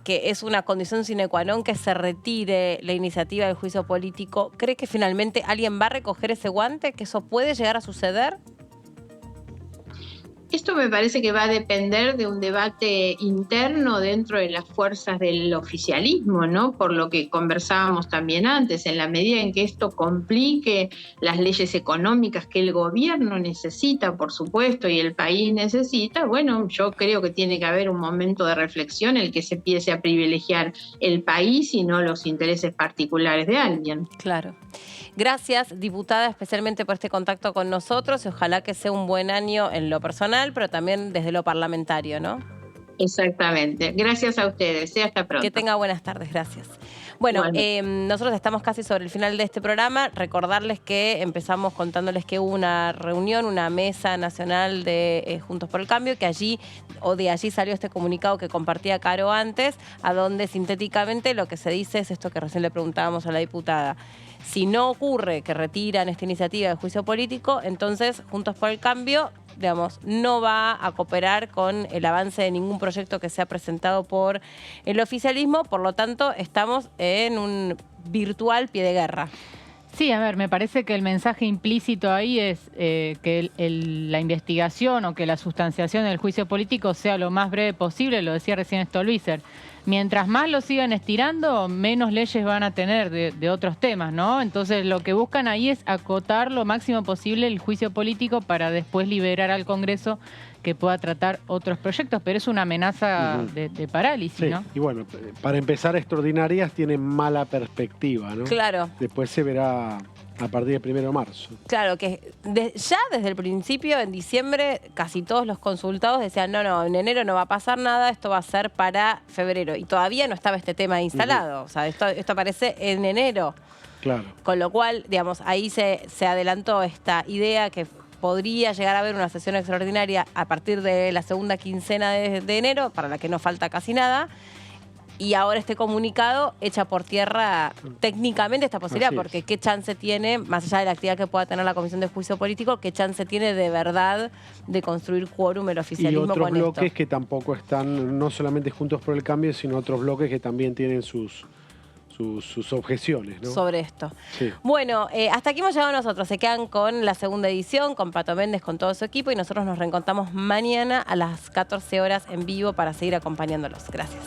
que es una condición sine qua non que se retire la iniciativa del juicio político, cree que finalmente alguien va a recoger ese guante, que eso puede llegar a suceder? Esto me parece que va a depender de un debate interno dentro de las fuerzas del oficialismo, ¿no? Por lo que conversábamos también antes, en la medida en que esto complique las leyes económicas que el gobierno necesita, por supuesto, y el país necesita, bueno, yo creo que tiene que haber un momento de reflexión en el que se empiece a privilegiar el país y no los intereses particulares de alguien. Claro. Gracias, diputada, especialmente por este contacto con nosotros, y ojalá que sea un buen año en lo personal, pero también desde lo parlamentario, ¿no? Exactamente. Gracias a ustedes. Hasta pronto. Que tenga buenas tardes. Gracias. Bueno, nosotros estamos casi sobre el final de este programa. Recordarles que empezamos contándoles que hubo una reunión, una mesa nacional de Juntos por el Cambio, que allí salió este comunicado que compartía Caro antes, a donde sintéticamente lo que se dice es esto que recién le preguntábamos a la diputada. Si no ocurre que retiran esta iniciativa de juicio político, entonces Juntos por el Cambio, digamos, no va a cooperar con el avance de ningún proyecto que sea presentado por el oficialismo. Por lo tanto, estamos en un virtual pie de guerra. Sí, a ver, me parece que el mensaje implícito ahí es que la investigación o que la sustanciación del juicio político sea lo más breve posible, lo decía recién Stolbizer. Mientras más lo sigan estirando, menos leyes van a tener de otros temas, ¿no? Entonces lo que buscan ahí es acotar lo máximo posible el juicio político para después liberar al Congreso que pueda tratar otros proyectos, pero es una amenaza de parálisis, sí, ¿no? Y bueno, para empezar, extraordinarias tienen mala perspectiva, ¿no? Claro. Después se verá a partir del 1 de marzo. Claro, que ya desde el principio, en diciembre, casi todos los consultados decían, no, en enero no va a pasar nada, esto va a ser para febrero. Y todavía no estaba este tema instalado. O sea, esto aparece en enero. Claro. Con lo cual, digamos, ahí se adelantó esta idea que podría llegar a haber una sesión extraordinaria a partir de la segunda quincena de enero, para la que no falta casi nada. Y ahora este comunicado echa por tierra técnicamente esta posibilidad, porque qué chance tiene, más allá de la actividad que pueda tener la Comisión de Juicio Político, qué chance tiene de verdad de construir quórum el oficialismo con esto. Y otros bloques que tampoco están, no solamente Juntos por el Cambio, sino otros bloques que también tienen sus objeciones, ¿no? Sobre esto. Sí. Bueno, hasta aquí hemos llegado nosotros. Se quedan con la segunda edición, con Pato Méndez, con todo su equipo, y nosotros nos reencontramos mañana a las 14 horas en vivo para seguir acompañándolos. Gracias.